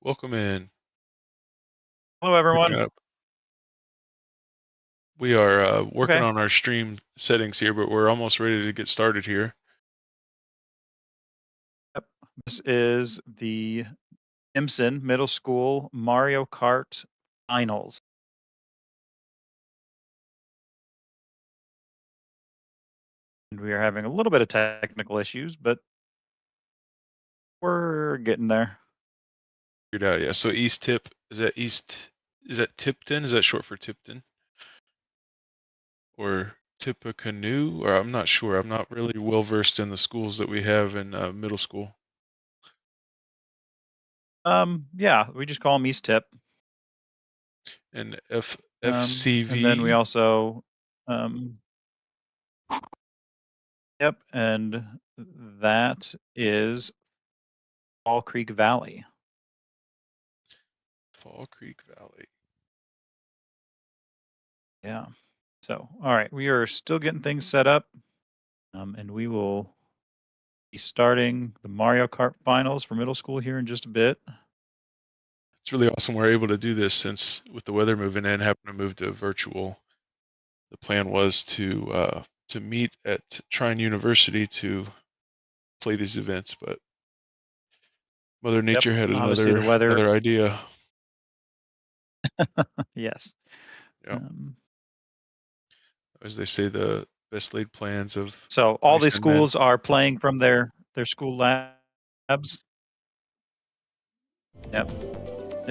Welcome in. Hello, everyone. We are working Okay. on our stream settings here, but we're almost ready to get started here. Yep. This is the IMSEN Middle School Mario Kart Finals. And we are having a little bit of technical issues, but we're getting there. Figured out, yeah. So East Tip, is that Tipton? Is that short for Tipton? Or Tippecanoe? Or I'm not sure. I'm not really well versed in the schools that we have in middle school. Yeah, we just call them East Tip. And FCV. And then we also, yep, and that is Fall Creek Valley. Fall Creek Valley. Yeah. So, all right, we are still getting things set up, and we will be starting the Mario Kart Finals for middle school here in just a bit. It's really awesome we're able to do this since with the weather moving in, having to move to virtual. The plan was to meet at Trine University to play these events, but Mother Nature had Obviously the weather. another idea. Yes. Yeah. As they say, the best laid plans of. So all the IMSEN schools are playing from their school labs. Yep.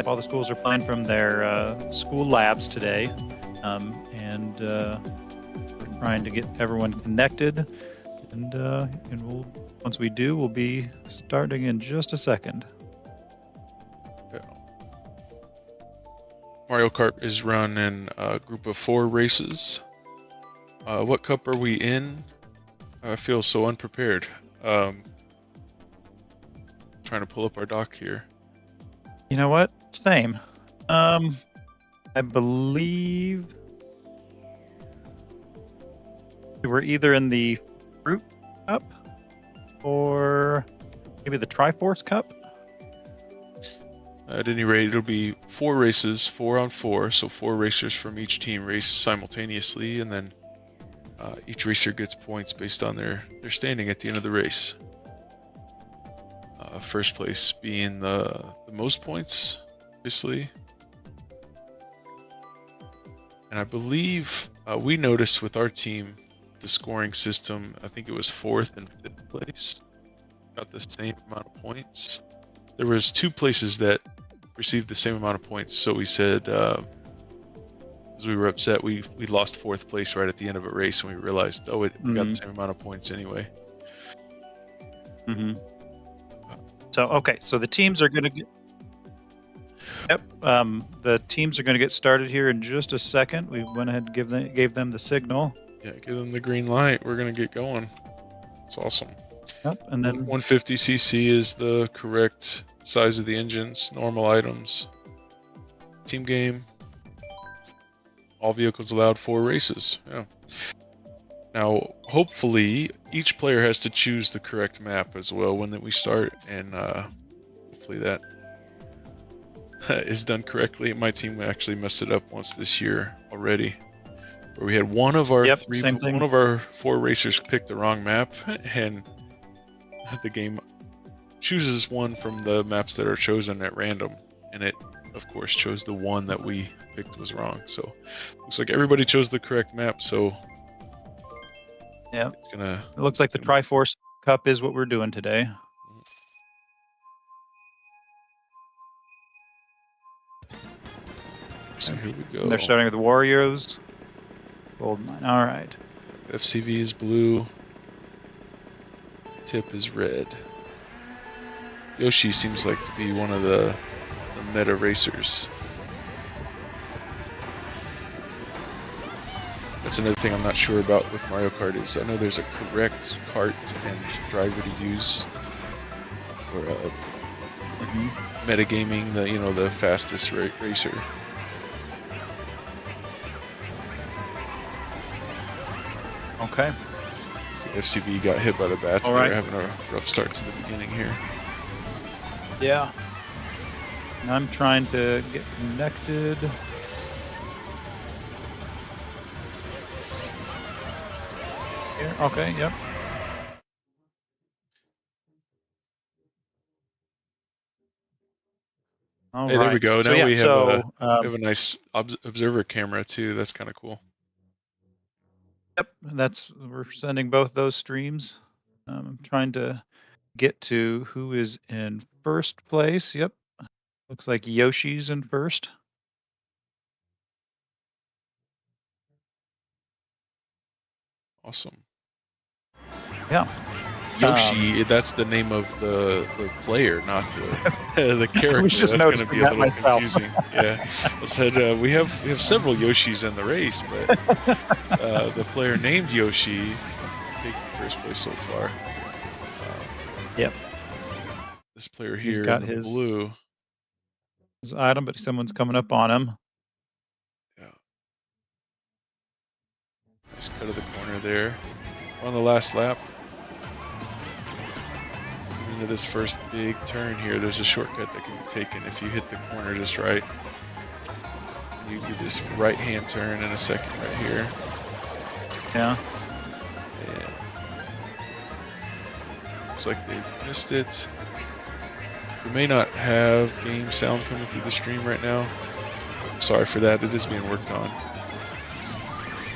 All the schools are playing from their school labs today, and we're trying to get everyone connected. And we'll, once we do, we'll be starting in just a second. Yeah. Mario Kart is run in a group of 4 races. What cup are we in? I feel so unprepared. Trying to pull up our doc here. You know what? Same. I believe we were either in the Fruit Cup or maybe the Triforce Cup. At any rate, it'll be 4 races, 4 on 4, so 4 racers from each team race simultaneously, and then each racer gets points based on their standing at the end of the race. First place being the most points, obviously. And I believe we noticed with our team, the scoring system, I think it was 4th and 5th place, got the same amount of points. There was 2 places that received the same amount of points, so we said, as we were upset, we lost 4th place right at the end of a race, and we realized, we got the same amount of points anyway. So, okay, so the teams are going to get... Yep, the teams are going to get started here in just a second. We went ahead and gave them the signal. Yeah, give them the green light. We're going to get going. It's awesome. Yep, and then 150cc is the correct size of the engines, normal items. Team game. All vehicles allowed 4 races. Yeah. Now, hopefully, each player has to choose the correct map as well when we start, and hopefully that is done correctly. My team actually messed it up once this year already, where we had one of our 4 racers pick the wrong map, and the game chooses one from the maps that are chosen at random, and it, of course, chose the one that we picked was wrong. So, looks like everybody chose the correct map. So. Yeah, it looks like the Triforce Cup is what we're doing today. So here we go. And they're starting with the Warriors. Goldmine. All right. FCV is blue. Tip is red. Yoshi seems like to be one of the meta racers. That's another thing I'm not sure about with Mario Kart is I know there's a correct kart and driver to use for metagaming, the fastest racer. Okay. So FCV got hit by the bats. They're having a rough start to the beginning here. Yeah. I'm trying to get connected. Here. Okay, yep. All Hey, there we right. go. So Now yeah, we so have a nice observer camera too. That's kind of cool. yep, we're sending both those streams. I'm trying to get to who is in first place. Yep. Looks like Yoshi's in first. Awesome. Yeah. Yoshi, that's the name of the player, not the the I was character. just That's going to noticing be a that little myself. confusing. Yeah, I said we have several Yoshis in the race, but the player named Yoshi taking first place so far. Yep. This player He's here in got the his blue. item, but someone's coming up on him. Yeah, nice cut of the corner there. On the last lap. Into this first big turn here, there's a shortcut that can be taken if you hit the corner just right. You do this right-hand turn in a second right here. Yeah. And looks like they missed it. We may not have game sound coming through the stream right now. Sorry for that. It is being worked on.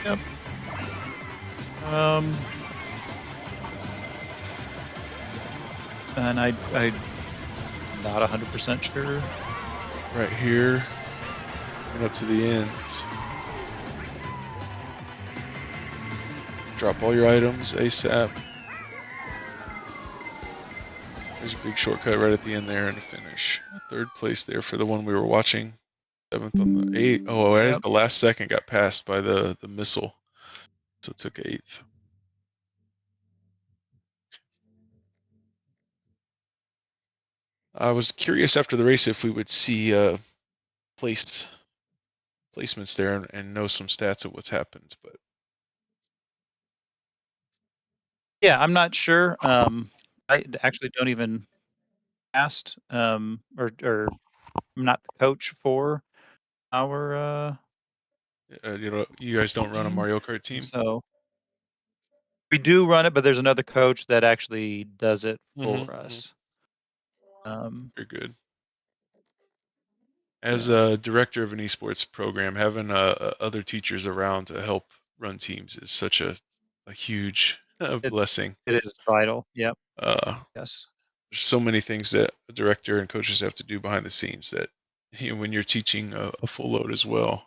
Yep. And I'm not 100% sure. Right here, and up to the end. Drop all your items ASAP. There's a big shortcut right at the end there and a finish. Third place there for the one we were watching. 7th on the 8th. Oh, right at the last second got passed by the missile. So it took 8th. I was curious after the race if we would see placements there and know some stats of what's happened, but Yeah, I'm not sure. I actually don't even asked, or I'm not the coach for our you guys don't run a team, Mario Kart and team. so we do run it, but there's another coach that actually does it for Mm-hmm. us. You're good. As Yeah, a director of an esports program, having other teachers around to help run teams is such a huge it blessing. it is vital. Yep. Uh, Yes. there's so many things that a director and coaches have to do behind the scenes that when you're teaching a full load as well.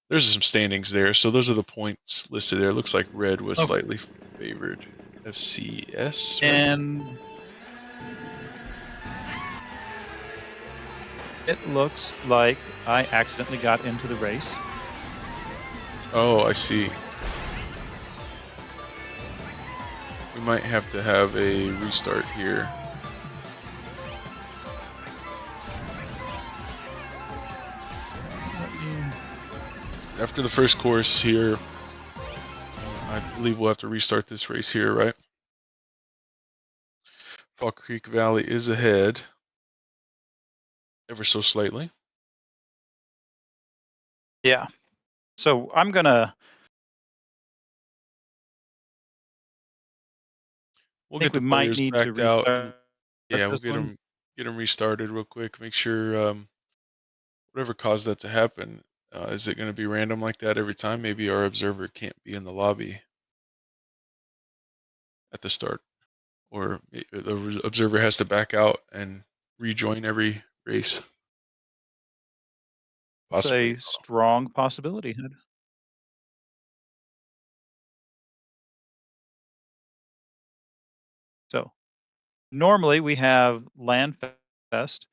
There's some standings there, so those are the points listed there. It looks like red was Okay. slightly favored. FCS, right? And it looks like I accidentally got into the race. Oh, I see. We might have to have a restart here. After the first course here, I believe we'll have to restart this race here, right? Fall Creek Valley is ahead, ever so slightly. Yeah. So I'm gonna. We'll Think get we the might players need to backed out, and restart yeah, we'll this one. get them restarted real quick. Make sure whatever caused that to happen. Is it going to be random like that every time? Maybe our observer can't be in the lobby at the start, or the observer has to back out and rejoin every race. It's Possibly. a strong possibility. So normally we have Landfest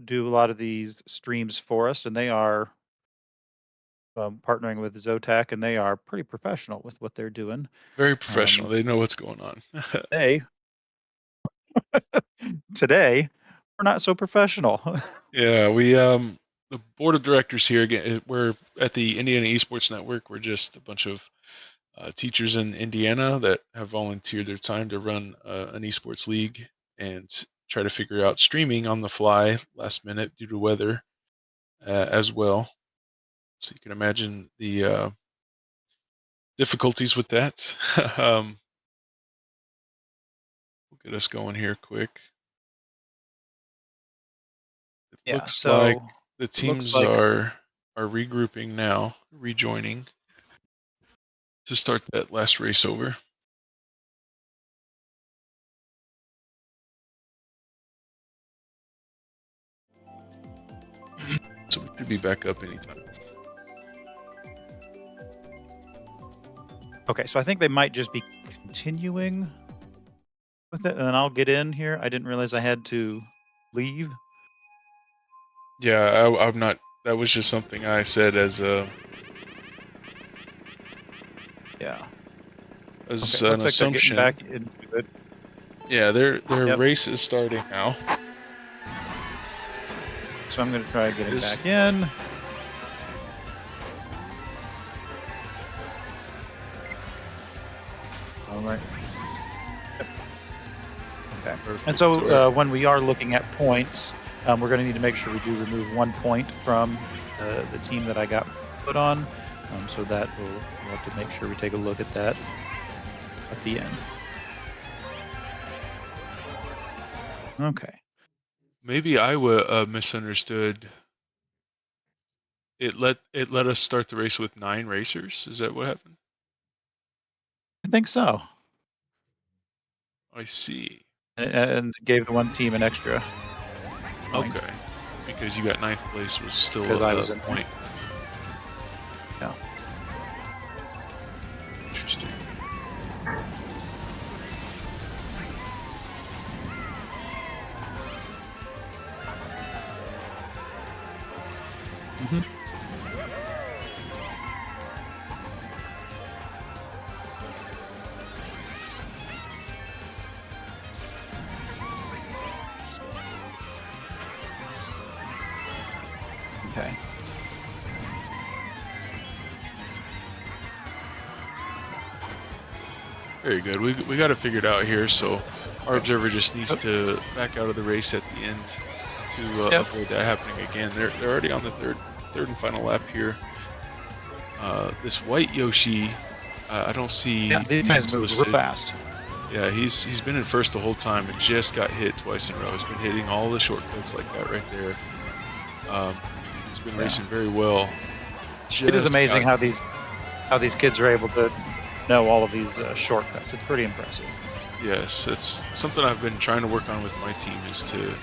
do a lot of these streams for us, and they are partnering with Zotac, and they are pretty professional with what they're doing. Very professional. They know what's going on. They today we're not so professional. Yeah, we the board of directors here again. We're at the Indiana Esports Network. We're just a bunch of teachers in Indiana that have volunteered their time to run an esports league and try to figure out streaming on the fly last minute due to weather as well. So you can imagine the difficulties with that. We'll get us going here quick. It Yeah, looks so like the it looks teams like are regrouping now, rejoining to start that last race over. So we could be back up anytime. okay. So I think they might just be continuing with it, and then I'll get in here. I didn't realize I had to leave. Yeah, I'm not. That was just something I said as a Yeah. as Okay. an Looks like they're getting assumption. back into it. Yeah, their Yep. race is starting now. So I'm going to try getting Is- back in. All right. Yep. Okay. Perfect. And so when we are looking at points, we're going to need to make sure we do remove 1 point from the team that I got put on. So that we'll have to make sure we take a look at that at the end. Okay. Maybe I misunderstood. It let us start the race with 9 racers. Is that what happened? I think so. I see. And gave the one team an extra point. Okay, because you got 9th place was still Because I was a in there. point. Yeah. Interesting. Mm-hmm. Okay. Very good. We got it figured out here. So our observer just needs to back out of the race at the end to avoid that happening again. They're already on the third and final lap here. This white Yoshi, I don't see. Yeah, these guys move real fast. Yeah, he's been in first the whole time and just got hit twice in a row. He's been hitting all the shortcuts like that right there. He's been racing very well. It is amazing how these kids are able to know all of these shortcuts. It's pretty impressive. Yes, it's something I've been trying to work on with my team is to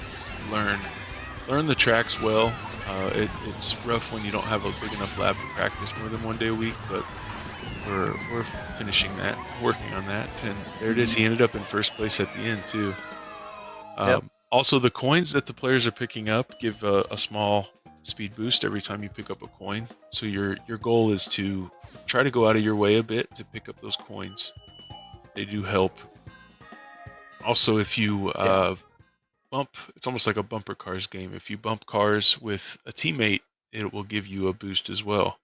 learn the tracks well. It's rough when you don't have a big enough lab to practice more than 1 day a week, but we're finishing that, working on that, and there it is. He ended up in first place at the end too. Also, the coins that the players are picking up give a small speed boost every time you pick up a coin. So your goal is to try to go out of your way a bit to pick up those coins. They do help. Also, if you bump, it's almost like a bumper cars game. If you bump cars with a teammate, it will give you a boost as well.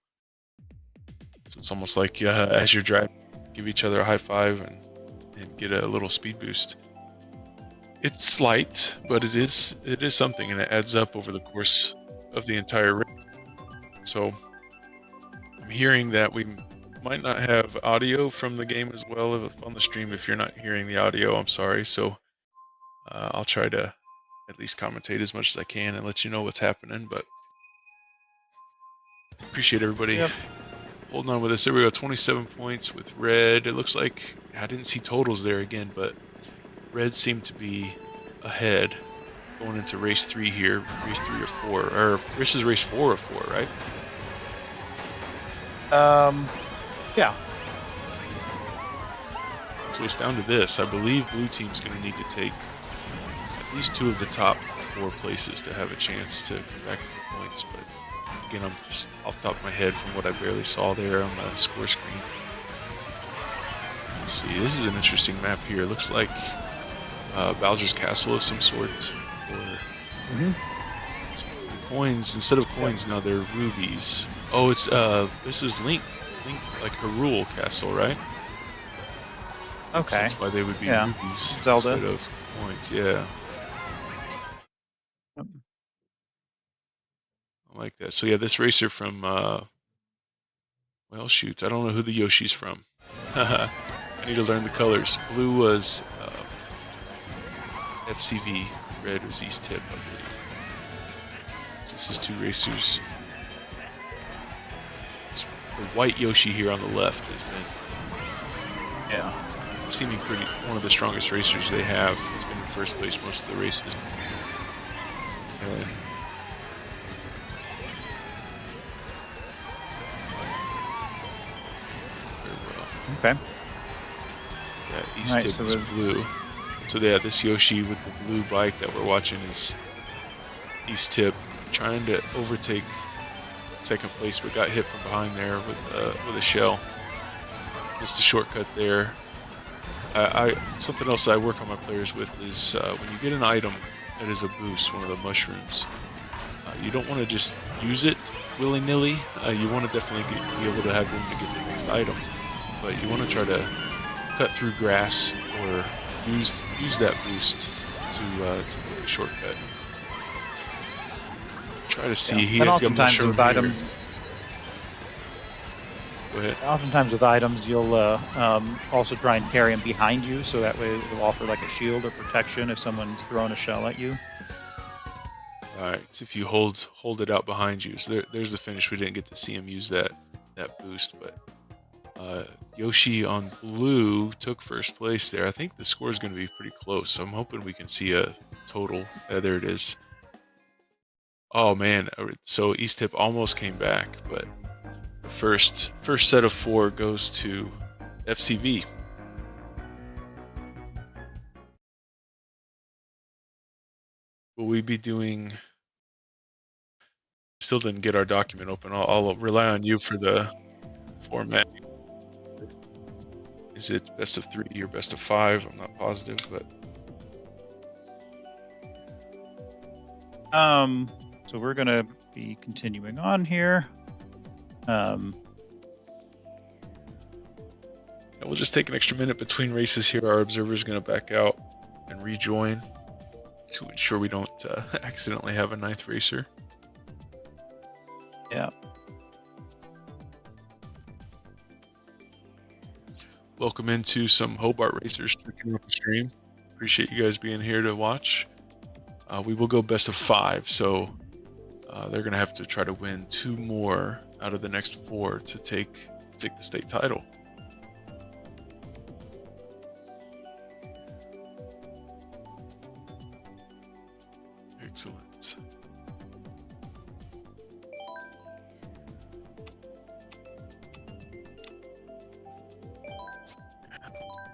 So it's almost like as you're driving, give each other a high five and get a little speed boost. It's slight, but it is something, and it adds up over the course of the entire race. So I'm hearing that we might not have audio from the game as well on the stream. If you're not hearing the audio, I'm sorry. So I'll try to at least commentate as much as I can and let you know what's happening. But appreciate everybody holding on with us. There we go, 27 points with red. It looks like I didn't see totals there again, but red seemed to be ahead going into race 3 here. Race 3 or 4, or this is race 4 or 4, right? Yeah. So it's down to this. I believe blue team's going to need to take at least 2 of the top 4 places to have a chance to come back with the points. But again, I'm just off the top of my head from what I barely saw there on the score screen. Let's see. This is an interesting map here. It looks like Bowser's Castle of some sort. Or coins. Instead of coins, now they're rubies. Oh, it's this is Link, like Hyrule Castle, right? Okay. So that's why they would be rubies Zelda. instead of coins. Yeah. something like that. So yeah, this racer from well, shoot, I don't know who the Yoshi's from. I need to learn the colors. Blue was FCV, red was East Tip, I believe. So this is two racers. The white Yoshi here on the left has been seeming pretty one of the strongest racers they have. He's been in first place most of the races. Okay. Yeah, East Tip is blue. So yeah, this Yoshi with the blue bike that we're watching is East Tip, trying to overtake second place, but got hit from behind there with a shell. Just a shortcut there. Something else I work on my players with is when you get an item that is a boost, one of the mushrooms, you don't want to just use it willy-nilly. You want to definitely be able to have room to get the next item, but you want to try to cut through grass or use that boost to make a shortcut. Try to see. He has got mushroom with items. Go ahead. Oftentimes with items, you'll also try and carry them behind you, so that way it'll offer like a shield or protection if someone's throwing a shell at you. All right, so if you hold it out behind you, so there's the finish. We didn't get to see him use that boost, but Yoshi on blue took first place there. I think the score is going to be pretty close, so I'm hoping we can see a total. There it is. Oh man, so East Tip almost came back, but the first set of 4 goes to FCV. Will we be doing... Still didn't get our document open. I'll rely on you for the format. Is it best of 3 or best of 5? I'm not positive, but... So we're gonna be continuing on here. We'll just take an extra minute between races here. Our observer is going to back out and rejoin to ensure we don't accidentally have a 9th racer. Yeah. Welcome into some Hobart racers checking out the stream. Appreciate you guys being here to watch. We will go best of 5, so they're going to have to try to win 2 more out of the next 4 to take the state title. Excellent.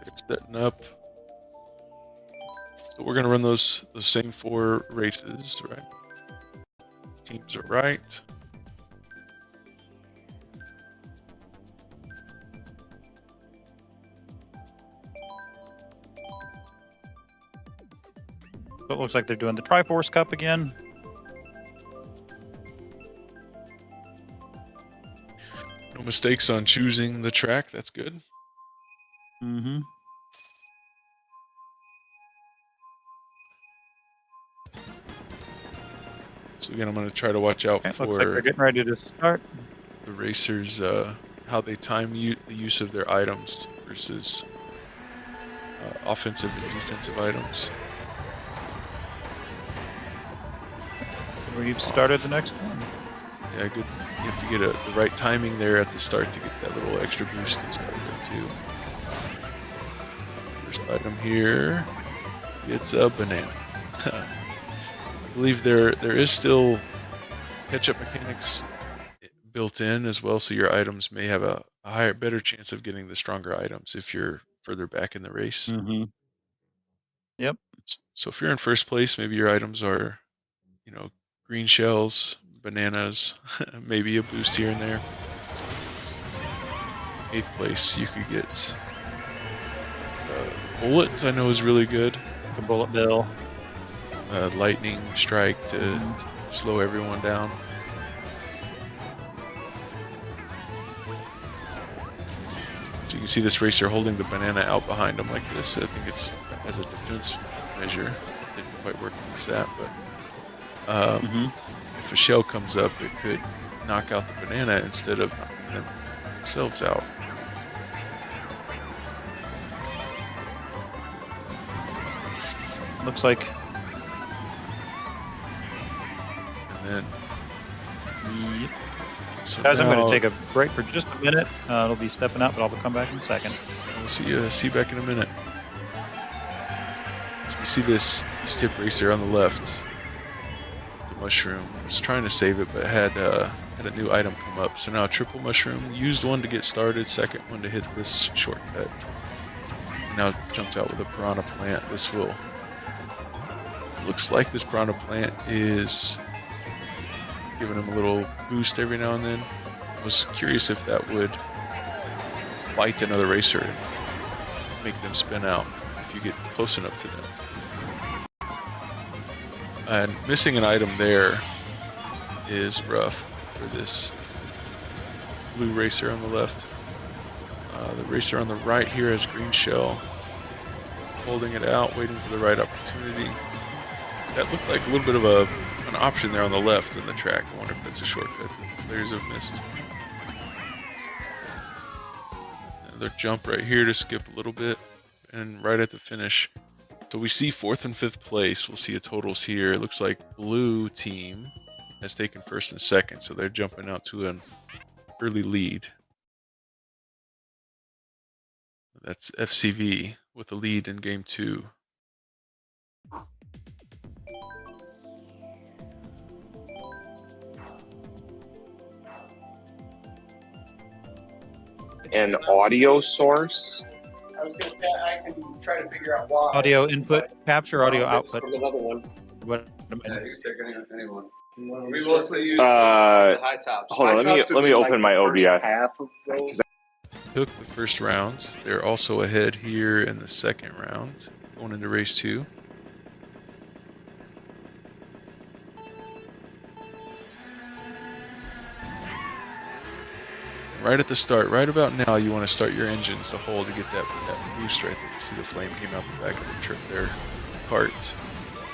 They're setting up. So we're going to run those same 4 races, right? Teams are right. So it looks like they're doing the Triforce Cup again. No mistakes on choosing the track. That's good. Mm-hmm. So again, I'm going to try to watch out for... Looks like they're getting ready to start. The racers, how they time the use of their items versus offensive and defensive items. We've started the next one. Yeah, good. You have to get the right timing there at the start to get that little extra boost and start there too. First item here, it's a banana. I believe there is still catch-up mechanics built in as well, so your items may have a better chance of getting the stronger items if you're further back in the race. Mm-hmm. Yep. So if you're in first place, maybe your items are, green shells, bananas, maybe a boost here and there. 8th place, you could get bullet. I know is really good. The bullet bill. Lightning strike to slow everyone down. So you can see this racer holding the banana out behind him like this. I think it's as a defense measure. It didn't quite work against that, but if a shell comes up, it could knock out the banana instead of knocking themselves out. Looks like. And then. Yep. So Guys, I'm now, going to take a break for just a minute. It'll be stepping out, but I'll come back in a second. We'll see you back in a minute. So we see this tip racer on the left. The mushroom. I was trying to save it, but had a new item come up. So now triple mushroom. Used one to get started. Second one to hit this shortcut. And now jumped out with a piranha plant. This will. Looks like this piranha plant is giving him a little boost every now and then. I was curious if that would bite another racer and make them spin out if you get close enough to them. And missing an item there is rough for this blue racer on the left. The racer on the right here has green shell, holding it out, waiting for the right opportunity. That looked like a little bit of an option there on the left in the track. I wonder if that's a shortcut. Players have missed. Another jump right here to skip a little bit, and right at the finish. So we see 4th and 5th place. We'll see a totals here. It looks like blue team has taken 1st and 2nd, so they're jumping out to an early lead. That's FCV with the lead in game 2. An audio source. I was going to say I can try to figure out why. Audio input, capture, audio output. From another one. What? Yeah, you can take anyone. We mostly use high tops. Hold on, let me open my OBS. Took the first round. They're also ahead here in the 2nd round, going into race 2. Right at the start, right about now, you want to start your engines to hold to get that boost right there. You see the flame came out the back of the trip there, cart.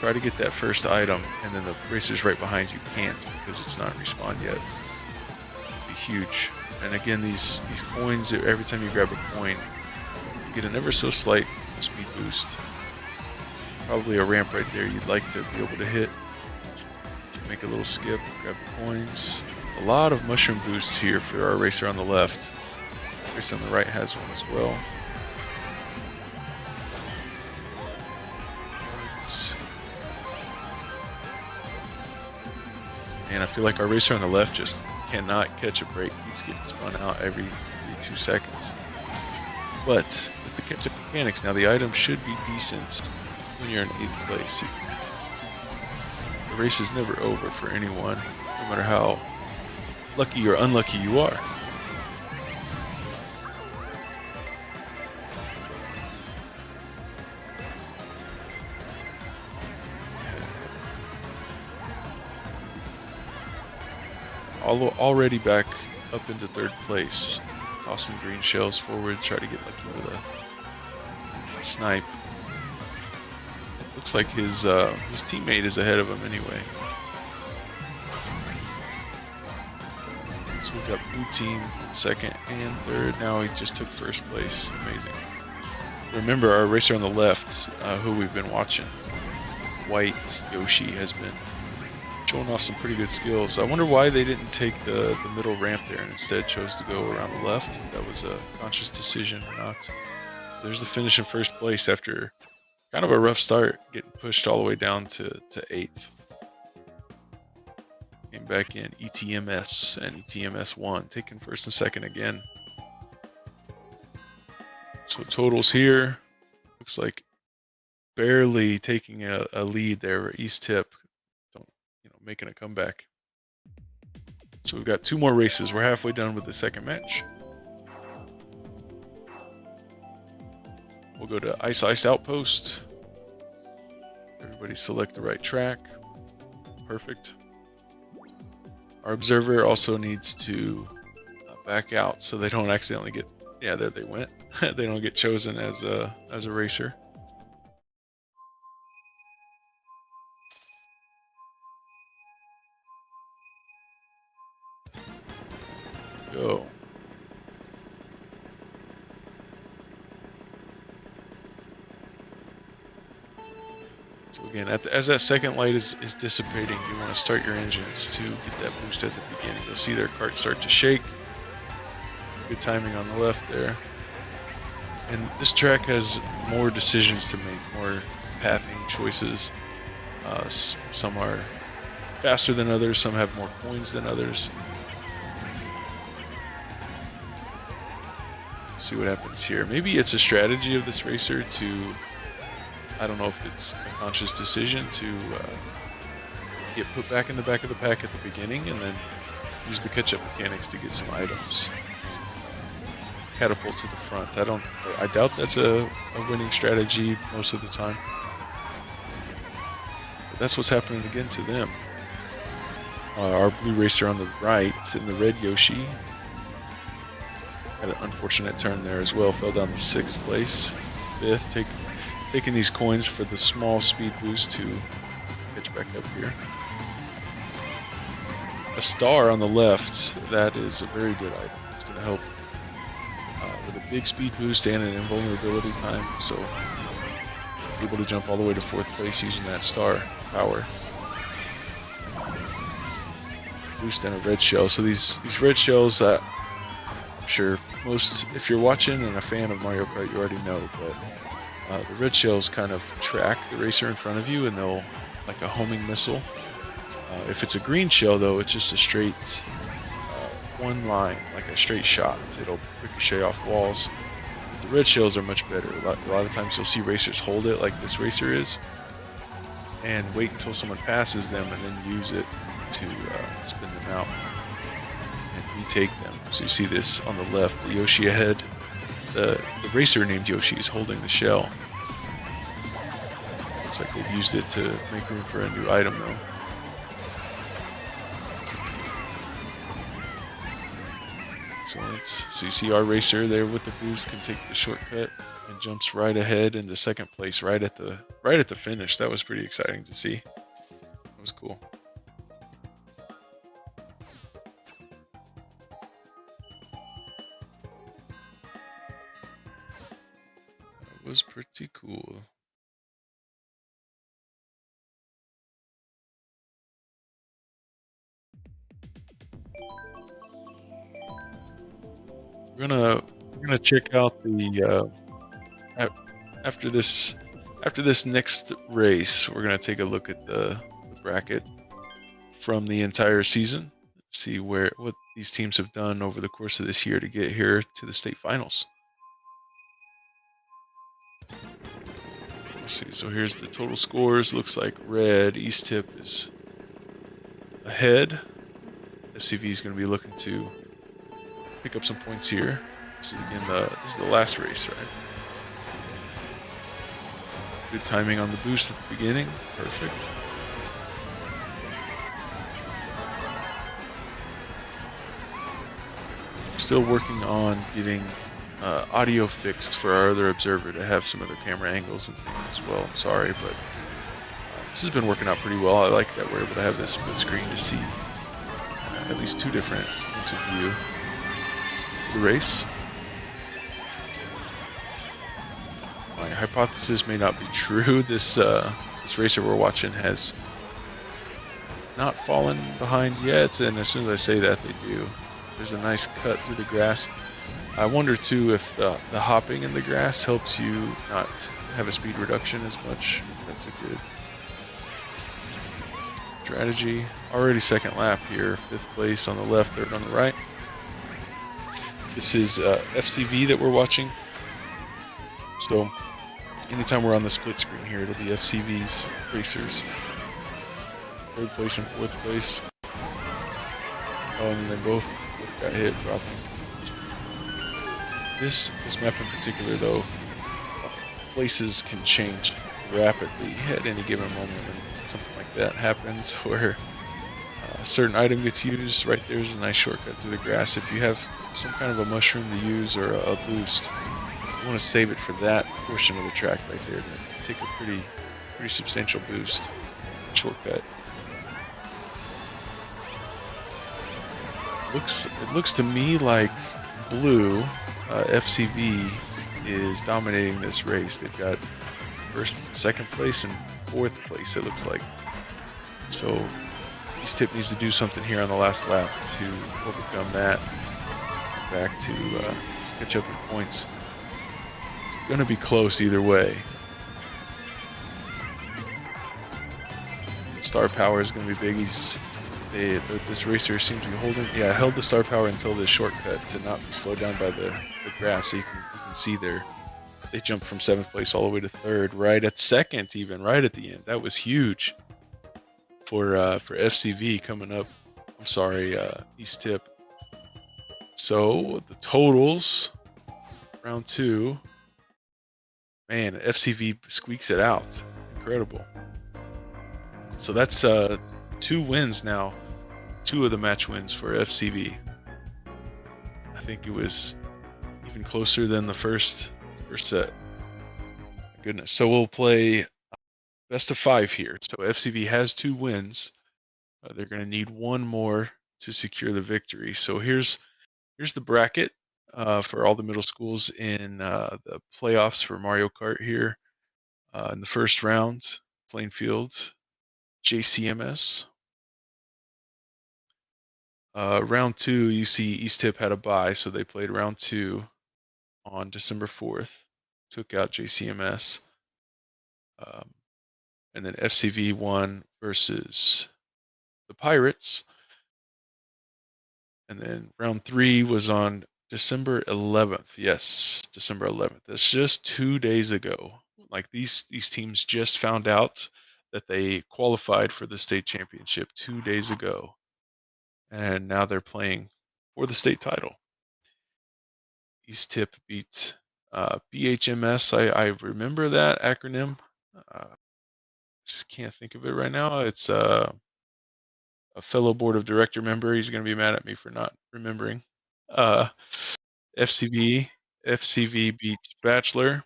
Try to get that first item, and then the racers right behind you can't because it's not respawned yet. It'd be huge. And again, these coins, every time you grab a coin, you get an ever so slight speed boost. Probably a ramp right there you'd like to be able to hit. To make a little skip, grab the coins. A lot of mushroom boosts here for our racer on the left. Racer on the right has one as well. And I feel like our racer on the left just cannot catch a break. Keeps getting spun out every 2 seconds. But with the catch-up mechanics now, the item should be decent when you're in 8th place. The race is never over for anyone, no matter how lucky or unlucky you are. Already back up into 3rd place. Tossing green shells forward, try to get lucky with a snipe. Looks like his teammate is ahead of him anyway. So we've got blue team 2nd and 3rd. Now he just took 1st place. Amazing. Remember our racer on the left, who we've been watching, White Yoshi, has been showing off some pretty good skills. I wonder why they didn't take the middle ramp there and instead chose to go around the left. If that was a conscious decision or not. There's the finish in 1st place after kind of a rough start, getting pushed all the way down to 8th. Came back in ETMS and ETMS 1, taking 1st and 2nd again. So totals here, looks like barely taking a lead there. East Tip, making a comeback. So we've got 2 more races. We're halfway done with the 2nd match. We'll go to Ice Outpost. Everybody select the right track. Perfect. Our observer also needs to back out so they don't accidentally get, yeah, there they went. They don't get chosen as a racer. go. So again, as that second light is dissipating, you want to start your engines to get that boost at the beginning. You'll see their cart start to shake. Good timing on the left there. And this track has more decisions to make, more pathing choices. Some are faster than others, some have more coins than others. See what happens here. Maybe it's a strategy of this racer to, I don't know if it's a conscious decision to get put back in the back of the pack at the beginning and then use the catch-up mechanics to get some items. Catapult to the front. I doubt that's a winning strategy most of the time. But that's what's happening again to them. Our blue racer on the right in the red Yoshi had an unfortunate turn there as well. Fell down to 6th place. 5th, taking these coins for the small speed boost to catch back up here. A star on the left, that is a very good item. It's going to help with a big speed boost and an invulnerability time, so able to jump all the way to 4th place using that star power. Boost and a red shell. So these red shells, I'm sure most, if you're watching and a fan of Mario Kart, you already know, but the red shells kind of track the racer in front of you, and they'll, like a homing missile. If it's a green shell, though, it's just a straight one line, like a straight shot. It'll ricochet off walls. The red shells are much better. A lot of times you'll see racers hold it like this racer is, and wait until someone passes them and then use it to spin them out and retake them. So you see this on the left, the Yoshi ahead. The racer named Yoshi is holding the shell. Looks like they've used it to make room for a new item though. Excellent. So you see our racer there with the boost can take the shortcut and jumps right ahead into 2nd place right at the finish. That was pretty exciting to see. That was cool. That was pretty cool. We're gonna check out the after this next race. We're gonna take a look at the bracket from the entire season. See what these teams have done over the course of this year to get here to the state finals. Let's see. So here's the total scores. Looks like red East Tip is ahead. FCV is going to be looking to pick up some points here. This is the last race, right? Good timing on the boost at the beginning. Perfect. Still working on getting audio fixed for our other observer to have some other camera angles and things as well. I'm sorry, but this has been working out pretty well. I like that we're able to have this split screen to see at least 2 different points of view for the race. My hypothesis may not be true. This racer we're watching has not fallen behind yet, and as soon as I say that, they do. There's a nice cut through the grass. I wonder too if the hopping in the grass helps you not have a speed reduction as much. That's a good strategy. Already 2nd lap here, 5th place on the left, 3rd on the right. This is FCV that we're watching. So anytime we're on the split screen here, it'll be FCV's racers. 3rd place and 4th place. Oh, and then both got hit, dropping. This map in particular, though, places can change rapidly at any given moment, and something like that happens where a certain item gets used. Right there's a nice shortcut through the grass. If you have some kind of a mushroom to use or a boost, you want to save it for that portion of the track right there to take a pretty substantial boost shortcut. It looks to me like blue, FCV, is dominating this race. They've got first, second place, and fourth place. It looks like. So East Tip needs to do something here on the last lap to overcome that. Back to catch up in points. It's going to be close either way. Star power is going to be big. This racer seems to be holding. Yeah, held the star power until this shortcut to not be slowed down by the grass. So you can see there, they jumped from 7th place all the way to 3rd, right at 2nd, even right at the end. That was huge for FCV coming up. I'm sorry, East Tip. So the totals, round 2. Man, FCV squeaks it out. Incredible. So that's 2 wins now. 2 of the match wins for FCV. I think it was even closer than the first set. My goodness. So we'll play best of 5 here. So FCV has 2 wins. They're going to need 1 more to secure the victory. So here's the bracket for all the middle schools in the playoffs for Mario Kart here. In the first round, Plainfield, JCMS. Round 2, you see East Tip had a bye, so they played round 2 on December 4th. Took out JCMS. And then FCV won versus the Pirates. And then round 3 was on December 11th. Yes, December 11th. That's just 2 days ago. Like these teams just found out that they qualified for the state championship 2 days ago. And now they're playing for the state title. East Tip beat BHMS. I remember that acronym. Just can't think of it right now. It's a fellow board of director member. He's going to be mad at me for not remembering. FCV beats Bachelor.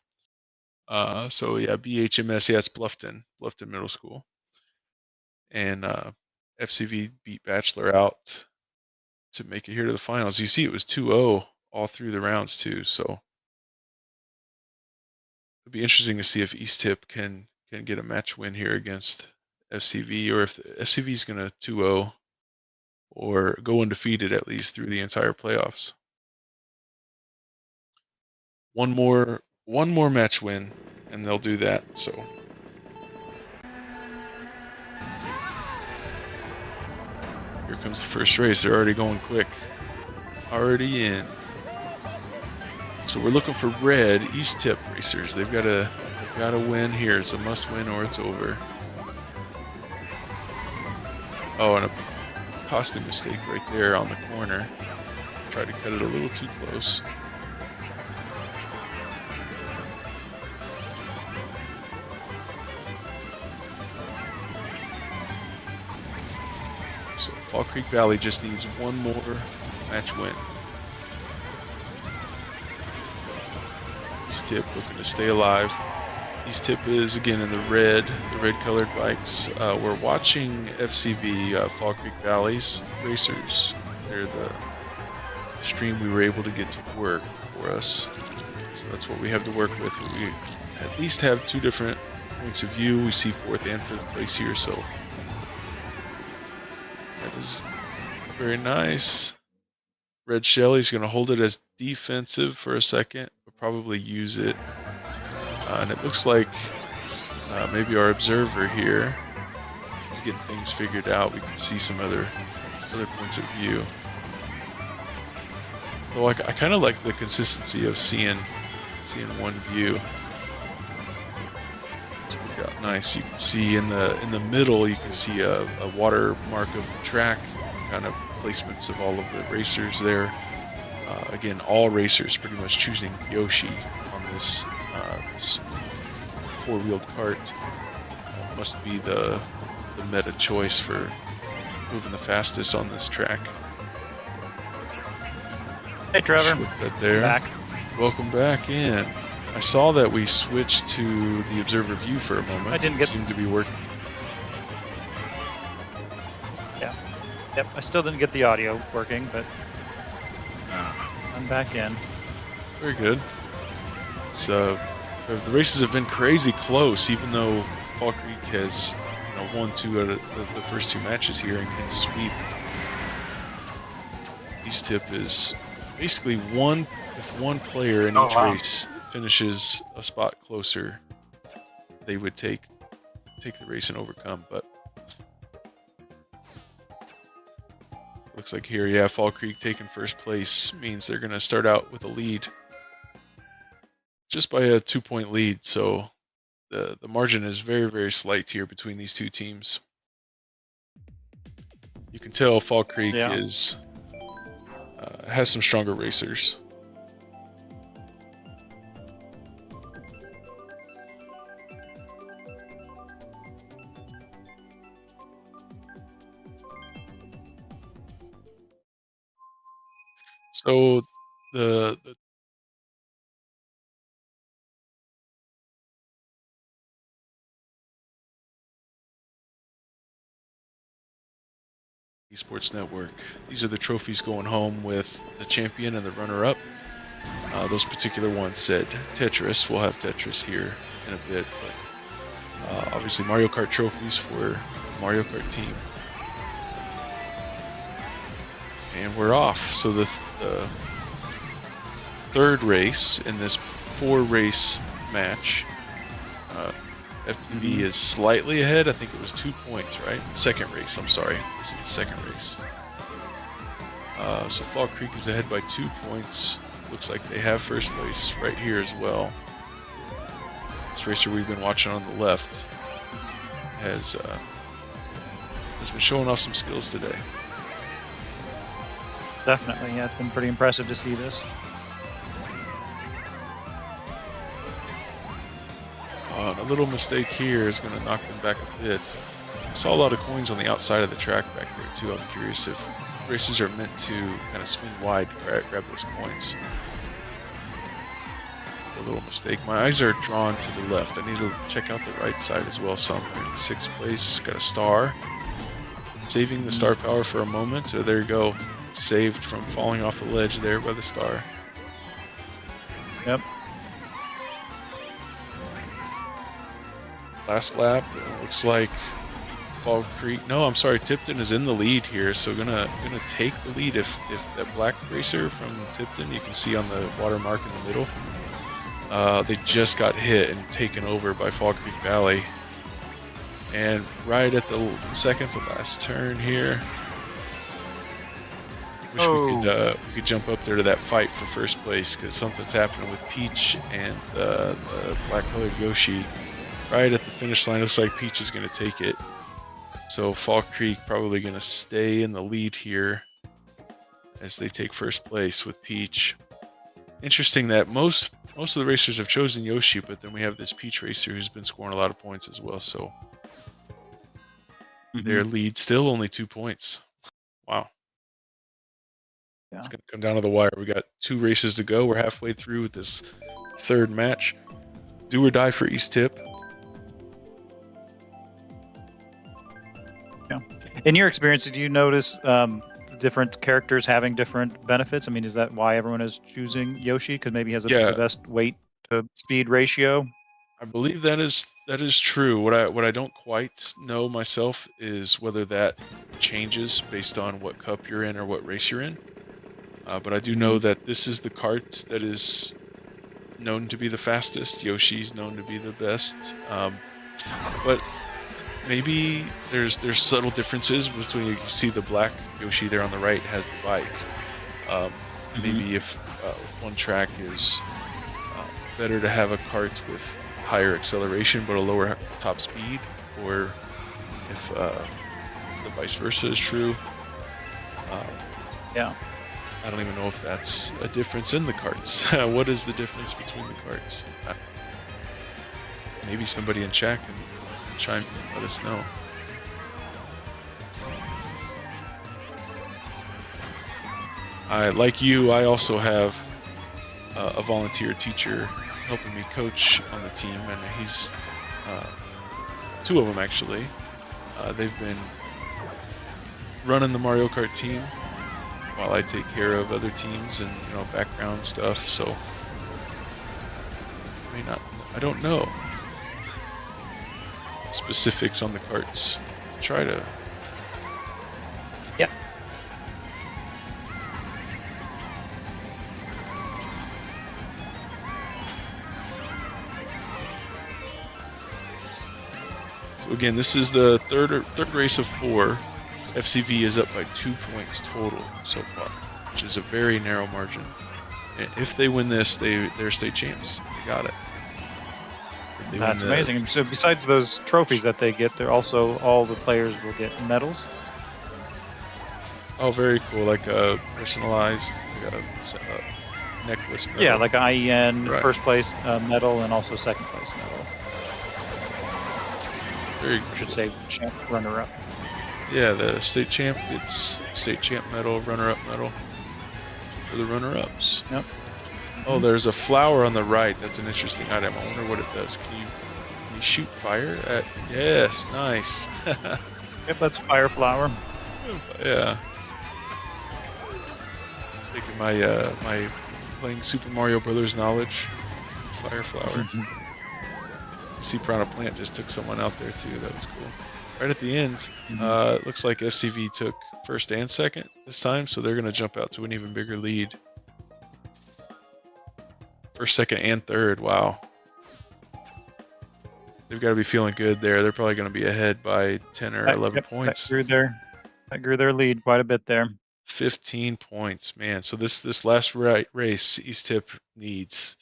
So yeah, BHMS. Yeah, it's Bluffton Middle School. And FCV beat Bachelor out to make it here to the finals. You see, it was 2-0 all through the rounds too. So it'll be interesting to see if East Tip can get a match win here against FCV, or if FCV is going to 2-0 or go undefeated at least through the entire playoffs. One more match win, and they'll do that. So here comes the first race. They're already going quick. Already in. So we're looking for red East Tip racers. They've got to win here. It's a must win or it's over. Oh, and a costing mistake right there on the corner. Tried to cut it a little too close. So Fall Creek Valley just needs 1 more match win. East Tip looking to stay alive. East Tip is again in the red colored bikes. We're watching FCV Fall Creek Valley's racers. They're the stream we were able to get to work for us. So that's what we have to work with. We at least have 2 different points of view. We see 4th and 5th place here, so that is very nice. Red Shelly's going to hold it as defensive for a second, but probably use it. And it looks like maybe our observer here is getting things figured out. We can see some other points of view. Though I kind of like the consistency of seeing one view. It's worked out nice. You can see in the middle, you can see a watermark of the track, kind of placements of all of the racers there. Again, all racers pretty much choosing Yoshi on this 4-wheeled cart. Must be the meta choice for moving the fastest on this track. Hey, Trevor. There. Back. Welcome back in. I saw that we switched to the observer view for a moment. I didn't get. It seemed to be working. Yeah. Yep, I still didn't get the audio working, but I'm back in. Very good. So the races have been crazy close, even though Fall Creek has won 2 out of the first 2 matches here and can sweep. East Tip is basically if one player in each race finishes a spot closer, they would take the race and overcome. But looks like here, yeah, Fall Creek taking first place means they're going to start out with a lead, just by a 2-point lead. So the margin is very, very slight here between these two teams. You can tell Fall Creek has some stronger racers. So the Esports Network. These are the trophies going home with the champion and the runner-up. Those particular ones said Tetris. We'll have Tetris here in a bit, but obviously Mario Kart trophies for Mario Kart team. And we're off. So the third race in this 4-race match, FTV is slightly ahead. I think it was 2 points, right? Second race, I'm sorry. This is the second race. So Fall Creek is ahead by 2 points. Looks like they have first place right here as well. This racer we've been watching on the left has been showing off some skills today. Definitely, yeah, it's been pretty impressive to see this. A little mistake here is going to knock them back a bit. I saw a lot of coins on the outside of the track back there too. I'm curious if races are meant to kind of swing wide, grab those coins. A little mistake. My eyes are drawn to the left. I need to check out the right side as well. So I'm in 6th place. Got a star. Saving the star power for a moment. So there you go. Saved from falling off the ledge there by the star. Yep. Last lap, looks like Fall Creek. No, I'm sorry, Tipton is in the lead here, so gonna take the lead if that black racer from Tipton, you can see on the watermark in the middle. They just got hit and taken over by Fall Creek Valley. And right at the second to last turn here, wish we could jump up there to that fight for first place, because something's happening with Peach and the black colored Yoshi. Right at the finish line, looks like Peach is going to take it. So Fall Creek probably going to stay in the lead here as they take first place with Peach. Interesting that most of the racers have chosen Yoshi, but then we have this Peach racer who's been scoring a lot of points as well. So their lead still only 2 points. Wow. Yeah. It's going to come down to the wire. We got 2 races to go. We're halfway through with this third match. Do or die for East Tip. Yeah. In your experience, do you notice different characters having different benefits? I mean, is that why everyone is choosing Yoshi? Because maybe he has the best weight to speed ratio? I believe that is true. What I don't quite know myself is whether that changes based on what cup you're in or what race you're in. But I do know that this is the kart that is known to be the fastest. Yoshi's known to be the best. But maybe there's subtle differences between, you see the black Yoshi there on the right has the bike. Maybe if one track is better to have a kart with higher acceleration but a lower top speed, or if the vice versa is true. Yeah. I don't even know if that's a difference in the karts. What is the difference between the karts? Maybe somebody in chat can chime in and let us know. Like you, I also have a volunteer teacher helping me coach on the team, and he's 2 of them actually. They've been running the Mario Kart team while I take care of other teams and background stuff. So I don't know specifics on the carts. Try to. Yep. So again, this is the third race of 4. FCV is up by 2 points total so far, which is a very narrow margin. And if they win this, they're state champs. They got it. That's amazing. So besides those trophies that they get, they're also all the players will get medals. Oh, very cool! Like a personalized necklace medal. Yeah, like an IEN Right. first place medal and also second place medal. Very I should say runner up. Yeah, the state champ gets state champ medal, runner-up medal for the runner-ups. Yep. Oh, there's a flower on the right. That's an interesting item. I wonder what it does. Can you shoot fire at? Yes, nice. Yep, that's fire flower. Yeah. Taking my my playing Super Mario Brothers knowledge. Fire flower. See, Piranha Plant just took someone out there too. That was cool. Right at the end, it looks like FCV took first and second this time, so they're going to jump out to an even bigger lead. First, second, and third. Wow. They've got to be feeling good there. They're probably going to be ahead by 10 or 11 points. That grew their lead quite a bit there. 15 points, man. So this last race, East Tip needs.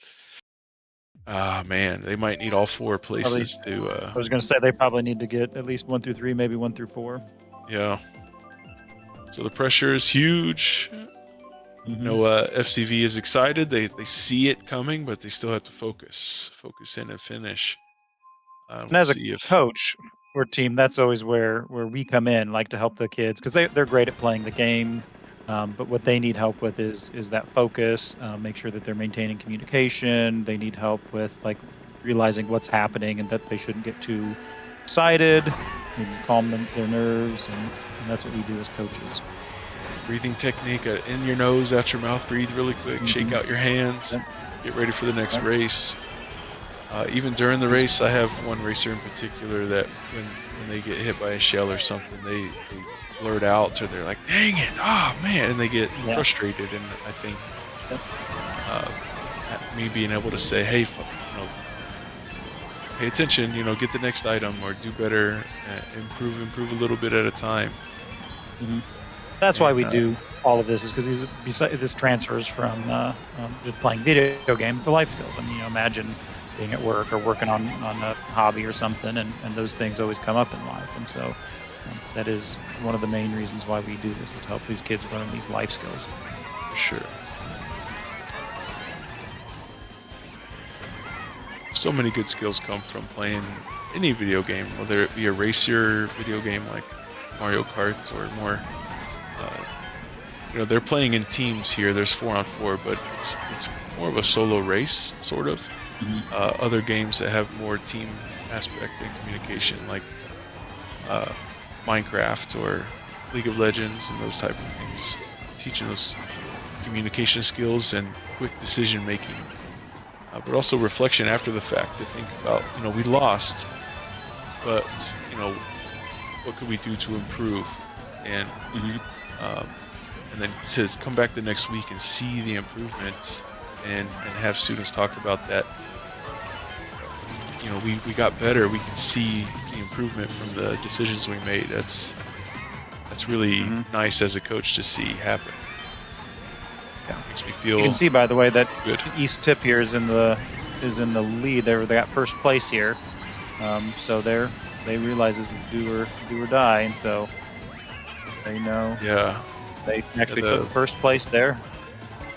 Man, they might need all 4 places to. I was going to say they probably need to get at least 1 through 3, maybe 1 through 4. Yeah. So the pressure is huge. FCV is excited. They see it coming, but they still have to focus in and finish. And as a coach or team, that's always where we come in, like to help the kids, because they're great at playing the game. But what they need help with is that focus. Make sure that they're maintaining communication. They need help with like realizing what's happening and that they shouldn't get too excited. Maybe calm their nerves, and that's what we do as coaches. Breathing technique: in your nose, out your mouth. Breathe really quick. Shake out your hands. Get ready for the next race. Even during the race, I have one racer in particular that when they get hit by a shell or something, they blurt out, or they're like, "Dang it! Oh man!" and they get frustrated. And I think me being able to say, "Hey, pay attention. Get the next item, or do better, improve a little bit at a time." That's why we do all of this, is because this transfers from just playing video games to life skills. I mean, imagine being at work or working on a hobby or something, and those things always come up in life. And so that is one of the main reasons why we do this, is to help these kids learn these life skills. For sure. So many good skills come from playing any video game, whether it be a racer video game like Mario Kart or more. They're playing in teams here. There's 4-on-4, but it's more of a solo race, sort of. Other games that have more team aspect and communication, like Minecraft or League of Legends and those type of things, teaching those communication skills and quick decision making, but also reflection after the fact, to think about, we lost, but what could we do to improve, and then to come back the next week and see the improvements, and have students talk about that. We got better. We can see the improvement from the decisions we made. That's really nice as a coach to see happen. Yeah, makes me feel. You can see, by the way, that good. East Tip here is in the lead. They got first place here, so they realize it's do or die, and so they know. Yeah. They actually took first place there.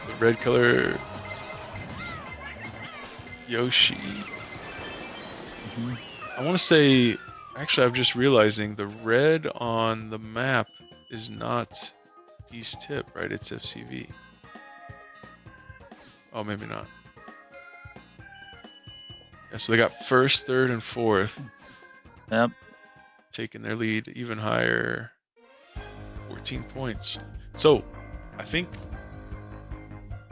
The red color Yoshi. I want to say, actually, I'm just realizing the red on the map is not East Tip, right? It's FCV. Oh, maybe not. Yeah, so they got first, third, and fourth. Yep. Taking their lead even higher. 14 13 points. So, I think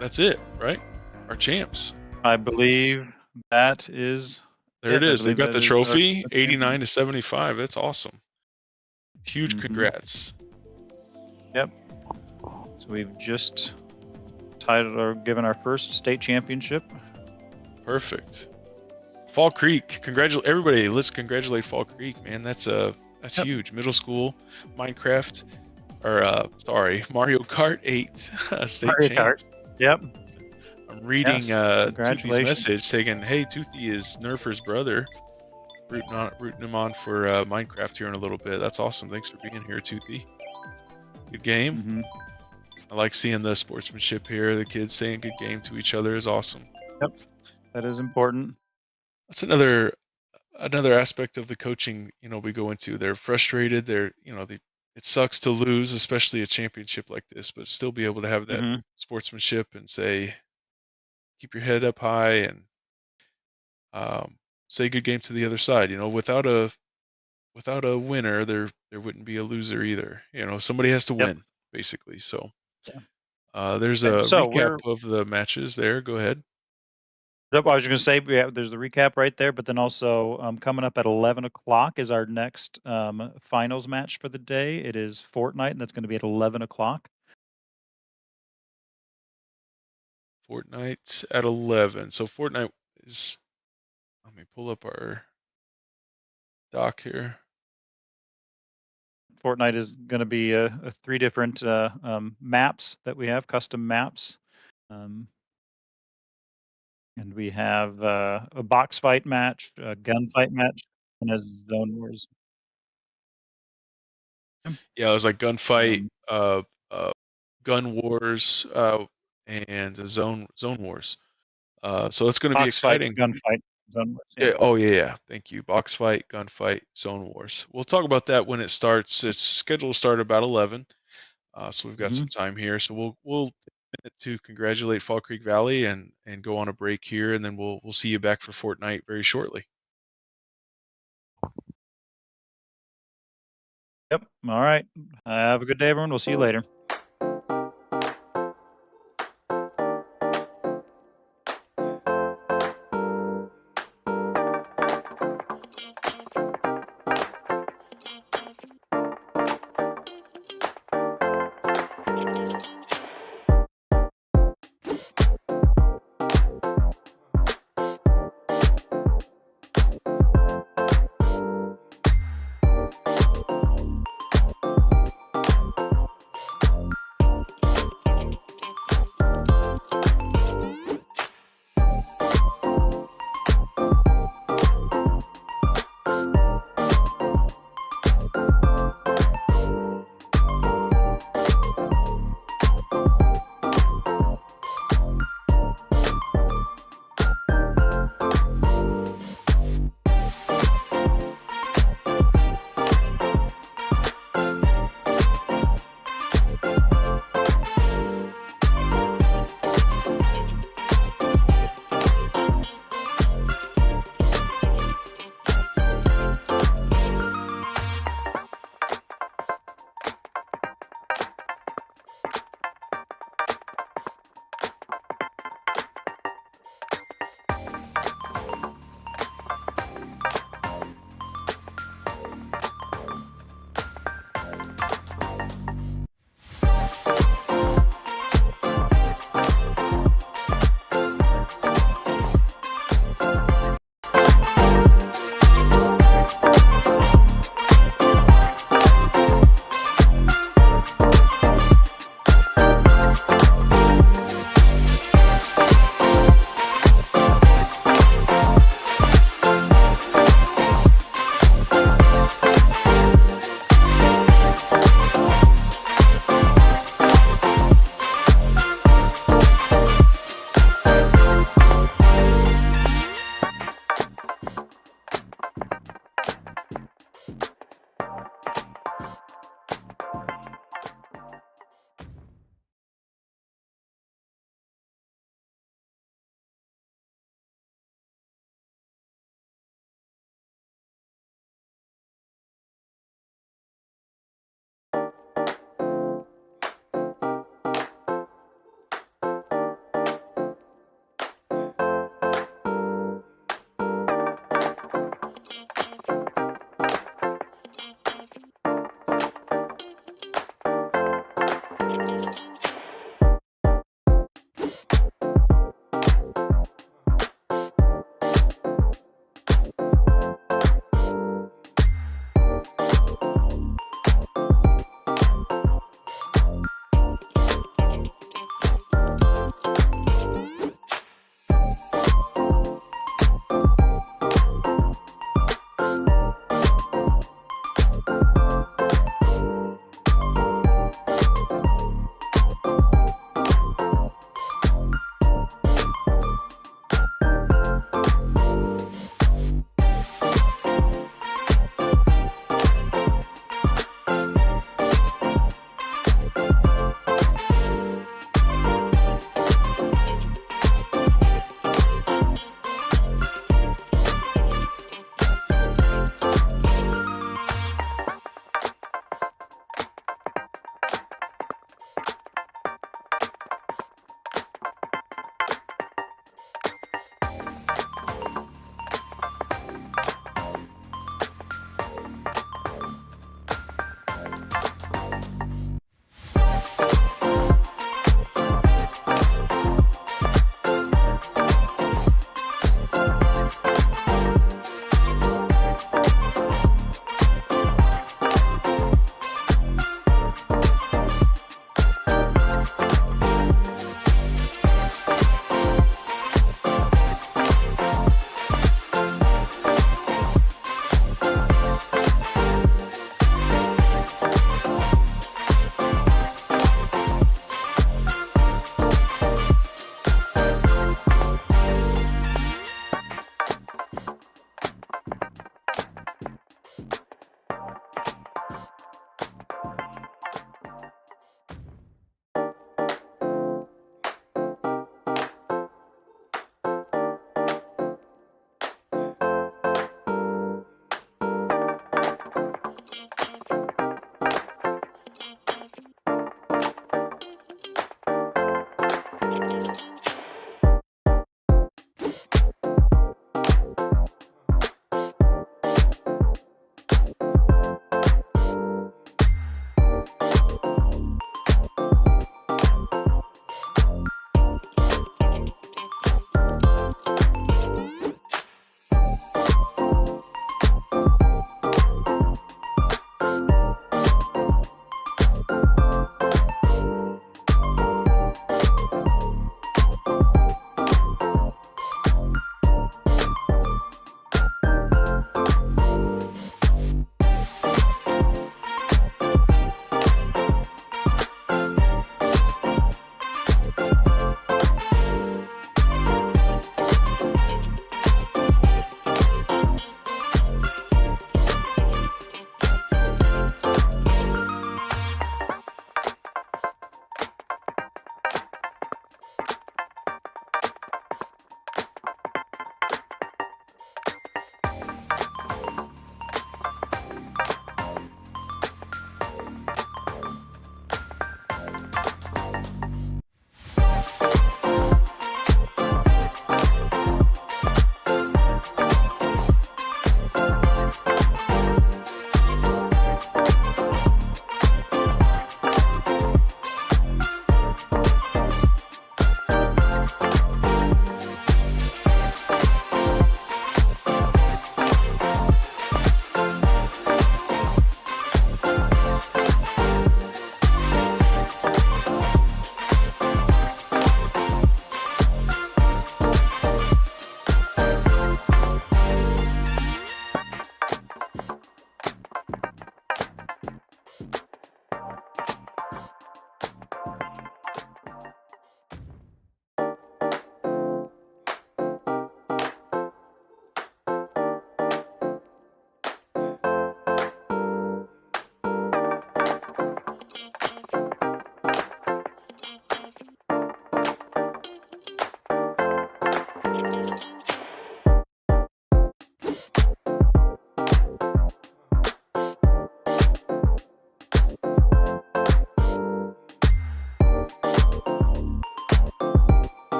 that's it, right? Our champs. I believe that is. There it I is. They believe got that the is trophy, our 89 to 75. That's awesome. Huge congrats. Yep. So we've just titled or given our first state championship. Perfect. Fall Creek, everybody. Let's congratulate Fall Creek, man. That's huge. Middle school, Minecraft, or Mario Kart 8 state Mario champs. Kart. Yep. I'm reading Yes, Toothy's congratulations. message saying, "Hey, Toothy is Nerfer's brother." Rooting him on for Minecraft here in a little bit. That's awesome. Thanks for being here, Toothy. Good game. I like seeing the sportsmanship here. The kids saying good game to each other is awesome. Yep, that is important. That's another aspect of the coaching, we go into. They're frustrated. It sucks to lose, especially a championship like this, but still be able to have that sportsmanship and say, keep your head up high and say good game to the other side. Without a winner, there wouldn't be a loser either. Somebody has to win, basically. So there's a recap of the matches there. Go ahead. I was going to say, there's the recap right there, but then also coming up at 11 o'clock is our next finals match for the day. It is Fortnite, and that's going to be at 11 o'clock. Fortnite at 11. So Fortnite is, let me pull up our doc here. Fortnite is going to be 3 different maps that we have, custom maps. And we have a box fight match, a gunfight match, and a zone wars. Yeah, it was like gunfight, gun wars, and zone wars. So it's going to be exciting. Gunfight, zone wars. Yeah. Oh yeah. Thank you. Box fight, gunfight, zone wars. We'll talk about that when it starts. It's scheduled to start about 11. So we've got some time here. So we'll take a minute to congratulate Fall Creek Valley and go on a break here, and then we'll see you back for Fortnite very shortly. Yep. All right. Have a good day, everyone. We'll see you later.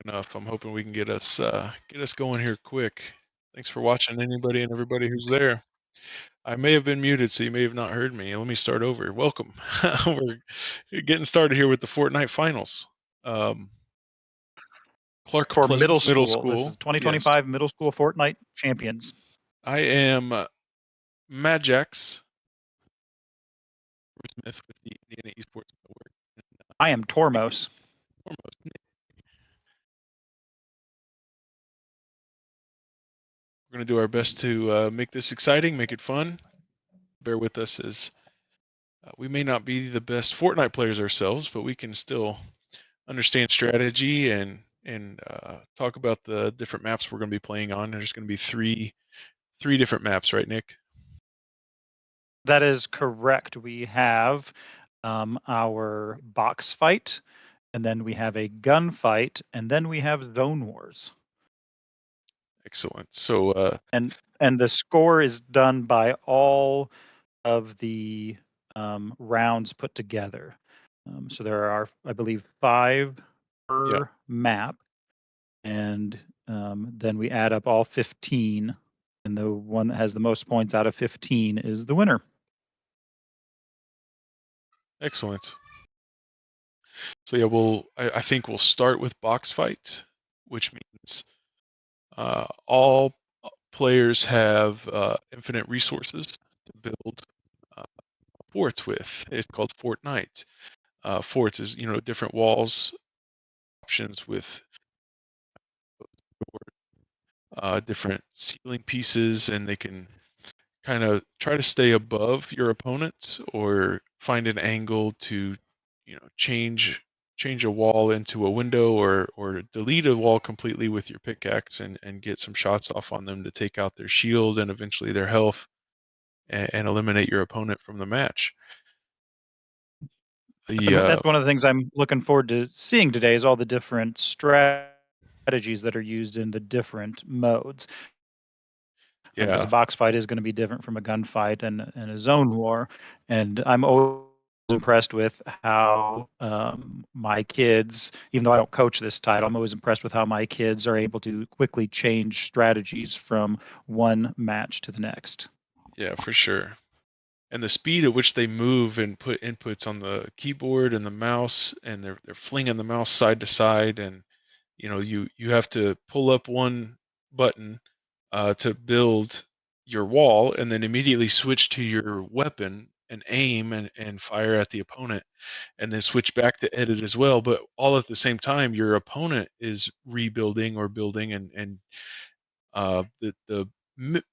enough. I'm hoping we can get us going here quick. Thanks for watching, anybody and everybody who's there. I may have been muted, so you may have not heard me. Let me start over. Welcome. We're getting started here with the Fortnite finals. Clark For Pleasant middle Middle school. This School. is 2025 middle school Fortnite champions. I am Majax Smith with the Indiana Esports Network. I am Tormos. We're going to do our best to make this exciting, make it fun. Bear with us as we may not be the best Fortnite players ourselves, but we can still understand strategy and talk about the different maps we're going to be playing on. There's going to be three different maps, right, Nick? That is correct. We have our box fight, and then we have a gunfight, and then we have zone wars. Excellent. So and the score is done by all of the rounds put together. So there are, I believe, 5 per map, and then we add up all 15, and the one that has the most points out of 15 is the winner. Excellent. So yeah, I think we'll start with box fight, which means all players have infinite resources to build forts with. It's called Fortnite. Forts is different walls, options with different ceiling pieces, and they can kind of try to stay above your opponent or find an angle to change a wall into a window or delete a wall completely with your pickaxe and get some shots off on them to take out their shield and eventually their health and eliminate your opponent from the match. That's one of the things I'm looking forward to seeing today is all the different strategies that are used in the different modes. Because a box fight is going to be different from a gunfight and a zone war. And I'm always impressed with how my kids, even though I don't coach this title, I'm always impressed with how my kids are able to quickly change strategies from one match to the next. Yeah, for sure. And the speed at which they move and put inputs on the keyboard and the mouse, and they're flinging the mouse side to side, and you have to pull up one button to build your wall, and then immediately switch to your weapon and aim and fire at the opponent, and then switch back to edit as well. But all at the same time, your opponent is rebuilding or building, and the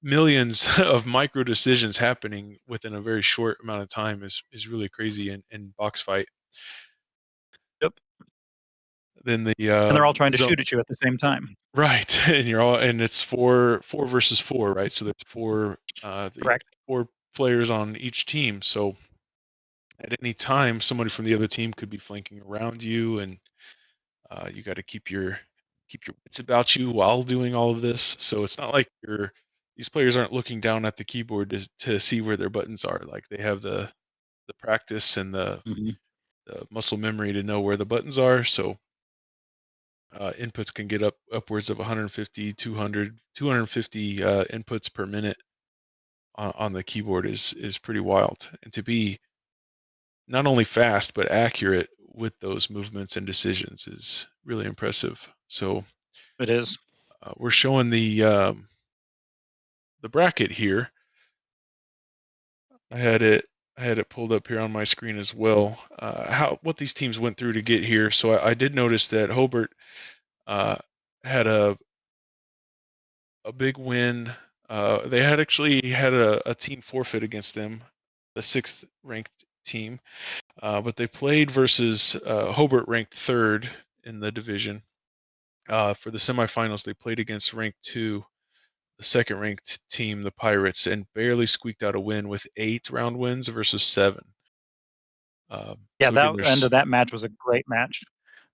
millions of micro decisions happening within a very short amount of time is really crazy in box fight. Yep. Then the and they're all trying to shoot at you at the same time. Right, and it's four versus four, right? So there's four Correct. 4 players on each team. So at any time, somebody from the other team could be flanking around you, and you got to keep your wits about you while doing all of this. So it's not like these players aren't looking down at the keyboard to see where their buttons are. Like they have the practice and the muscle memory to know where the buttons are. So inputs can get upwards of 150, 200, 250 inputs per minute on the keyboard is pretty wild. And to be not only fast but accurate with those movements and decisions is really impressive. So it is. We're showing the bracket here. I had it pulled up here on my screen as well. What these teams went through to get here. So I did notice that Hobart had a big win. They had actually had a team forfeit against them, the 6th ranked team, but they played versus Hobart ranked 3rd in the division. For the semifinals, they played against ranked 2, the 2nd ranked team, the Pirates, and barely squeaked out a win with 8 round wins versus 7. Yeah, so that again, end of that match was a great match.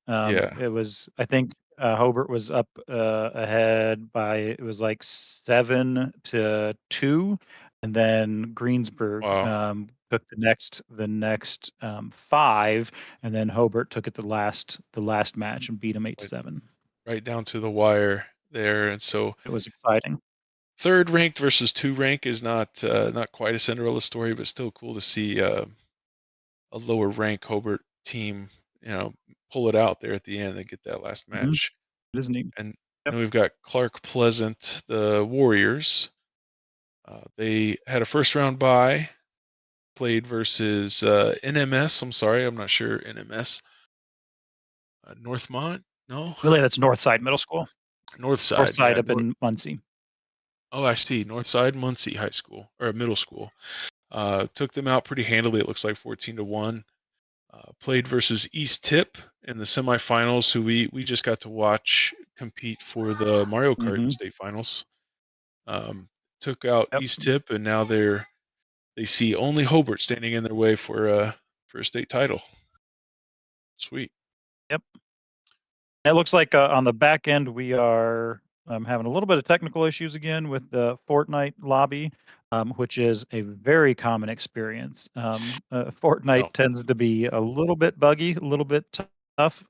It was, I think, Hobart was up ahead by, it was like 7-2, and then Greensburg took the next 5, and then Hobart took it the last match and beat him 8-7. right down to the wire there, and so It was exciting. third ranked versus 2 rank is not quite a Cinderella story, but still cool to see a lower rank Hobart team, pull it out there at the end and get that last Mm-hmm. match. It is neat. And Yep. then we've got Clark Pleasant, the Warriors. They had a first round bye, played versus NMS. I'm sorry, I'm not sure NMS. Northmont? No, Really, that's Northside Middle School. Northside. Northside Yeah, up in Muncie. Oh, I see. Northside Muncie High School or middle school. Took them out pretty handily. It looks like 14-1. Played versus East Tip in the semifinals, who we just got to watch compete for the Mario Kart Mm-hmm. state finals. Took out Yep. East Tip, and now they see only Hobart standing in their way for a state title. Sweet. Yep. It looks like on the back end we are having a little bit of technical issues again with the Fortnite lobby, which is a very common experience. Fortnite No. tends to be a little bit buggy, a little bit tough,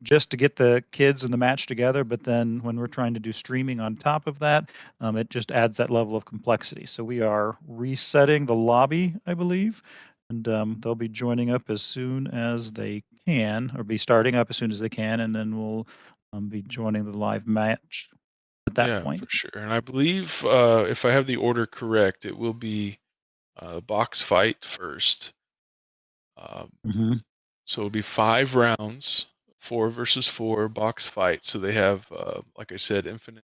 just to get the kids and the match together. But then when we're trying to do streaming on top of that, it just adds that level of complexity. So we are resetting the lobby, I believe, and they'll be joining up as soon as they can, or be starting up as soon as they can, and then we'll be joining the live match at that Yeah, point. for sure. And I believe if I have the order correct, it will be box fight first. Mm-hmm. So it'll be 5 rounds, 4 versus 4 box fight. So they have, like I said, infinite.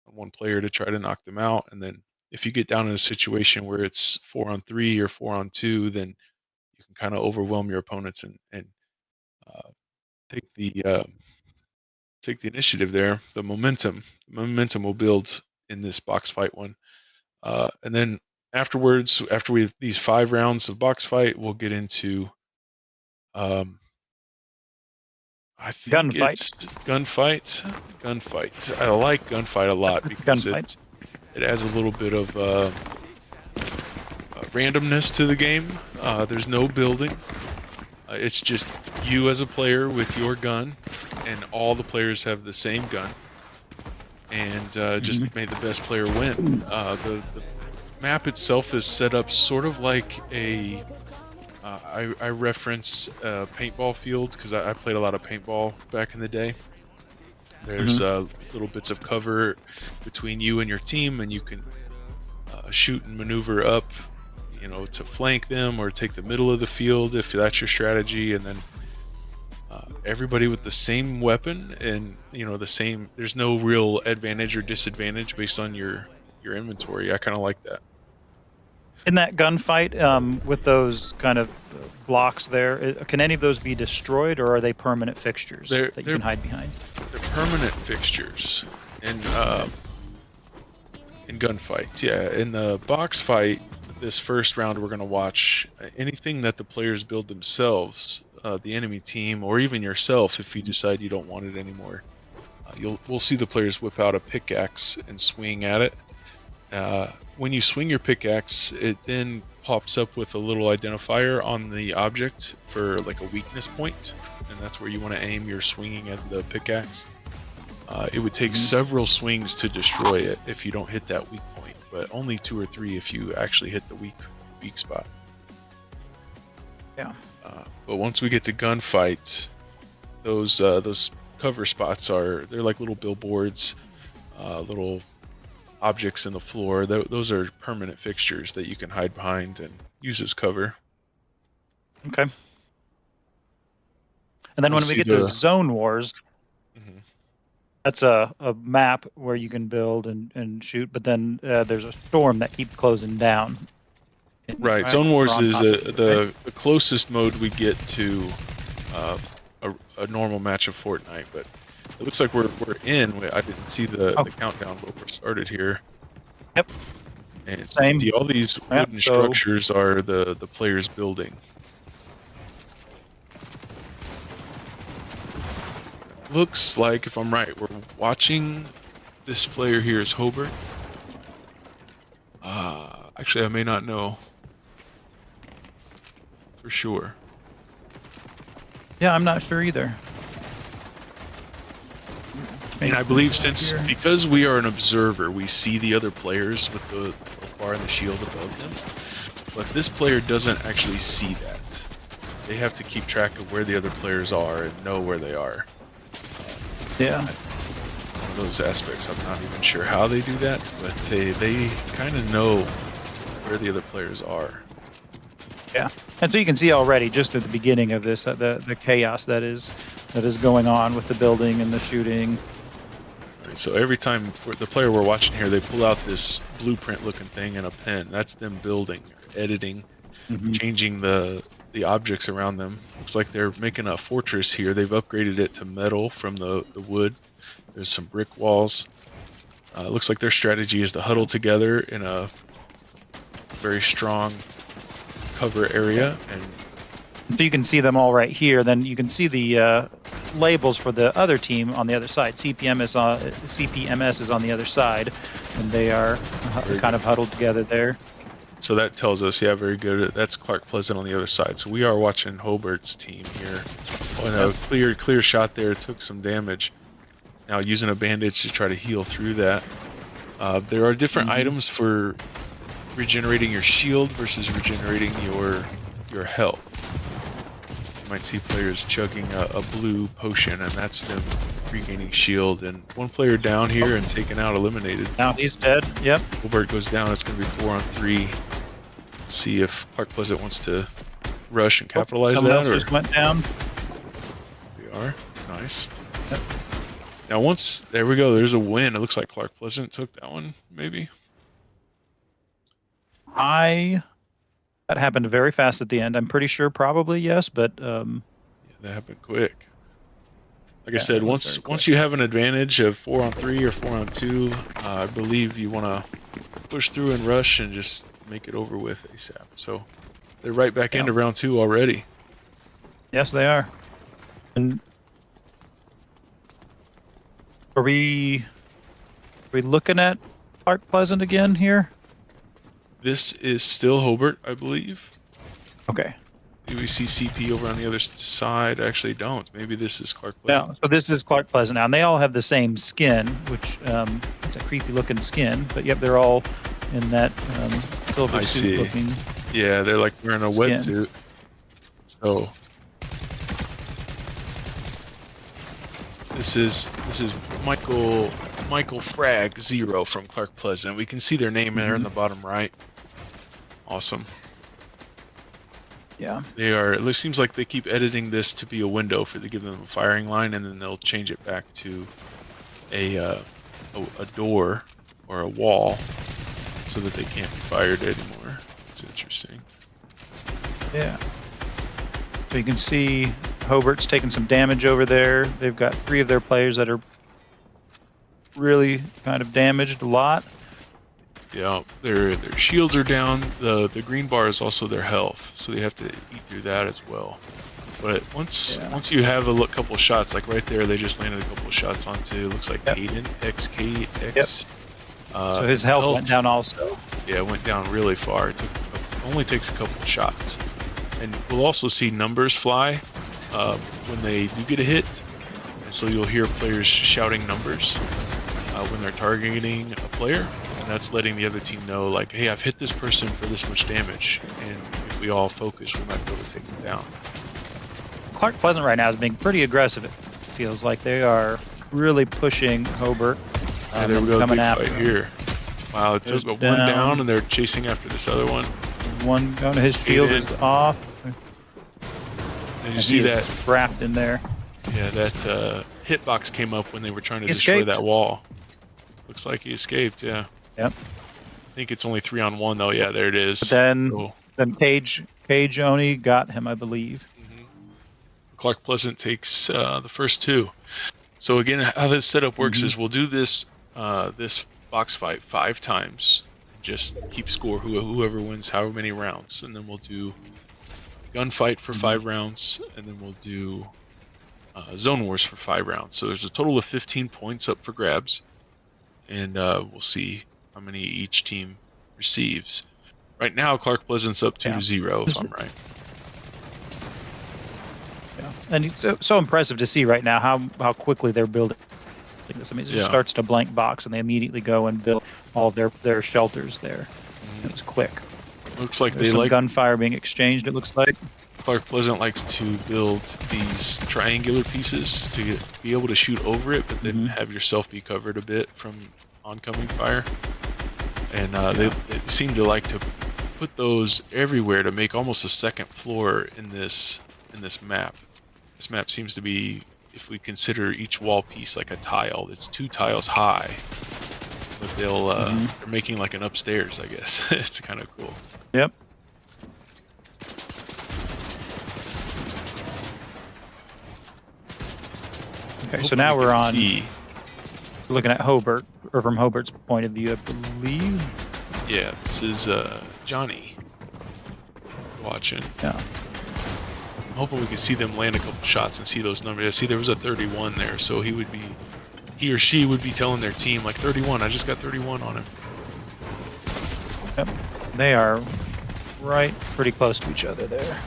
One player to try to knock them out, and then if you get down in a situation where it's 4-on-3 or 4-on-2, then you can kind of overwhelm your opponents and uh, take the initiative there. The momentum will build in this box fight one, and then afterwards, after we have these 5 rounds of box fight, we'll get into I think Gunfight. it's gunfight. I like gunfight a lot It's because gunfight. it adds a little bit of randomness to the game. There's no building. It's just you as a player with your gun, and all the players have the same gun, and just make the best player win. The map itself is set up sort of like a I reference paintball field because I played a lot of paintball back in the day. There's little bits of cover between you and your team, and you can shoot and maneuver up, to flank them or take the middle of the field if that's your strategy, and then everybody with the same weapon and the same. There's no real advantage or disadvantage based on your inventory. I kind of like that. In that gunfight, with those kind of blocks there, can any of those be destroyed, or are they permanent fixtures that you can hide behind? They're permanent fixtures in gunfights. Yeah, in the box fight, this first round we're going to watch anything that the players build themselves, the enemy team, or even yourself if you decide you don't want it anymore. We'll see the players whip out a pickaxe and swing at it. When you swing your pickaxe, it then pops up with a little identifier on the object for like a weakness point, and that's where you want to aim your swinging at the pickaxe. It would take several swings to destroy it if you don't hit that weak point, but only 2 or 3 if you actually hit the weak spot. Yeah. But once we get to gunfight, those cover spots they're like little billboards, little objects in the floor. Those are permanent fixtures that you can hide behind and use as cover. Okay. And then when we get to Zone Wars, that's a map where you can build and shoot, but then there's a storm that keeps closing down. Right. Zone Wars is the closest mode we get to a normal match of Fortnite, but it looks like we're in. I didn't see the countdown, but we're started here. Yep. And Same. all these Yeah, wooden so- structures are the players building. Looks like, if I'm right, we're watching this player here is Hobart. Actually, I may not know for sure. Yeah, I'm not sure either. And I believe because we are an observer, we see the other players with the health bar and the shield above them. But this player doesn't actually see that. They have to keep track of where the other players are and know where they are. Yeah. One of those aspects, I'm not even sure how they do that, but they kind of know where the other players are. Yeah, and so you can see already, just at the beginning of this, the chaos that is going on with the building and the shooting. Right, so every time the player we're watching here, they pull out this blueprint-looking thing and a pen. That's them building, editing, changing the objects around them. Looks like they're making a fortress here. They've upgraded it to metal from the wood. There's some brick walls. Looks like their strategy is to huddle together in a very strong cover area, and So you can see them all right here. Then you can see the labels for the other team on the other side. CPMS is on the other side, and they are kind of huddled together there. so that tells us, yeah, very good. That's Clark Pleasant on the other side. So we are watching Hobart's team here. Oh, no, clear shot there. Took some damage. Now using a bandage to try to heal through that. There are different items for regenerating your shield versus regenerating your health. You might see players chugging a blue potion, and that's them regaining shield. And one player down here and taken out, eliminated. Now he's dead. Yep. Hobart goes down. It's going to be 4-on-3. See if Clark Pleasant wants to rush and capitalize Someone that. else just went down. We are. Nice. Yep. Now there we go. There's a win. It looks like Clark Pleasant took that one, maybe. That happened very fast at the end. I'm pretty sure, probably yes, but Yeah, that happened quick. Like I Yeah, said, that was very once quick. you have an advantage of 4-on-3 or 4-on-2, I believe you want to push through and rush and just make it over with ASAP. So they're right back into round 2 already. yes, they are. And are we looking at Clark Pleasant again here? This is still Hobart, I believe. Okay. Do we see CP over on the other side? I actually don't. Maybe this is Clark Pleasant. Now, so this is Clark Pleasant now, and they all have the same skin, which it's a creepy looking skin, but yep, they're all in that silver I suit see. looking. Yeah, they're like wearing a Skin. wetsuit. So this is Michael Frag 0 from Clark Pleasant. We can see their name there in the bottom right. Awesome. Yeah. They are. It seems like they keep editing this to be a window to give them a firing line, and then they'll change it back to a door or a wall, so that they can't be fired anymore. It's interesting. Yeah. So you can see Hobart's taking some damage over there. They've got 3 of their players that are really kind of damaged a lot. Yeah, their shields are down. The green bar is also their health, so they have to eat through that as well. But once you have a couple shots, like right there, they just landed a couple shots onto. Looks like Caden XKX. Yep. So his health went down also. Yeah, it went down really far. It only takes a couple shots, and we'll also see numbers fly when they do get a hit, and so you'll hear players shouting numbers when they're targeting a player. And that's letting the other team know, like, hey, I've hit this person for this much damage, and if we all focus, we might be able to take them down. Clark Pleasant right now is being pretty aggressive. It feels like they are really pushing Hobart. Yeah, there we go, big after fight him. here. Wow, it took one down, and they're chasing after this other one. One going to his shield is off. And you see that wrapped in there. Yeah, that hitbox came up when they were trying to He destroy escaped. that wall. Looks like he escaped, yeah. Yep. I think it's only 3-on-1 though. Yeah, there it is. But then, So, then Cage Oni got him, I believe. Clark Pleasant takes the first 2. So again, how this setup works is we'll do this this box fight 5 times, just keep score whoever wins however many rounds, and then we'll do gunfight for 5 rounds, and then we'll do zone wars for 5 rounds. So there's a total of 15 points up for grabs, and we'll see how many each team receives. Right now, Clark Pleasant's up 2-0, if I'm right. Yeah, and it's so impressive to see right now how quickly they're building this. I mean, it just starts to blank box, and they immediately go and build all their shelters there. It was quick. Looks like There's some gunfire being exchanged, it looks like. Clark Pleasant likes to build these triangular pieces to be able to shoot over it, but then have yourself be covered a bit from oncoming fire. And they seem to like to put those everywhere to make almost a second floor in this map. This map seems to be, if we consider each wall piece like a tile, it's 2 tiles high. But they're making like an upstairs, I guess. It's kind of cool. Yep. Okay, so now we're looking at Hobart, or from Hobart's point of view, I believe. Yeah, this is Johnny watching. Yeah. I'm hoping we can see them land a couple shots and see those numbers. I see there was a 31 there, so he or she would be telling their team, like, 31, I just got 31 on him. Yep. They are pretty close to each other there.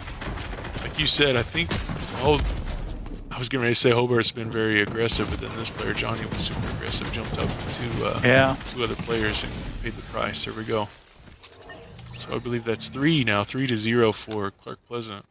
Like you said, I think, I was getting ready to say Hobart's been very aggressive, but then this player, Johnny, was super aggressive, jumped up to 2 other players and paid the price. There we go. So I believe that's 3 now, 3-0 for Clark Pleasant.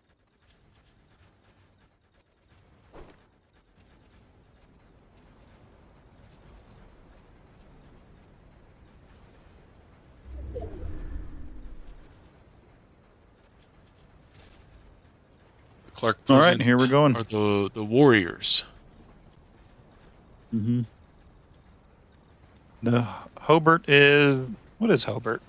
Clark Pleasant. All right, here we're going. Are the Warriors. The Hobart is, what is Hobart?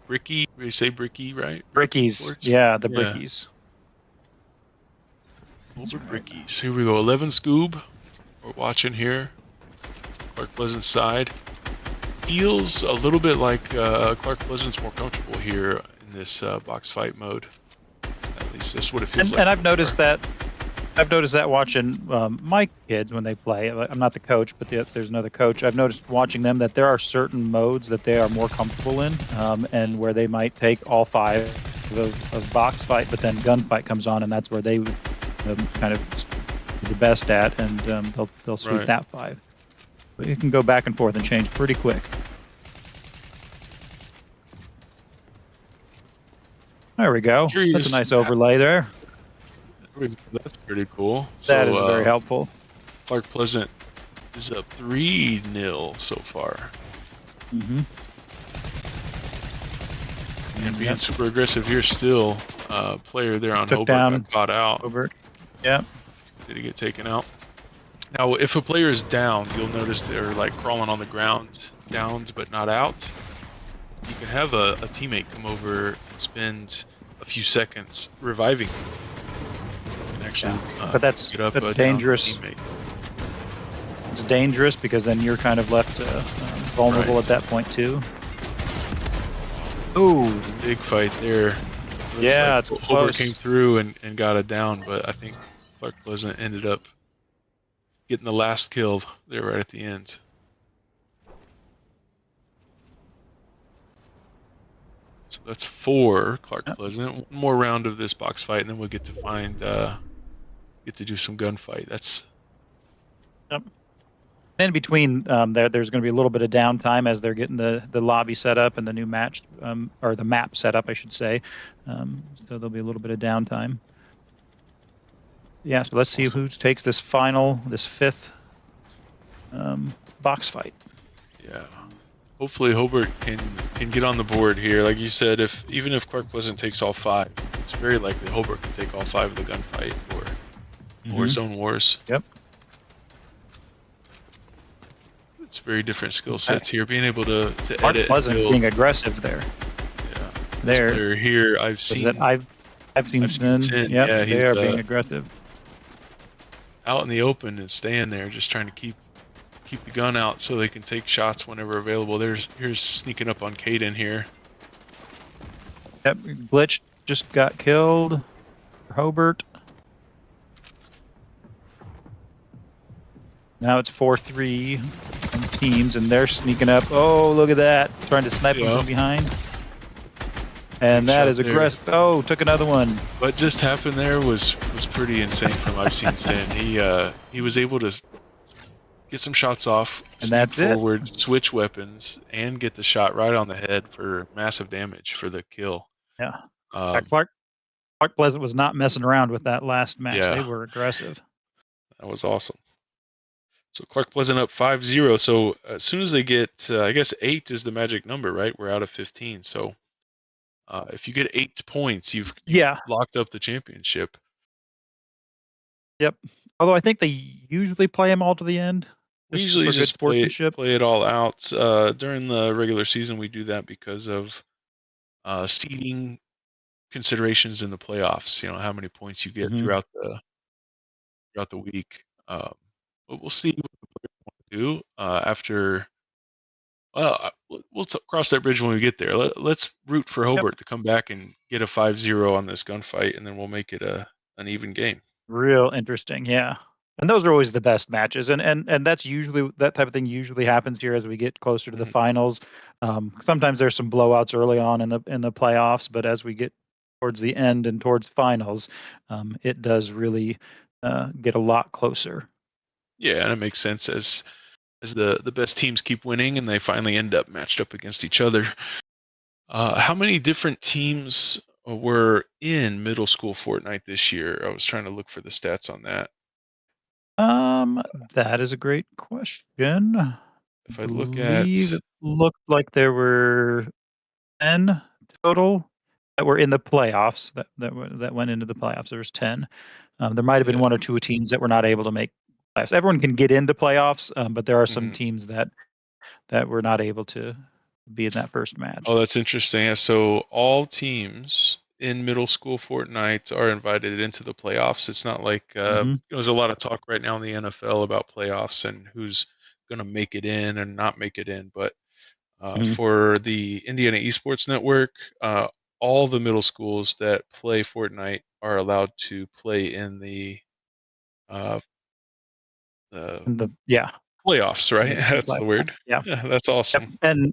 Bricky. We say Bricky, right? Brickies. Yeah, the Brickies. Hobart Brickies. Here we go. 11 Scoob. We're watching here. Clark Pleasant's side. Feels a little bit like Clark Pleasant's more comfortable here in this box fight mode. At least that's what it feels like. And I've noticed that. I've noticed that watching my kids when they play. I'm not the coach, but there's another coach. I've noticed watching them that there are certain modes that they are more comfortable in, and where they might take all 5 of box fight, but then gunfight comes on, and that's where they would kind of be the best at, and they'll sweep that 5. But you can go back and forth and change pretty quick. There we go. That's a nice overlay there. That's pretty cool. That is very helpful. Clark Pleasant is up 3-0 so far. And being super aggressive here still. Player there on Hobart got caught out. Hobart. Yeah. Did he get taken out? Now, if a player is down, you'll notice they're like crawling on the ground, downed but not out. You can have a teammate come over and spend a few seconds reviving them. Actually, but that's dangerous. It's dangerous because then you're kind of left vulnerable at that point too. Ooh, big fight there. Yeah, it's Hobart came through and got it down, but I think Clark Pleasant ended up getting the last kill there right at the end. So that's 4 Clark Pleasant. One more round of this box fight, and then we'll get to find. Get to do some gunfight. That's. Yep. In between, there's going to be a little bit of downtime as they're getting the lobby set up and the new match, or the map set up, I should say. So there'll be a little bit of downtime. Yeah. So let's see who takes this 5th box fight. Yeah. Hopefully Hobart can get on the board here. Like you said, even if Clark Pleasant takes all 5, it's very likely Hobart can take all 5 of the gunfight or zone wars. Yep. It's very different skill sets here. Being able to Clark edit. Pleasant's being aggressive there. Yeah. There. Here I've seen IMSEN. Yeah, they are being aggressive. Out in the open and staying there, just trying to keep keep the gun out so they can take shots whenever available. Here's sneaking up on Caden here. Yep, Glitch just got killed. Hobart. Now it's 4-3 on teams, and they're sneaking up. Oh, look at that. Trying to snipe them from behind. And that is aggressive. Oh, took another one. What just happened there was pretty insane from IMSEN. He was able to get some shots off, and sneak forward, switch weapons, and get the shot right on the head for massive damage for the kill. Yeah. Clark Pleasant was not messing around with that last match. Yeah. They were aggressive. That was awesome. So Clark Pleasant up 5-0. So as soon as they get, I guess 8 is the magic number, right? We're out of 15. So if you get 8 points, you've locked up the championship. Yep. Although I think they usually play them all to the end. We usually just play it all out. During the regular season, we do that because of seeding considerations in the playoffs. You know, how many points you get throughout the week. But we'll see what the players want to do after. Well, we'll cross that bridge when we get there. Let's root for Hobart to come back and get a 5-0 on this gunfight, and then we'll make it an even game. Real interesting, yeah. And those are always the best matches, and that's usually, that type of thing usually happens here as we get closer to the finals. Sometimes there's some blowouts early on in the playoffs, but as we get towards the end and towards finals, it does really get a lot closer. Yeah, and it makes sense as the best teams keep winning and they finally end up matched up against each other. How many different teams were in middle school Fortnite this year? I was trying to look for the stats on that. That is a great question. If I look at, it looked like there were 10 total that were in the playoffs that went into the playoffs. There was 10. There might have been 1 or 2 teams that were not able to make playoffs. Everyone can get into playoffs, but there are some teams that were not able to be in that first match. Oh, that's interesting. Yeah, so all teams in middle school Fortnite are invited into the playoffs. It's not like there's a lot of talk right now in the NFL about playoffs and who's going to make it in and not make it in. But for the Indiana Esports Network, all the middle schools that play Fortnite are allowed to play in the playoffs, right? That's the word. Yeah, that's awesome. Yep.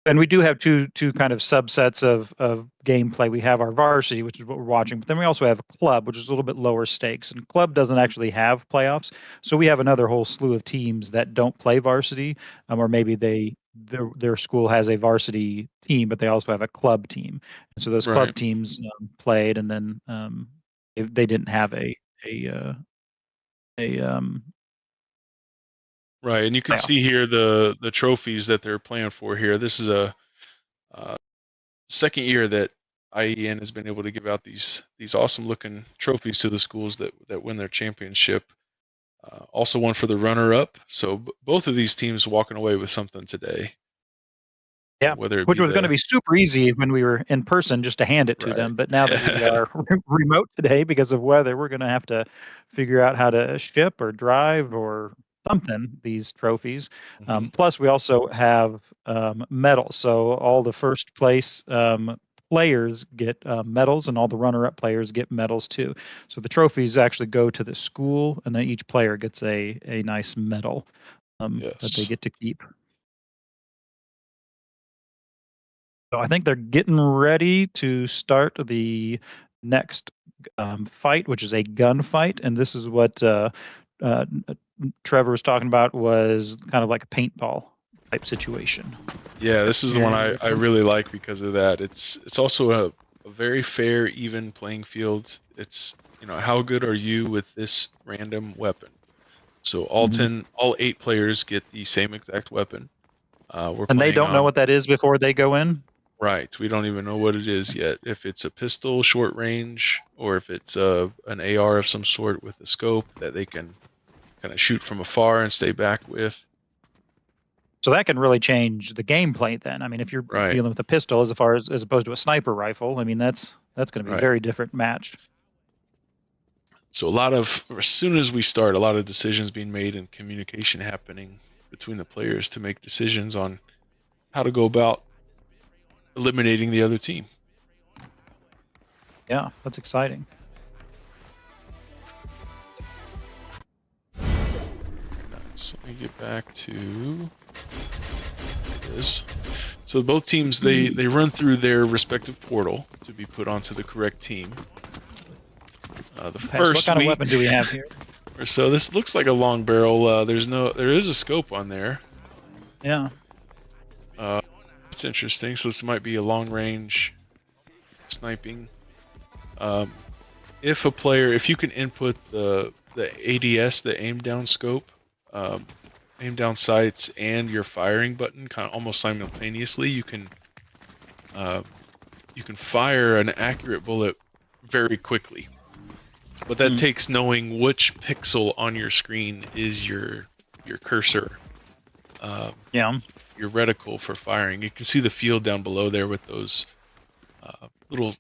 And we do have two kind of subsets of gameplay. We have our varsity, which is what we're watching, but then we also have a club, which is a little bit lower stakes. And club doesn't actually have playoffs, so we have another whole slew of teams that don't play varsity, or maybe their school has a varsity team, but they also have a club team. And so those club teams played, and then they didn't have a right, and you can see here the trophies that they're playing for here. This is a second year that IEN has been able to give out these awesome looking trophies to the schools that win their championship. Also one for the runner-up. So both of these teams walking away with something today. Yeah, which was going to be super easy when we were in person, just to hand it to them. But now that we are remote today because of weather, we're going to have to figure out how to ship or drive or something these trophies. Plus, we also have medals. So all the first place players get medals, and all the runner-up players get medals too. So the trophies actually go to the school, and then each player gets a nice medal that they get to keep. So I think they're getting ready to start the next fight, which is a gunfight, and this is what Trevor was talking about, was kind of like a paintball type situation. Yeah, this is the one I really like because of that. It's also a very fair, even playing field. It's, you know, how good are you with this random weapon? So all 8 players get the same exact weapon. And they don't know what that is before they go in? Right. We don't even know what it is yet. If it's a pistol, short range, or if it's an AR of some sort with a scope that they can kind of shoot from afar and stay back with. So that can really change the gameplay then. I mean, if you're dealing with a pistol as opposed to a sniper rifle, I mean, that's going to be a very different match. So as soon as we start, a lot of decisions being made and communication happening between the players to make decisions on how to go about eliminating the other team. Yeah, that's exciting. Nice. Let me get back to this. So both teams, they run through their respective portal to be put onto the correct team. The Okay, so first what kind of week weapon do we have here? or so, this looks like a long barrel. There is a scope on there. Yeah. It's interesting. So this might be a long range sniping. If you can input the ADS, the aim down scope, aim down sights, and your firing button kind of almost simultaneously, you can fire an accurate bullet very quickly. But that takes knowing which pixel on your screen is your cursor. Yeah. Your reticle for firing. You can see the field down below there with those little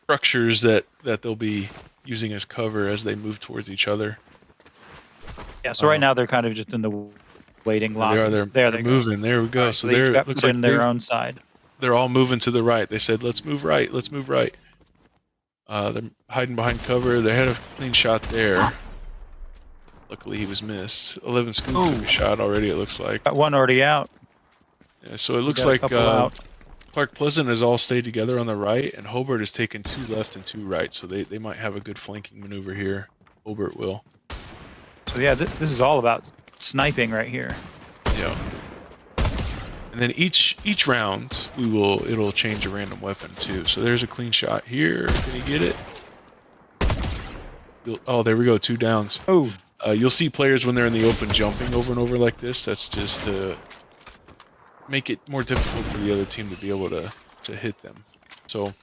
structures that they'll be using as cover as they move towards each other. Yeah. So right now they're kind of just in the waiting line. They're moving. There we go. Right, so they they're got looks put like in their own side. They're all moving to the right. They said, "Let's move right. Let's move right." They're hiding behind cover. They had a clean shot there. Luckily, he was missed. 11 Scoop took a shot already. It looks like. Got one already out. Yeah, so it looks like Clark Pleasant has all stayed together on the right, and Hobart has taken 2 left and 2 right. So they might have a good flanking maneuver here. Hobart will. So yeah, this is all about sniping right here. Yeah. And then each round it'll change a random weapon too. So there's a clean shot here. Can you get it? Oh, there we go. 2 downs. Oh. You'll see players when they're in the open jumping over and over like this. That's just to make it more difficult for the other team to be able to hit them. So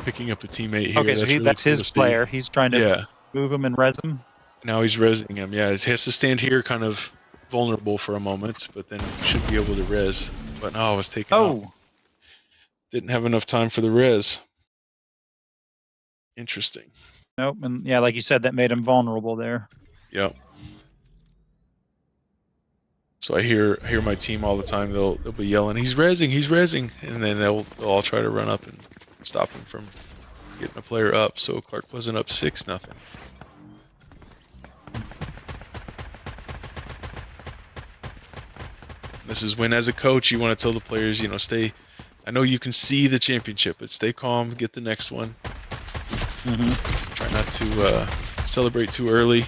picking up a teammate here. Okay, so really that's cool his player. He's trying to move him and res him. Now he's resing him. Yeah, he has to stand here kind of vulnerable for a moment, but then should be able to res. But no, I was taken out. Didn't have enough time for the res. Interesting. Nope, and yeah, like you said, that made him vulnerable there. Yep. So I hear my team all the time. They'll be yelling, "He's rezzing," and then they'll all try to run up and stop him from getting a player up. So Clark Pleasant up 6-0. This is when, as a coach, you want to tell the players, stay. I know you can see the championship, but stay calm. Get the next one. Try not to celebrate too early.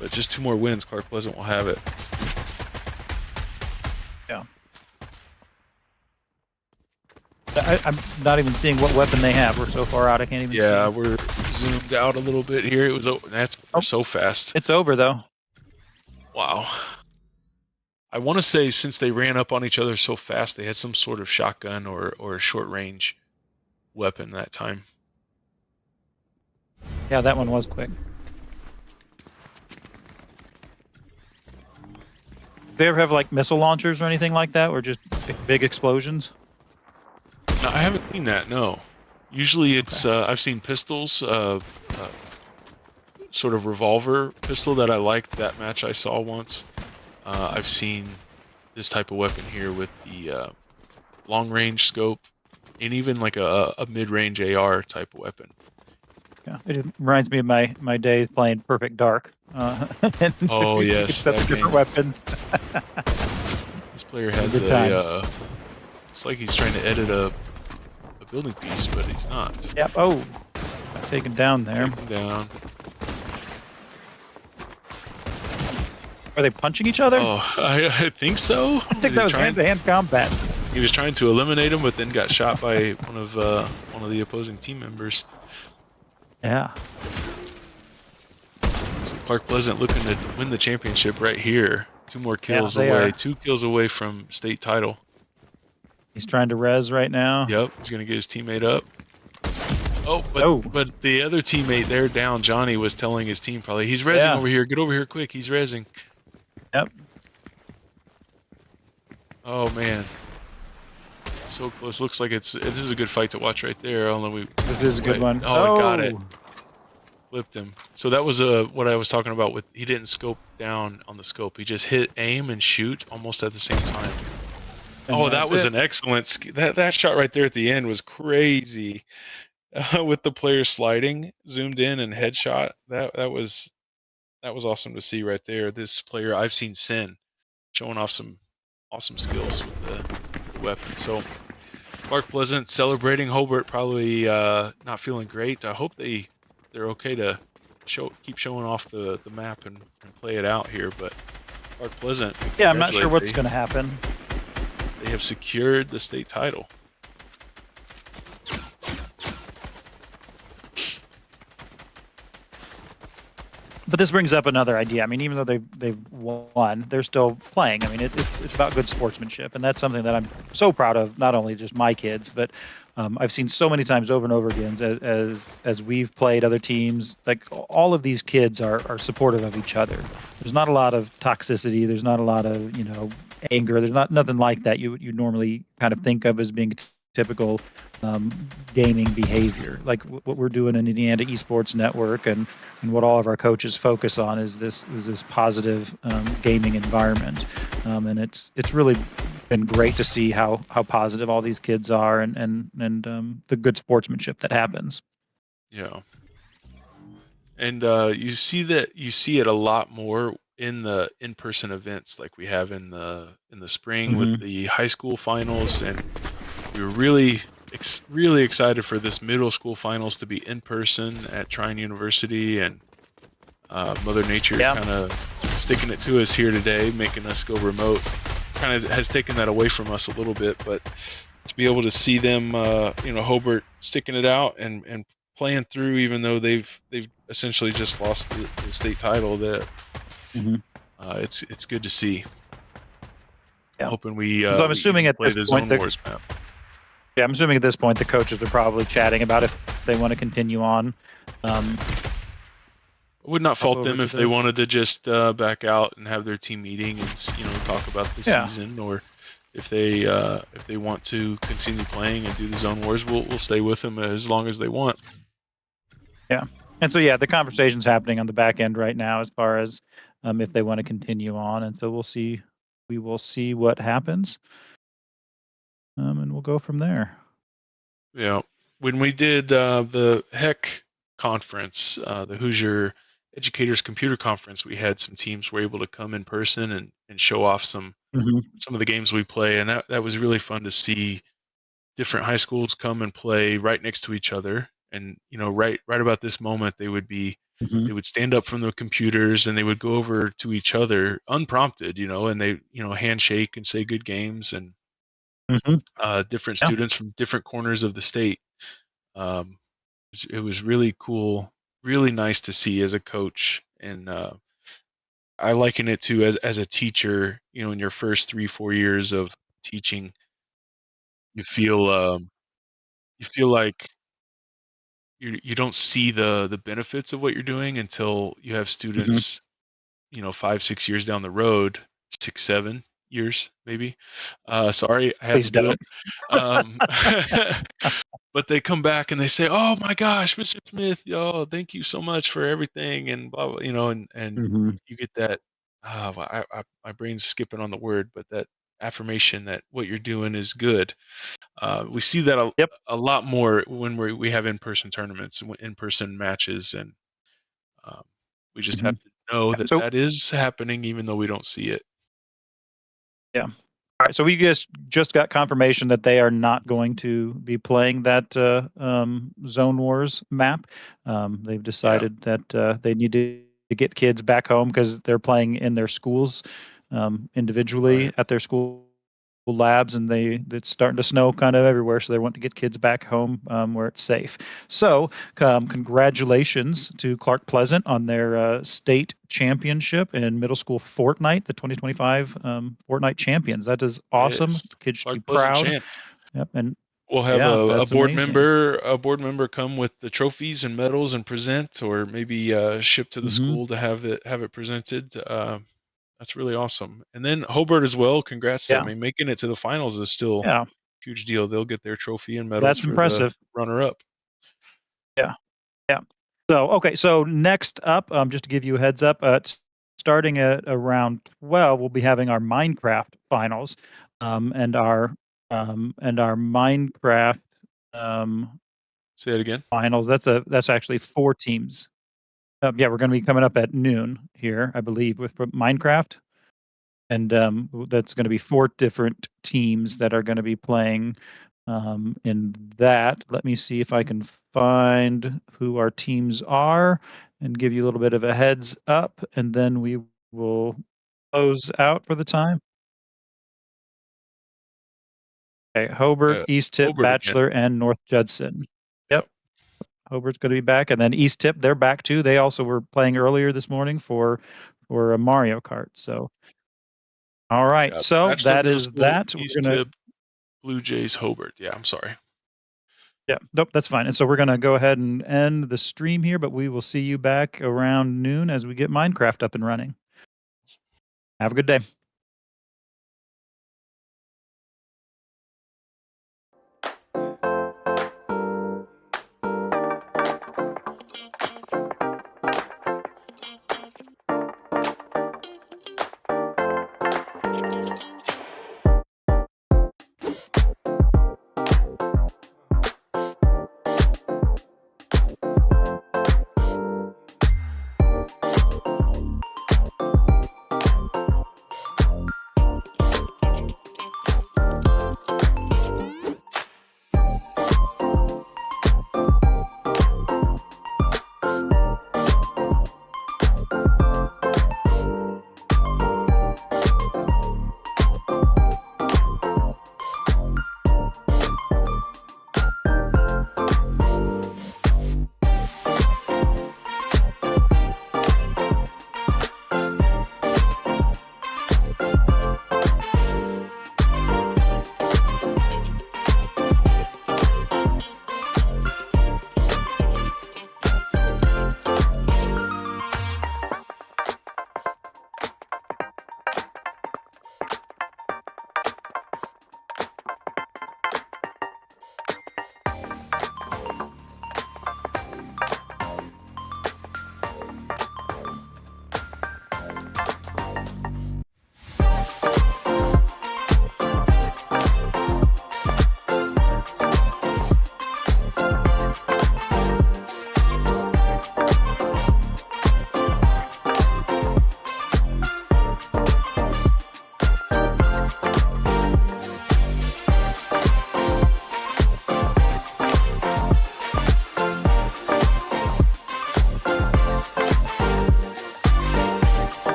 But just 2 more wins, Clark Pleasant will have it. Yeah. I'm not even seeing what weapon they have. We're so far out, I can't even see. Yeah, we're zoomed out a little bit here. That's so fast. It's over, though. Wow. I want to say since they ran up on each other so fast, they had some sort of shotgun or a short-range weapon that time. Yeah, that one was quick. Do they ever have like missile launchers or anything like that, or just big explosions? No, I haven't seen that. No. Usually it's I've seen pistols, sort of revolver pistol that I liked. That match I saw once. I've seen this type of weapon here with the long-range scope, and even like a mid-range AR type of weapon. Yeah, it reminds me of my days playing Perfect Dark. Oh yes, that's a different weapon. This player has a. It's like he's trying to edit a building piece, but he's not. Yep. Oh, got taken down there. Taken down. Are they punching each other? Oh, I think so. I think that was hand-to-hand combat. He was trying to eliminate him, but then got shot by one of the opposing team members. Yeah. So Clark Pleasant looking to win the championship right here. 2 more kills away. 2 kills away from state title. He's trying to res right now. Yep, he's gonna get his teammate up. But the other teammate there down, Johnny, was telling his team probably, he's rezzing over here. Get over here quick. He's rezzing. Yep. Oh man. So close. Looks like this is a good fight to watch right there. This is a good one. Oh, I got it. Flipped him. So that was what I was talking about with he didn't scope down on the scope. He just hit aim and shoot almost at the same time. And That was an excellent that shot right there at the end was crazy. With the player sliding, zoomed in and headshot. That was awesome to see right there. This player IMSEN showing off some awesome skills with the weapon. So Clark Pleasant celebrating. Hobart probably not feeling great. I hope they're okay to keep showing off the map and play it out here. But Clark Pleasant, yeah, I'm not sure what's going to happen. They have secured the state title. But this brings up another idea. I mean, even though they've won, they're still playing. I mean, it's about good sportsmanship, and that's something that I'm so proud of. Not only just my kids, but I've seen so many times over and over again as we've played other teams. Like all of these kids are supportive of each other. There's not a lot of toxicity. There's not a lot of anger. There's nothing like that you normally kind of think of as being typical gaming behavior. Like what we're doing in Indiana Esports Network and what all of our coaches focus on is this positive gaming environment. And it's really been great to see how positive all these kids are and the good sportsmanship that happens. Yeah. And you see it a lot more in the in-person events like we have in the spring with the high school finals, and we were really excited for this middle school finals to be in person at Trine University, and Mother Nature kind of sticking it to us here today, making us go remote. Kind of has taken that away from us a little bit, but to be able to see them, Hobart sticking it out and playing through, even though they've essentially just lost the state title, that it's good to see. Yeah. Hoping we so I'm assuming at play this the point Zone Wars map. Yeah, I'm assuming at this point the coaches are probably chatting about if they want to continue on. I would not fault them if they wanted to just back out and have their team meeting and talk about the season, or if they want to continue playing and do the Zone Wars, we'll stay with them as long as they want. Yeah, and so the conversation's happening on the back end right now as far as if they want to continue on, and so we will see what happens, and we'll go from there. Yeah, when we did the HEC conference, the Hoosier Educators Computer Conference, we had some teams were able to come in person and show off some of the games we play, and that was really fun to see different high schools come and play right next to each other. And right about this moment, they would stand up from the computers and they would go over to each other unprompted, and they handshake and say good games, and different students from different corners of the state. It was really cool, really nice to see as a coach, and I liken it to as a teacher. In your first 3-4 years of teaching, you feel like you don't see the benefits of what you're doing until you have students 5-6 years down the road, 6-7 years maybe. Sorry, I had Please to do don't. it. But they come back and they say, "Oh my gosh, Mr. Smith, thank you so much for everything," and blah blah, and you get that. My brain's skipping on the word, but that affirmation that what you're doing is good. We see that a lot more when we have in-person tournaments, in-person matches, and we just have to know that is happening, even though we don't see it. Yeah. All right. So we just got confirmation that they are not going to be playing that Zone Wars map. They've decided that they need to get kids back home because they're playing in their schools individually at their school labs, and it's starting to snow kind of everywhere, so they want to get kids back home where it's safe. So congratulations to Clark Pleasant on their state championship in middle school Fortnite, the 2025 Fortnite champions. That is awesome. Yes. Kids should Clark be proud. Champ. Yep, and we'll have a board amazing. member come with the trophies and medals and present, or maybe ship to the school to have it presented. That's really awesome. And then Hobart as well. Congrats to them. I mean, making it to the finals is still a huge deal. They'll get their trophy and medals. That's impressive. The runner-up. Yeah. So next up, just to give you a heads up, starting at around 12, we'll be having our Minecraft finals, and our Minecraft Say it again. finals. That's actually 4 teams. Yeah, we're going to be coming up at noon here, I believe, with Minecraft, and that's going to be 4 different teams that are going to be playing in that. Let me see if I can find who our teams are and give you a little bit of a heads up, and then we will close out for the time. Okay, Hobart, East Tip, Hobart again. Bachelor, and North Judson. Yep. Hobart's going to be back, and then East Tip, they're back too. They also were playing earlier this morning for a Mario Kart. So, all right. Yeah, So Bachelor that Middle is School, that. East We're gonna. Tip, Blue Jays, Hobart. Yeah, I'm sorry. Yeah, nope, that's fine. And so we're going to go ahead and end the stream here, but we will see you back around noon as we get Minecraft up and running. Have a good day.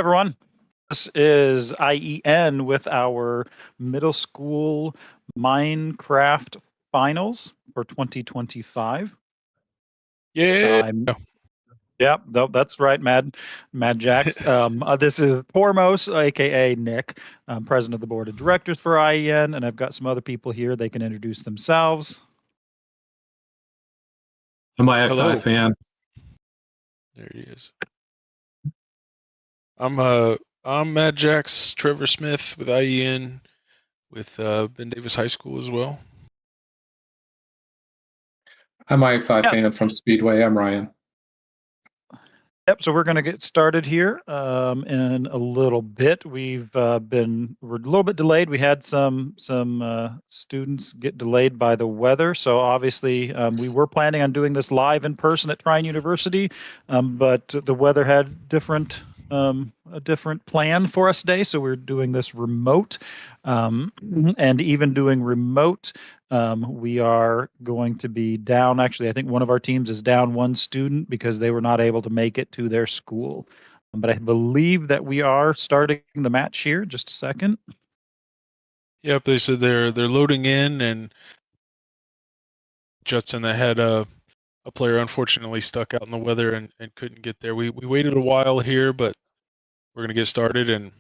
everyone. This is IEN with our middle school Minecraft finals for 2025. Yeah. Yep, that's right, Mad Jax. This is Pormos, aka Nick, president of the board of directors for IEN, and I've got some other people here. They can introduce themselves. I'm my Hello. XI fan. There he is. I'm Matt Jax, Trevor Smith with IEN, with Ben Davis High School as well. I'm my XI fan from Speedway. I'm Ryan. Yep, so we're going to get started here in a little bit. We're a little bit delayed. We had some students get delayed by the weather, so obviously we were planning on doing this live in person at Trine University, but the weather had a different plan for us today, so we're doing this remote, and even doing remote. We are going to be down. Actually, I think one of our teams is down one student because they were not able to make it to their school. But I believe that we are starting the match here. Just a second. Yep, they said they're loading in, and Judson had a player unfortunately stuck out in the weather and couldn't get there. We waited a while here, but we're gonna get started and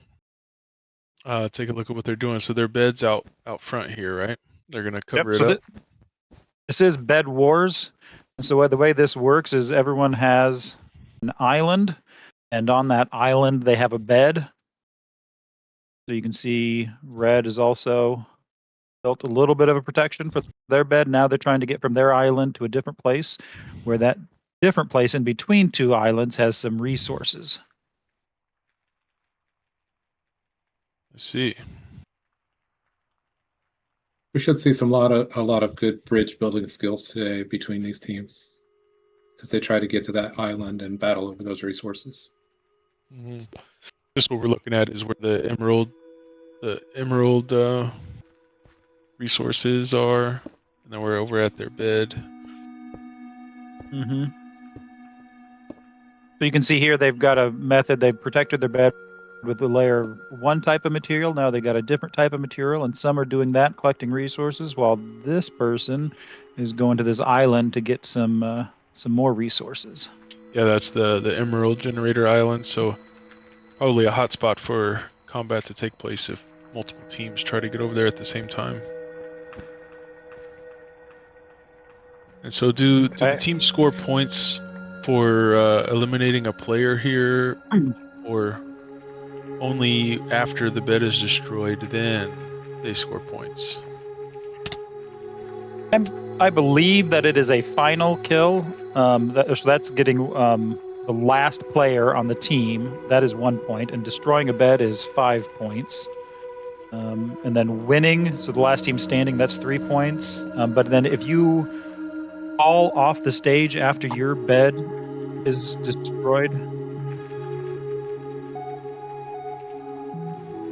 take a look at what they're doing. So their bed's out front here, right? They're gonna cover it up. This is Bed Wars. And so the way this works is everyone has an island, and on that island they have a bed. So you can see Red is also built a little bit of a protection for their bed. Now they're trying to get from their island to a different place, where that different place in between two islands has some resources. Let's see. We should see a lot of good bridge building skills today between these teams as they try to get to that island and battle over those resources. Mm-hmm. Just what we're looking at is where the emerald resources are, and then we're over at their bed. Mm-hmm. So you can see here they've got a method. They've protected their bed with a layer of one type of material. Now they got a different type of material, and some are doing that, collecting resources, while this person is going to this island to get some more resources. Yeah, that's the Emerald Generator Island, so probably a hot spot for combat to take place if multiple teams try to get over there at the same time. And so do the teams score points for eliminating a player here, or only after the bed is destroyed, then they score points? I believe that it is a final kill. So that's getting the last player on the team. That is 1 point, and destroying a bed is 5 points. And then winning, so the last team standing, that's 3 points. But then if you fall off the stage after your bed is destroyed,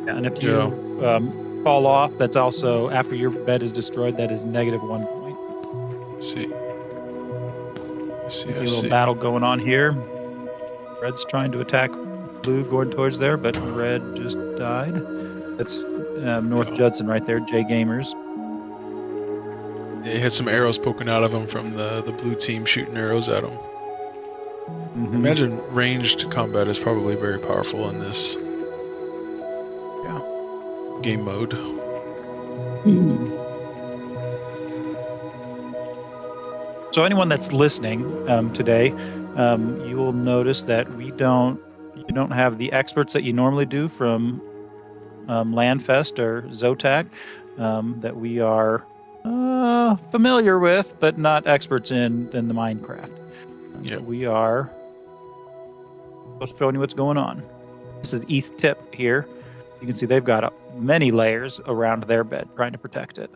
and if you fall off, that's also after your bed is destroyed, that is -1 point. I see. You see a little battle going on here. Red's trying to attack Blue going towards there, but Red just died. That's North Judson right there, J Gamers. Yeah, he had some arrows poking out of him from the blue team shooting arrows at him. Mm-hmm. Imagine ranged combat is probably very powerful in this game mode. So anyone that's listening today, you will notice that you don't have the experts that you normally do from Landfest or Zotac that we are familiar with, but not experts in the Minecraft. We are just showing you what's going on. This is East Tip here. You can see they've got many layers around their bed trying to protect it.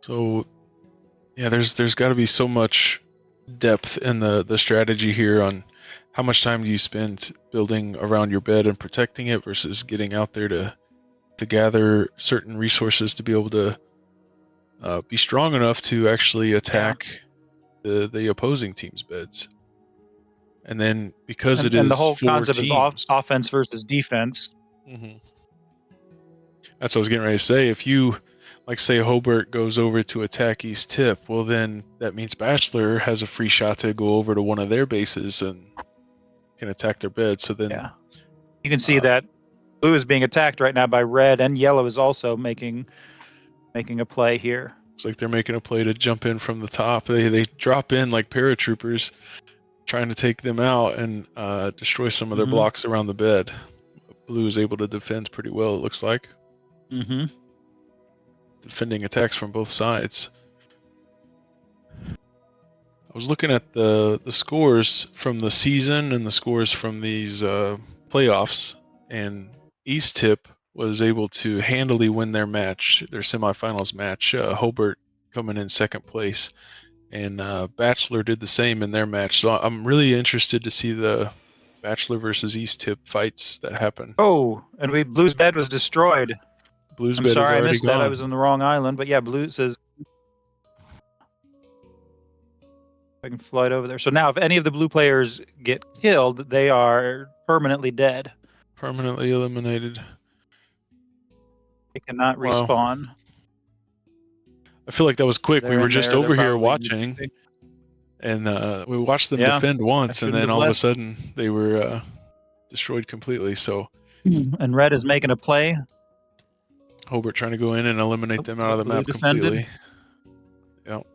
So, yeah, there's got to be so much depth in the strategy here on how much time do you spend building around your bed and protecting it versus getting out there to to gather certain resources to be able to be strong enough to actually attack the opposing team's beds. And then because it is and the whole 4 concept teams, of offense versus defense. Mhm. That's what I was getting ready to say. If you, like, say Hobart goes over to attack East Tip, well, then that means Bachelor has a free shot to go over to one of their bases and can attack their bed. So then You can see that blue is being attacked right now by red, and yellow is also making a play here. it's like they're making a play to jump in from the top. They drop in like paratroopers, trying to take them out and destroy some of their blocks around the bed. Blue is able to defend pretty well, it looks like. Mm-hmm. Defending attacks from both sides. I was looking at the scores from the season and the scores from these playoffs, and East Tip was able to handily win their match, their semifinals match. Hobart coming in second place, and Bachelor did the same in their match. So I'm really interested to see the Bachelor versus East Tip fights that happen. Oh, and Blue's bed was destroyed. Blue's I'm bed sorry is I already missed gone. that. I was on the wrong island, but yeah, Blue says I can fly it over there. So now, if any of the blue players get killed, they are permanently dead. Permanently eliminated. They cannot Wow. respawn. I feel like that was quick. They're We were in just there. over They're here probably watching, and we watched them Yeah, defend once, and shouldn't then have all of a left. sudden they were destroyed completely. So And red is making a play. Hobart trying to go in and eliminate them out of the Blue map defended. completely. Yep.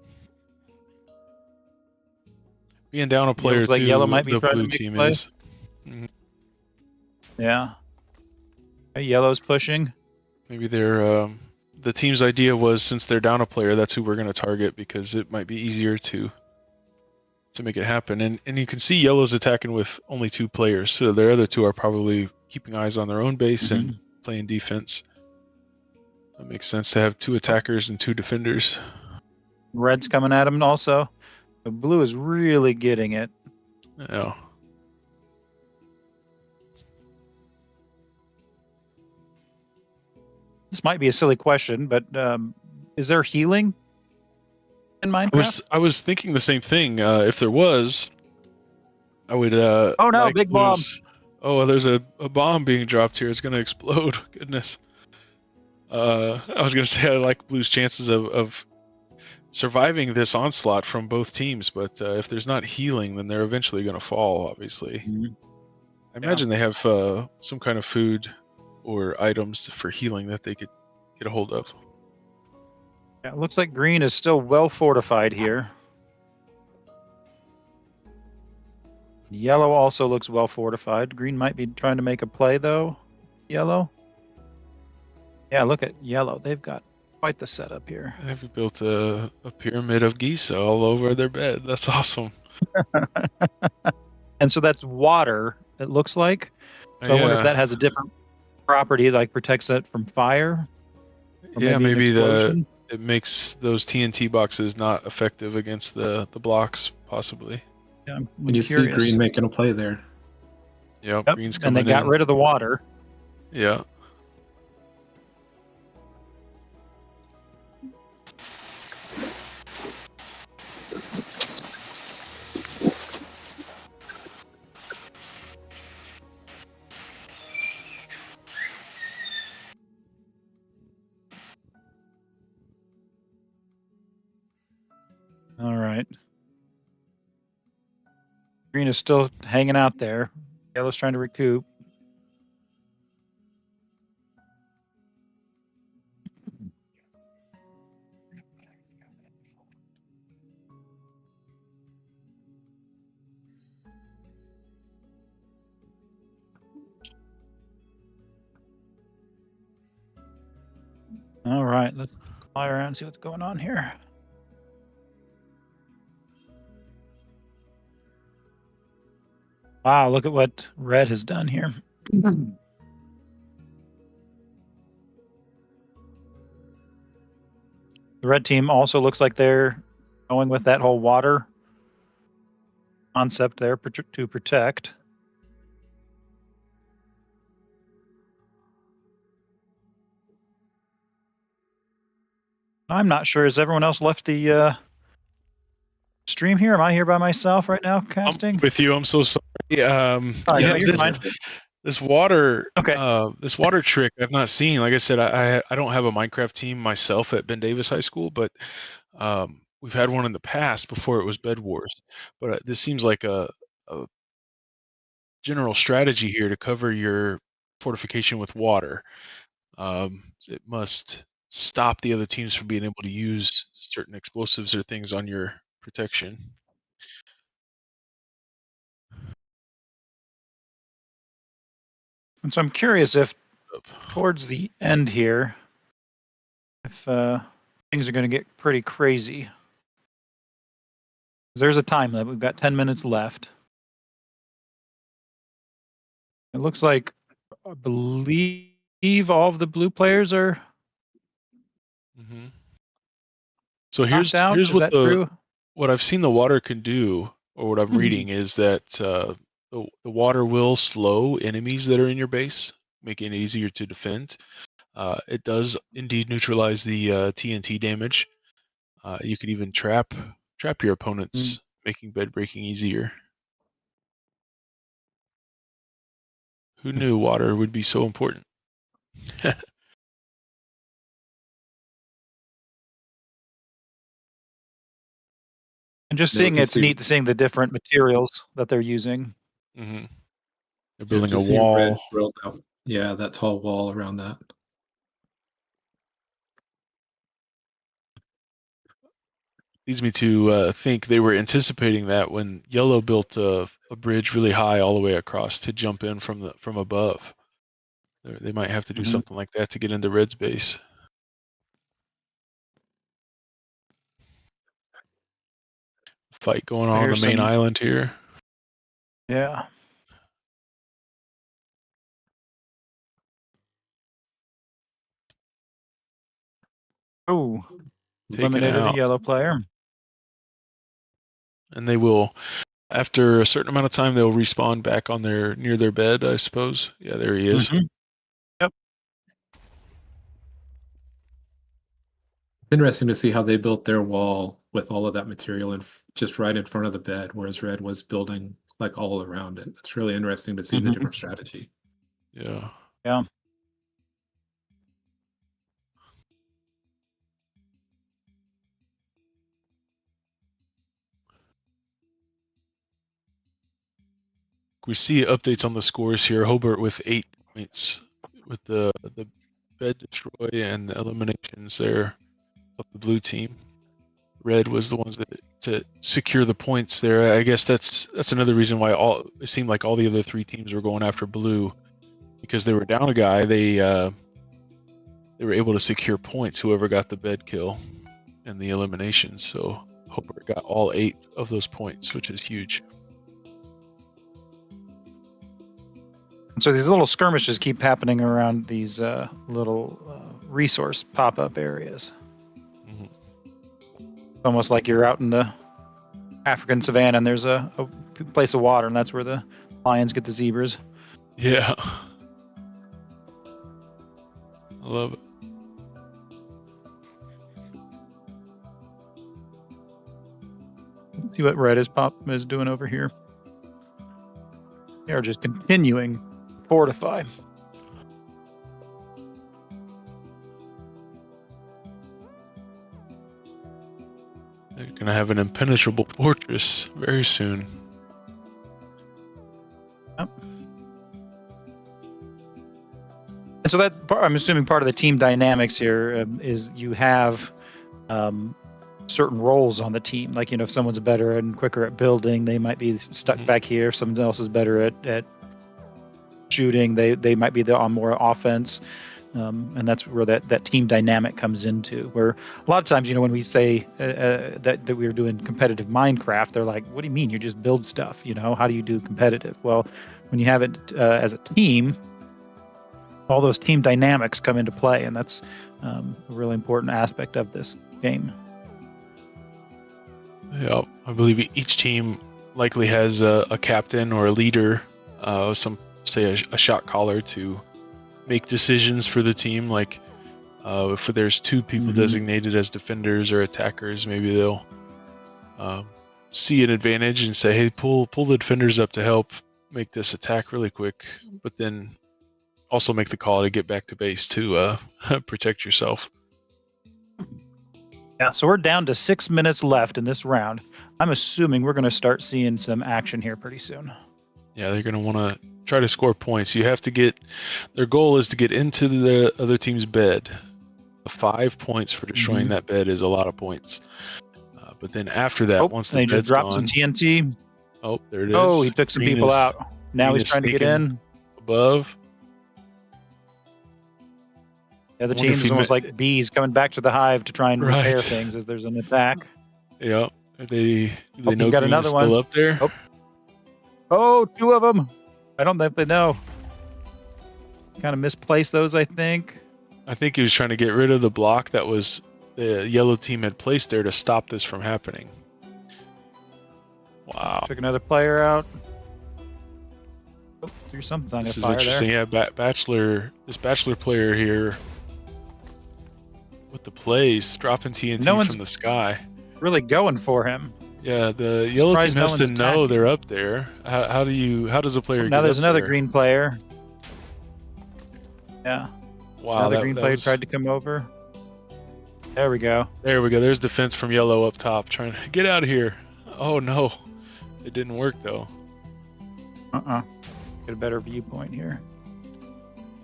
Being down a player looks like too, yellow might be the trying to blue make a team play. is. Mhm. Yeah. Yellow's pushing. Maybe they're the team's idea was, since they're down a player, that's who we're going to target because it might be easier to make it happen. And you can see yellow's attacking with only 2 players, so their other 2 are probably keeping eyes on their own base and playing defense. That makes sense to have 2 attackers and 2 defenders. Red's coming at him also. The blue is really getting it. Yeah. This might be a silly question, but is there healing in Minecraft? I was thinking the same thing. If there was, I would. Oh no! like Big bomb. Oh, there's a bomb being dropped here. It's gonna explode. Goodness. I was gonna say I like Blue's chances of surviving this onslaught from both teams, but if there's not healing, then they're eventually gonna fall. Obviously, I imagine they have some kind of food or items for healing that they could get a hold of. Yeah, it looks like green is still well fortified here. Yellow also looks well fortified. Green might be trying to make a play, though. Yellow. Yeah, look at yellow. They've got quite the setup here. They've built a pyramid of geese all over their bed. That's awesome. And so that's water, it looks like. So I wonder if that has a different property, like protects it from fire. Yeah, maybe it makes those TNT boxes not effective against the blocks, possibly. Yeah, I'm When you curious. see green making a play there. Yep, Yep, green's and coming they got in. rid of the water. Yeah. All right. Green is still hanging out there. Yellow's trying to recoup. All right, let's fly around and see what's going on here. Wow, look at what red has done here. The red team also looks like they're going with that whole water concept there to protect. I'm not sure. Has everyone else left the stream here? Am I here by myself right now casting? I'm with you. I'm so sorry. No, Yeah, you're fine. this water Okay. this water trick I've not seen. Like I said, I don't have a Minecraft team myself at Ben Davis High School, but we've had one in the past before it was Bed Wars. But this seems like a general strategy here to cover your fortification with water. It must stop the other teams from being able to use certain explosives or things on your protection. And so I'm curious if towards the end here, if things are going to get pretty crazy. There's a time limit. We've got 10 minutes left. It looks like, I believe all of the blue players are Mm-hmm. So knocked out. here's Is what that true? what I've seen the water can do, or what I'm reading is that the water will slow enemies that are in your base, making it easier to defend. It does indeed neutralize the TNT damage. You could even trap your opponents, making bed breaking easier. Who knew water would be so important? And just Yeah, we seeing can it's see- neat seeing the different materials that they're using. Mm-hmm. They're Yeah, building a just seeing wall. red drilled out. Yeah, that tall wall around that. Leads me to think they were anticipating that when yellow built a bridge really high all the way across to jump in from above. They might have to do something like that to get into red's base. Fight going on the Here's main some- island here. Yeah. Oh, Taken eliminated a out. yellow player. And they will, after a certain amount of time, they'll respawn back on near their bed, I suppose. Yeah, there he is. Yep. Interesting to see how they built their wall with all of that material just right in front of the bed, whereas red was building like all around it. It's really interesting to see the different strategy. Yeah. Yeah. We see updates on the scores here. Hobart with 8 points with the bed destroy and the eliminations there of the blue team. Red was the ones that to secure the points there. I guess that's another reason why it seemed like all the other 3 teams were going after blue, because they were down a guy. They were able to secure points, whoever got the bed kill and the eliminations. So Hobart got all 8 of those points, which is huge. And so these little skirmishes keep happening around these little resource pop-up areas. Mm-hmm. It's almost like you're out in the African savannah and there's a place of water, and that's where the lions get the zebras. Yeah. I love it. See what red is doing over here. They are just continuing to fortify. They're going to have an impenetrable fortress very soon. Yep. And so I'm assuming part of the team dynamics here is you have certain roles on the team. Like, if someone's better and quicker at building, they might be stuck back here. If someone else is better at shooting, they might be on more offense. And that's where that team dynamic comes into, where a lot of times, when we say that we're doing competitive Minecraft, they're like, what do you mean? You just build stuff, how do you do competitive? Well, when you have it as a team, all those team dynamics come into play, and that's a really important aspect of this game. Yeah, I believe each team likely has a captain or a leader, some say a shot caller to make decisions for the team. Like If there's two people designated as defenders or attackers, maybe they'll see an advantage and say, "Hey, pull the defenders up to help make this attack really quick," but then also make the call to get back to base to protect yourself. Yeah, so we're down to 6 minutes left in this round. I'm assuming we're going to start seeing some action here pretty soon. Yeah, they're going to want to try to score points. You have to get, their goal is to get into the other team's bed. 5 points for destroying that bed is a lot of points. But then after that, once the they just bed's dropped gone, some TNT. Oh, there it is. Oh, he took some Green people is- out. Now Green he's is trying to get sneaking in. above. The other I wonder if team's he almost meant- like bees coming back to the hive to try and repair Right. things as there's an attack. Yeah, they Oh, know he's got Green another is still one. up there. Oh, 2 of them. I don't know if they know. Kind of misplaced those, I think. I think he was trying to get rid of the block that was the yellow team had placed there to stop this from happening. Wow, Took another player out. Oh, threw something on this the is fire interesting. there. Yeah, this Bachelor player here with the plays, dropping TNT No one's- from the sky. Really going for him. Yeah, the yellow Surprised team no has to one's know attacking. they're up there. How does a player get Now there's up another there? green player. Yeah. Wow, Another that green player was- tried to come over. There we go. There we go. There's defense from yellow up top trying to get out of here. Oh no, it didn't work though. Get a better viewpoint here.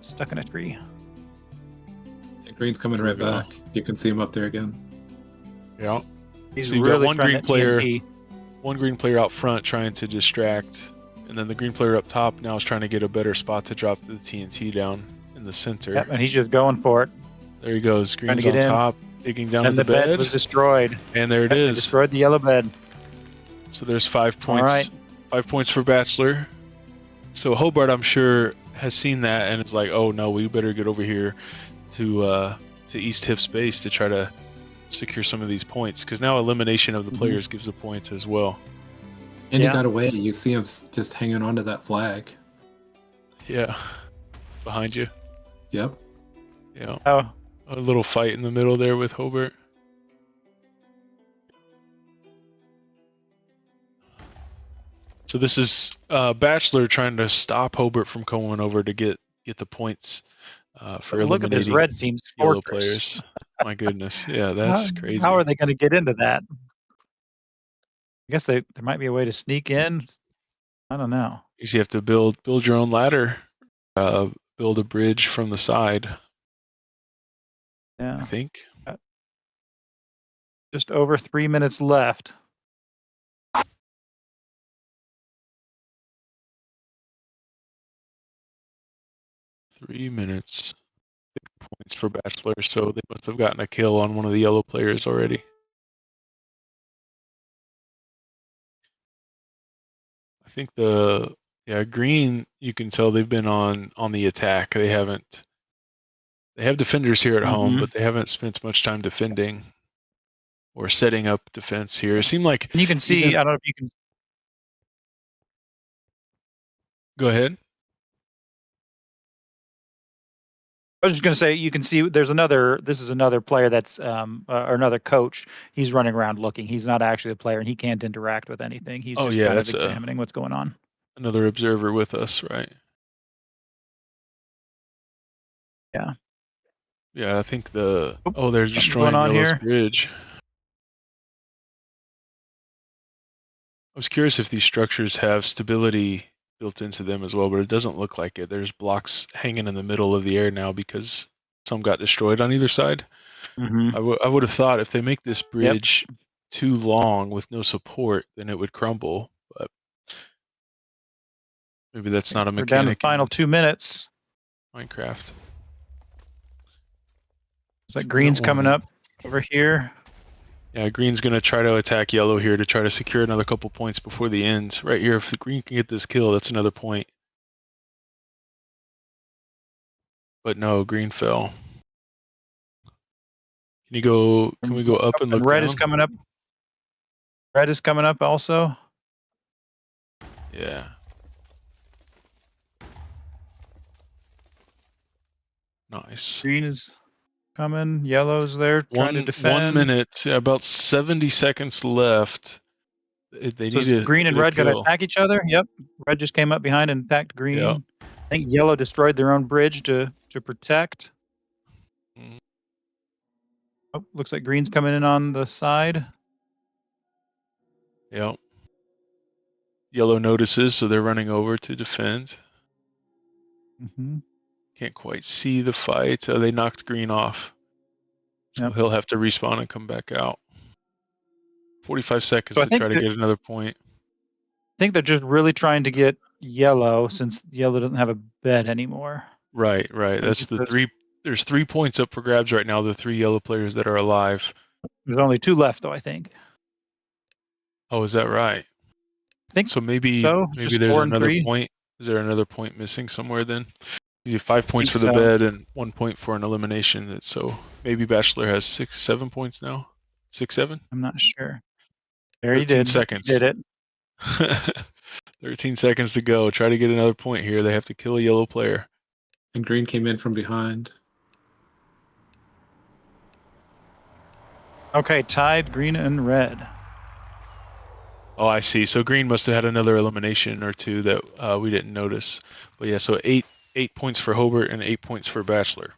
Stuck in a tree. Green's coming right There we go. back. You can see him up there again. Yeah. He's So you've got really one trying green that player- TNT. One green player out front trying to distract, and then the green player up top now is trying to get a better spot to drop the TNT down in the center. Yep, and he's just going for it. There he goes. Trying to Green's get on in. top, digging down And to the bed was destroyed. and there it They is. destroyed the yellow bed. So there's 5 All points. right. 5 points for Bachelor. So Hobart, I'm sure, has seen that and it's like, oh no, we better get over here to East Hip's base to try to secure some of these points, because now elimination of the players gives a point as well. And Yeah. he got away. You see him just hanging onto that flag. Yeah, behind you. Yep. Yeah, Oh, a little fight in the middle there with Hobart. So this is Bachelor trying to stop Hobart from going over to get the points for look at this eliminating red team's yellow fortress. players. My goodness, yeah, that's crazy. How are they going to get into that? I guess there might be a way to sneak in. I don't know. You have to build your own ladder, build a bridge from the side. I Yeah, think. just over 3 minutes left. Three minutes. 6 points for Bachelor, so they must have gotten a kill on one of the yellow players already. I think green, you can tell they've been on the attack. They have defenders here at home, but they haven't spent much time defending or setting up defense here. It seemed like And you can see, even- I don't know if you can. Go ahead. I was just going to say, you can see this is another player that's, or another coach. He's running around looking. He's not actually a player and he can't interact with anything. He's Oh, just yeah, kind of that's examining what's going on. Another observer with us, right? Yeah. Yeah, I think they're Something destroying going on Yellow's here. bridge. I was curious if these structures have stability built into them as well, but it doesn't look like it. There's blocks hanging in the middle of the air now because some got destroyed on either side. Mm-hmm. I would have thought if they make this bridge too long with no support, then it would crumble. But maybe that's not a We're down to mechanic the final in 2 minutes. Minecraft. It's like green's coming up over here. Yeah, green's going to try to attack yellow here to try to secure another couple points before the end. Right here, if the green can get this kill, that's another point. But no, green fell. Can we go up and look red down? is coming up. Red is coming up also. Yeah. Nice. Green is coming. Yellow's there trying to defend. 1 minute, about 70 seconds left. They So need is to green and get a red going to kill. attack each other? Yep. Red just came up behind and attacked green. Yep. I think yellow destroyed their own bridge to protect. Mm. Oh, looks like green's coming in on the side. Yep. Yellow notices, so they're running over to defend. Mm-hmm. Can't quite see the fight. They knocked green off. So Yep. he'll have to respawn and come back out. 45 seconds So to try to get another point. I think they're just really trying to get yellow since yellow doesn't have a bed anymore. Right. That's the three. There's 3 points up for grabs right now. The 3 yellow players that are alive. There's only 2 left, though, I think. Oh, is that right? I think so. Maybe just there's 4 and another 3. point. Is there another point missing somewhere then? You have 5 points for think the so. bed and 1 point for an elimination. So maybe Bachelor has 6, 7 points now. 6, 7. I'm not sure. There he 13 did. seconds. He did it. 13 seconds to go. Try to get another point here. They have to kill a yellow player. And green came in from behind. Okay, tied green and red. Oh, I see. So green must have had another elimination or 2 that we didn't notice. But yeah, so 8 points for Hobart and 8 points for Bachelor.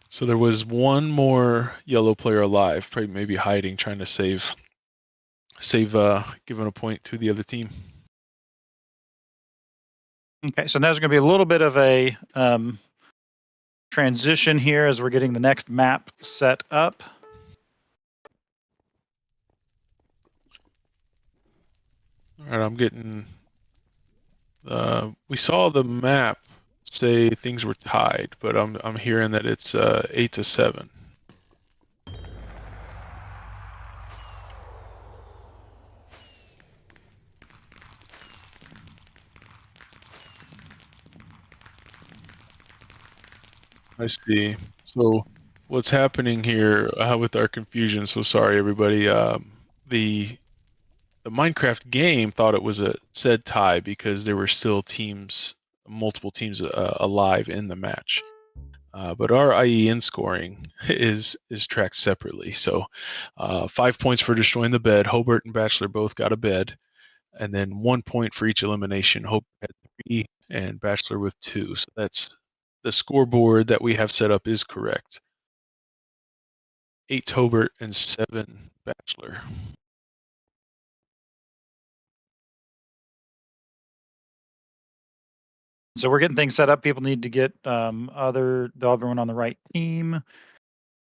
So there was 1 more yellow player alive, probably maybe hiding, trying to save giving a point to the other team. Okay, so now there's going to be a little bit of a transition here as we're getting the next map set up. All right, I'm getting. We saw the map say things were tied, but I'm hearing that it's 8-7. I see. So what's happening here with our confusion? So sorry, everybody. The Minecraft game thought it was a said tie because there were still multiple teams alive in the match. But our IEN scoring is tracked separately. So 5 points for destroying the bed. Hobart and Bachelor both got a bed. And then 1 point for each elimination. Hobart had 3 and Bachelor with 2. So that's the scoreboard that we have set up is correct. 8 Hobart and 7 Bachelor. So we're getting things set up. People need to get everyone on the right team.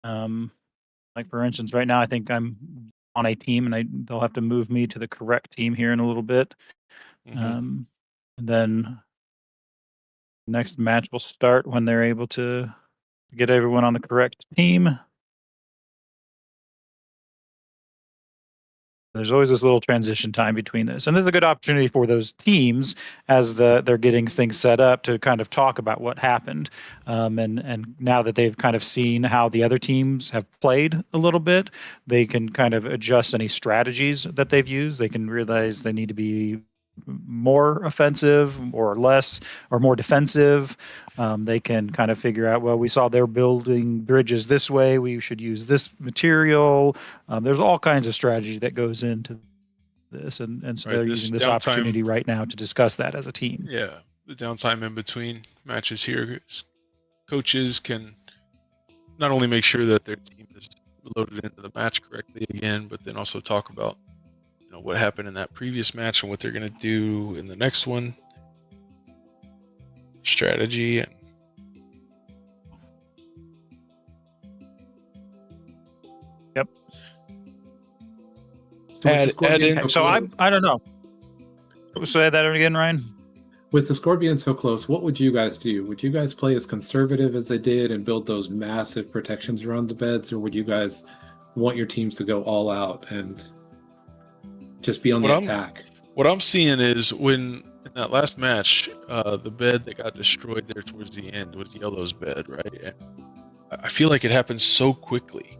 Like for instance, right now I think I'm on a team, and they'll have to move me to the correct team here in a little bit. Mm-hmm. And then next match will start when they're able to get everyone on the correct team. There's always this little transition time between this. And there's a good opportunity for those teams as they're getting things set up to kind of talk about what happened. And now that they've kind of seen how the other teams have played a little bit, they can kind of adjust any strategies that they've used. They can realize they need to be more offensive or less or more defensive. They can kind of figure out, well, we saw they're building bridges this way, we should use this material. There's all kinds of strategy that goes into this, and so they're using this opportunity right now to discuss that as a team. Yeah, the downtime in between matches here, coaches can not only make sure that their team is loaded into the match correctly again, but then also talk about what happened in that previous match and what they're going to do in the next one. Strategy and yep. So I don't know. Say that again, Ryan. With the score being so close, what would you guys do? Would you guys play as conservative as they did and build those massive protections around the beds, or would you guys want your teams to go all out and just be on the attack? What I'm seeing is in that last match, the bed that got destroyed there towards the end was Yellow's bed, right? And I feel like it happens so quickly.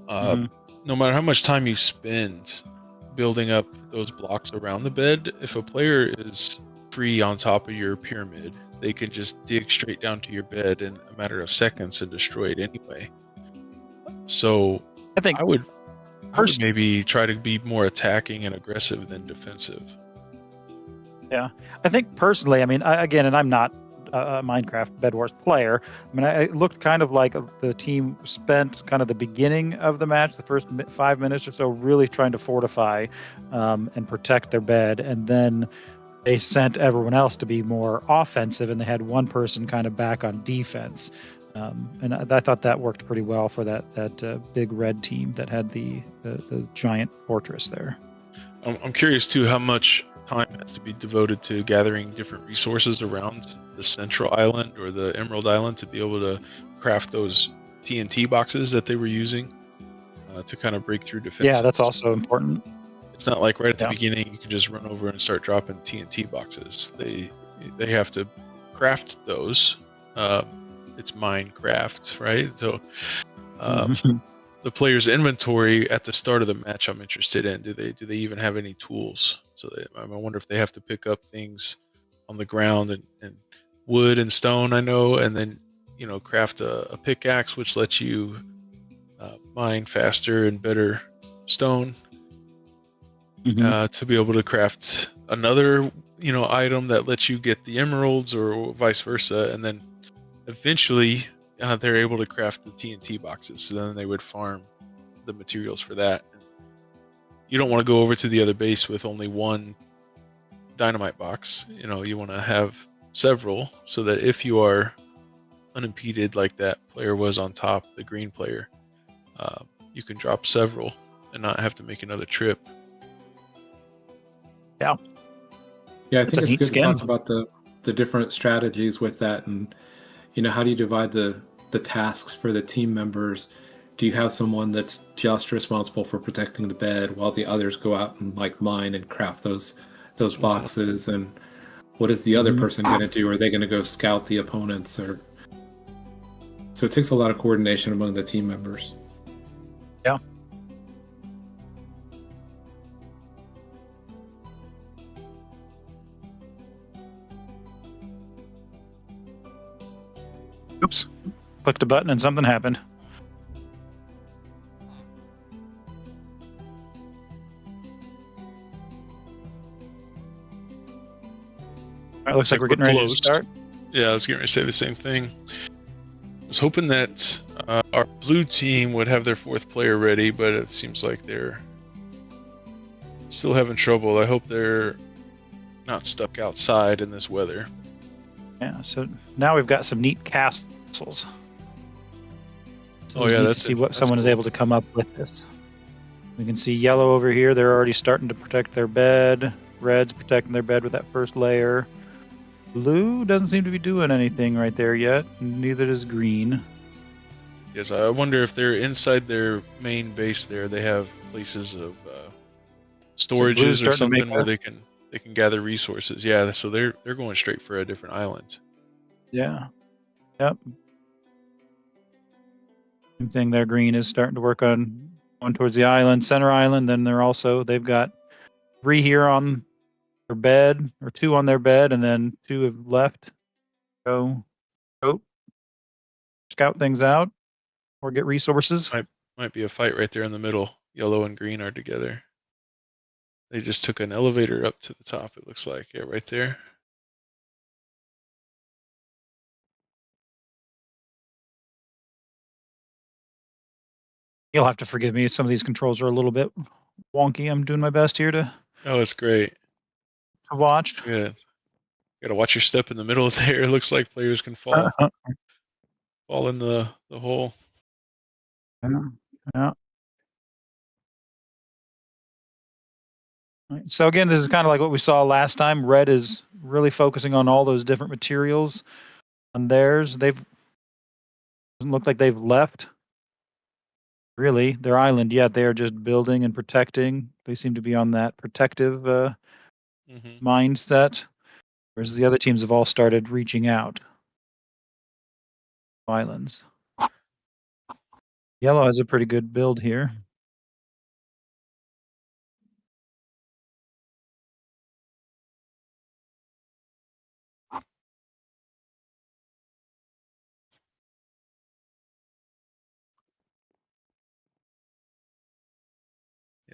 No matter how much time you spend building up those blocks around the bed, if a player is free on top of your pyramid, they can just dig straight down to your bed in a matter of seconds and destroy it anyway. So I think I would maybe try to be more attacking and aggressive than defensive. Yeah, I think personally, I mean, and I'm not a Minecraft Bed Wars player. I mean, it looked kind of like the team spent kind of the beginning of the match, the first 5 minutes or so, really trying to fortify and protect their bed, and then they sent everyone else to be more offensive, and they had one person kind of back on defense. And I thought that worked pretty well for that big red team that had the giant fortress there. I'm curious too how much time has to be devoted to gathering different resources around the central island or the Emerald Island to be able to craft those TNT boxes that they were using to kind of break through defenses. Yeah, that's also important. It's not like right at the beginning you can just run over and start dropping TNT boxes. They have to craft those. It's Minecraft, right? So the player's inventory at the start of the match I'm interested in. Do they even have any tools? So I wonder if they have to pick up things on the ground and wood and stone, I know, and then craft a pickaxe which lets you mine faster and better stone to be able to craft another item that lets you get the emeralds or vice versa, and then eventually they're able to craft the TNT boxes, so then they would farm the materials for that. You don't want to go over to the other base with only one dynamite box. You want to have several, so that if you are unimpeded like that player was on top, the green player, you can drop several and not have to make another trip. Yeah, I think it's good to talk about the different strategies with that, and how do you divide the tasks for the team members? Do you have someone that's just responsible for protecting the bed while the others go out and mine and craft those boxes? And what is the other person going to do? Are they going to go scout the opponents? So it takes a lot of coordination among the team members. Yeah. Oops. Clicked a button and something happened. All right, looks like we're getting ready to start. Yeah, I was getting ready to say the same thing. I was hoping that our blue team would have their fourth player ready, but it seems like they're still having trouble. I hope they're not stuck outside in this weather. Yeah, so now we've got some neat castles. So that's to see what someone is able to come up with this. We can see yellow over here. They're already starting to protect their bed. Red's protecting their bed with that first layer. Blue doesn't seem to be doing anything right there yet. Neither does green. Yes, I wonder if they're inside their main base there. They have places of storages or something where they can gather resources. Yeah, so they're going straight for a different island. Yeah. Yep. Same thing there. Green is starting to work on going towards the island, center island. Then they've got 3 here on their bed, or 2 on their bed, and then 2 have left. Go scout things out or get resources. Might be a fight right there in the middle. Yellow and green are together. They just took an elevator up to the top, it looks like. Yeah, right there. You'll have to forgive me. Some of these controls are a little bit wonky. I'm doing my best here to it's great to watch. Good. You gotta watch your step in the middle there. It looks like players can fall in the hole. Yeah. Right. So again, this is kind of like what we saw last time. Red is really focusing on all those different materials on theirs. Doesn't look like they've left really their island yet. They are just building and protecting. They seem to be on that protective mindset, whereas the other teams have all started reaching out. Islands. Yellow has a pretty good build here.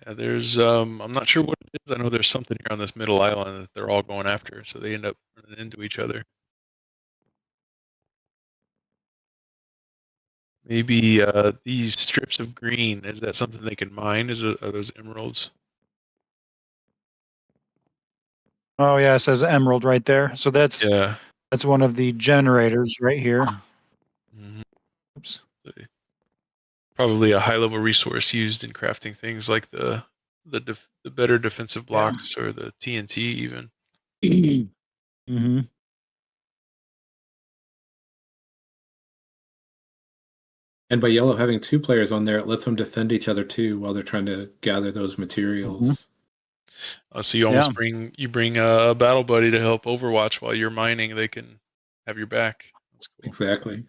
Yeah, there's I'm not sure what it is. I know there's something here on this middle island that they're all going after, so they end up running into each other. Maybe these strips of green, is that something they can mine? Are those emeralds? Oh yeah, it says emerald right there. So that's Yeah. one of the generators right here. Mhm. Oops. Probably a high level resource used in crafting things like the better defensive blocks or the TNT even. Mm-hmm. And by yellow having 2 players on there, it lets them defend each other too while they're trying to gather those materials. So you almost bring a battle buddy to help Overwatch while you're mining. They can have your back. That's cool. Exactly.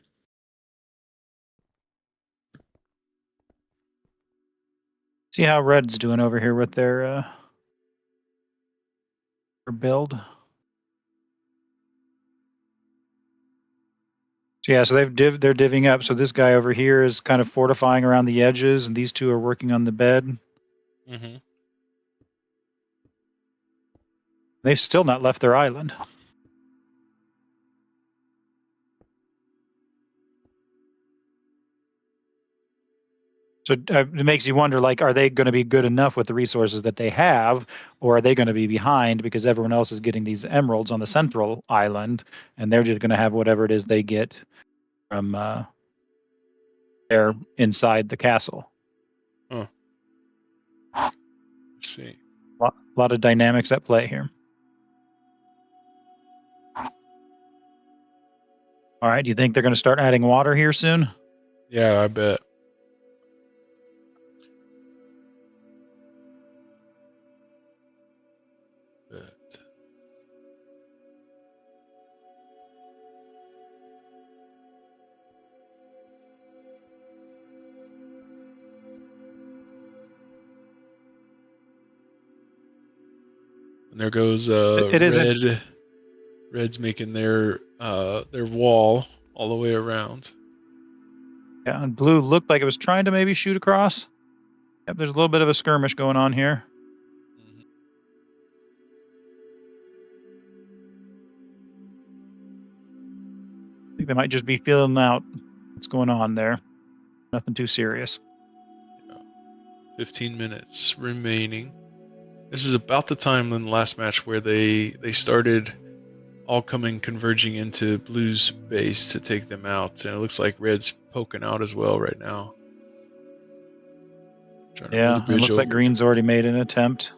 See how Red's doing over here with their build. So yeah, so they're divvying up. So this guy over here is kind of fortifying around the edges, and these two are working on the bed. Mm-hmm. They've still not left their island. So it makes you wonder, like, are they going to be good enough with the resources that they have, or are they going to be behind because everyone else is getting these emeralds on the central island, and they're just going to have whatever it is they get from there inside the castle? Oh. Let's see. A lot of dynamics at play here. All right, do you think they're going to start adding water here soon? Yeah, I bet. And there goes It isn't. Red's making their wall all the way around. Yeah, and blue looked like it was trying to maybe shoot across. Yep, there's a little bit of a skirmish going on here. Mm-hmm. I think they might just be feeling out what's going on there. Nothing too serious. 15 minutes remaining. This is about the time in the last match where they started all converging into Blue's base to take them out, and it looks like Red's poking out as well right now. Yeah, it looks like Green's already made an attempt.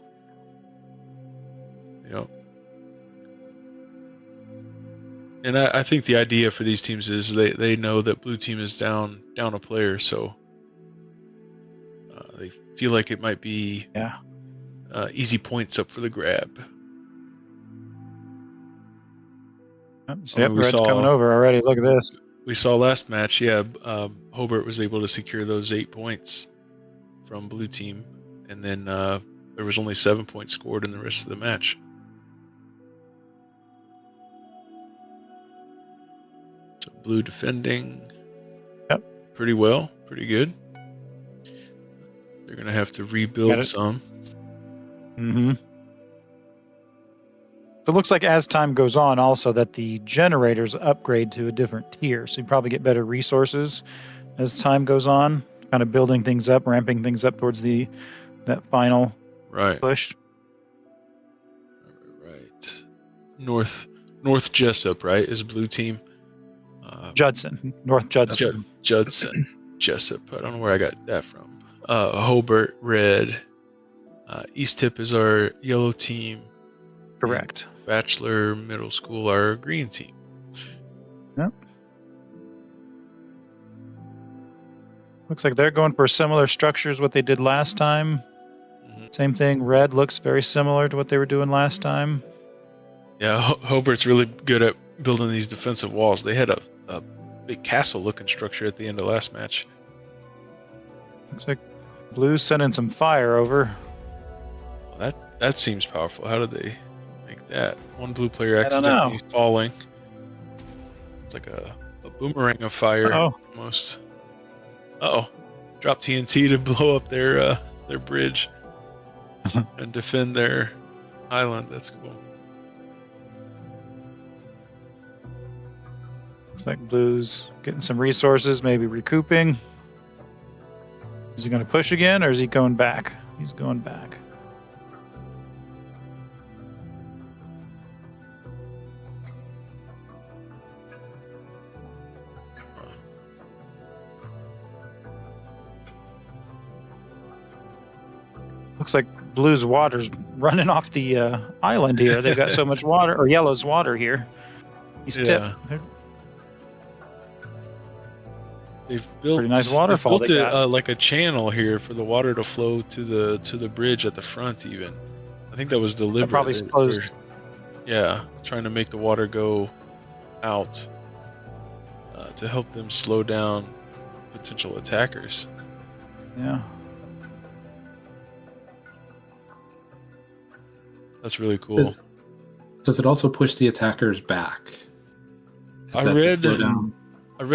Yep. And I think the idea for these teams is they know that Blue team is down a player, so they feel like it might be easy points up for the grab. So yep, Red's coming over already. Look at this. We saw last match, Hobart was able to secure those 8 points from Blue team, and then there was only 7 points scored in the rest of the match. So Blue defending pretty well, pretty good. They're going to have to rebuild some. Mm-hmm. So it looks like as time goes on also that the generators upgrade to a different tier. So you probably get better resources as time goes on, kind of building things up, ramping things up towards that final push. Right. North Jessup, right, is Blue team. Judson. North Judson. Judson. Jessup. I don't know where I got that from. Hobart, Red. East Tip is our yellow team. Correct. Bachelor Middle School, our green team. Yep. Looks like they're going for similar structures what they did last time. Mm-hmm. Same thing. Red looks very similar to what they were doing last time. Yeah, Hobart's really good at building these defensive walls. They had a big castle-looking structure at the end of last match. Looks like Blue's sending some fire over. Well, that seems powerful. How did they make that? One Blue player accidentally falling. It's like a boomerang of fire almost. Uh-oh. Drop TNT to blow up their bridge. and defend their island. That's cool. Looks like Blue's getting some resources, maybe recouping. Is he going to push again, or is he going back? He's going back. Looks like Blue's water's running off the island here. They've got so much water, or Yellow's water here. He's tipped. They've built Pretty nice waterfall. They built it like a channel here for the water to flow to the bridge at the front. Even I think that was deliberate. That probably slows. Yeah, trying to make the water go out to help them slow down potential attackers. Yeah. That's really cool. Does it also push the attackers back? I read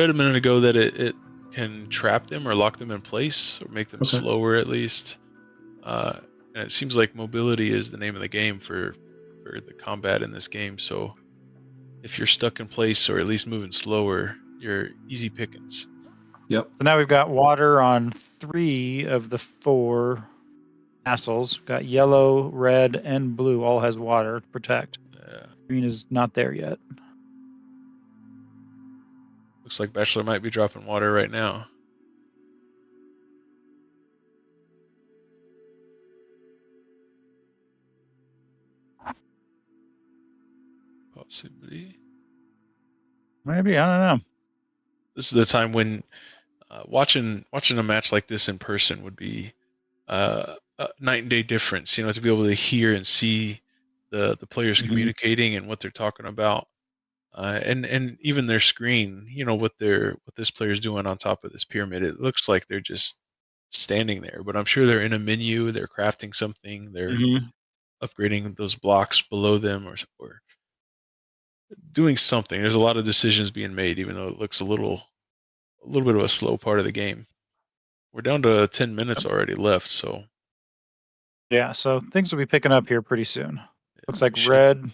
a minute ago that it can trap them or lock them in place or make them slower at least. And it seems like mobility is the name of the game for the combat in this game. So if you're stuck in place or at least moving slower, you're easy pickings. Yep. So now we've got water on 3 of the 4 castles. Got yellow, red, and blue all has water to protect. Yeah. Green is not there yet. Looks like Bachelor might be dropping water right now. Possibly. Maybe, I don't know. This is the time when watching a match like this in person would be a night and day difference. To be able to hear and see the players communicating and what they're talking about, and even their screen. What this player's doing on top of this pyramid. It looks like they're just standing there, but I'm sure they're in a menu. They're crafting something. They're upgrading those blocks below them, or doing something. There's a lot of decisions being made, even though it looks a little bit of a slow part of the game. We're down to 10 minutes already left, so yeah. So things will be picking up here pretty soon. Looks like red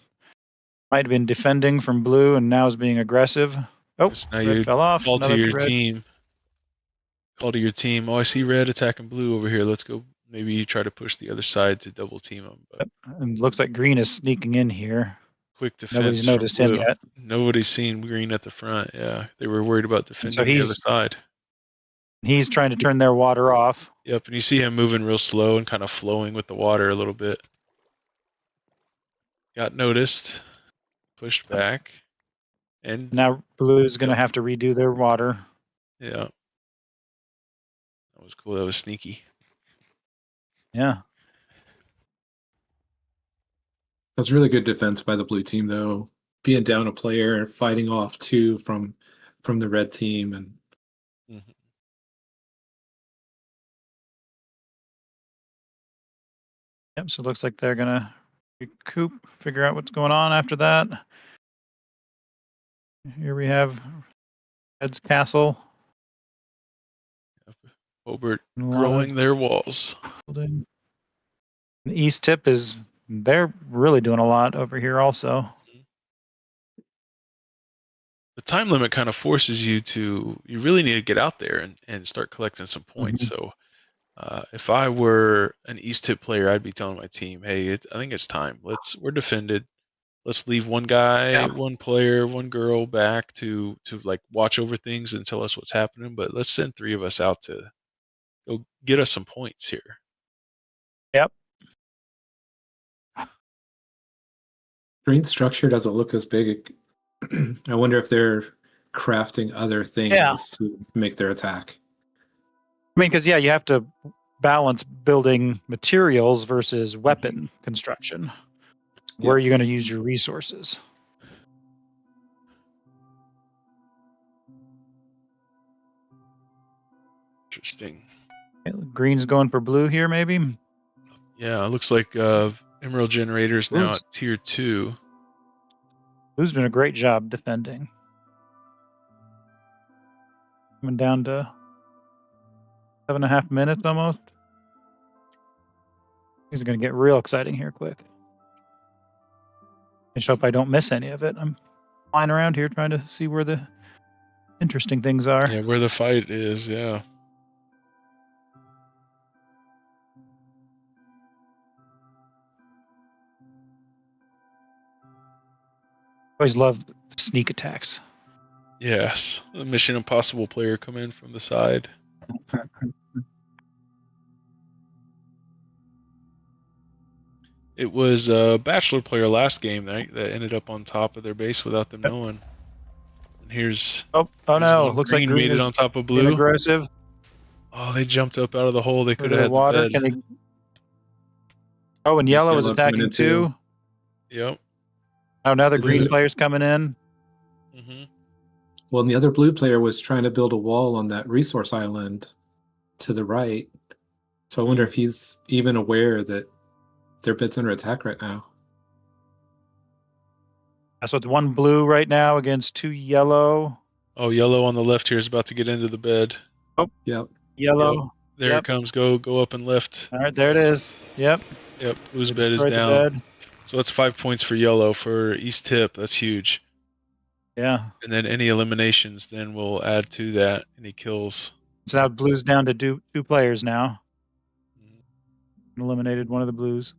might have been defending from blue and now is being aggressive. Oh, now red you fell off. call to your red. team. Call to your team. Oh, I see red attacking blue over here. Let's go. Maybe you try to push the other side to double team them. But and looks like green is sneaking in here. Quick defense. Nobody's noticed him yet. Nobody's seen green at the front. Yeah, they were worried about defending the other side. He's trying to turn their water off. Yep, and you see him moving real slow and kind of flowing with the water a little bit. Got noticed, pushed back, and now blue's going to have to redo their water. Yeah, that was cool. That was sneaky. Yeah. That's really good defense by the blue team, though. Being down a player, fighting off 2 from the red team, and Yep. So it looks like they're gonna recoup, figure out what's going on after that. Here we have Red's castle. Hobart growing their walls. The East Tip they're really doing a lot over here also. The time limit kind of forces you really need to get out there and start collecting some points. So if I were an East Tip player, I'd be telling my team, hey, I think it's time. We're defended. Let's leave one guy, one player, one girl back to like watch over things and tell us what's happening. But let's send 3 of us out to go get us some points here. Yep. Green's structure doesn't look as big. I wonder if they're crafting other things to make their attack. I mean, because you have to balance building materials versus weapon construction. Where are you going to use your resources? Interesting. Green's going for blue here, maybe? Yeah, it looks like Emerald Generator's now at tier 2. Blue's doing a great job defending. Coming down to 7.5 minutes almost. These are going to get real exciting here quick. I just hope I don't miss any of it. I'm flying around here trying to see where the interesting things are. Yeah, where the fight is, yeah. Always love sneak attacks. Yes. The Mission Impossible player come in from the side. It was a Bachelor player last game that ended up on top of their base without them knowing. And here's Oh here's no! one. Looks like green made it is on top of being blue. aggressive. Oh, they jumped up out of the hole. They could Over have the had water. the bed. Can they? Oh, and yellow is yellow coming attacking in too. too. Yep. Oh, now the And green then- player's coming in. Hmm. Well, and the other blue player was trying to build a wall on that resource island to the right. So I wonder if he's even aware that their bed's under attack right now. So it's one blue right now against two yellow. Oh, yellow on the left here is about to get into the bed. Yep. Yellow. There Yep. it comes. Go up and left. All right, there it is. Yep. Yep. Blue's They bed is destroyed the down. bed. So that's 5 points for yellow for East Tip. That's huge. Yeah. And then any eliminations then will add to that. Any kills. So now blue's down to two players now. Eliminated one of the blues.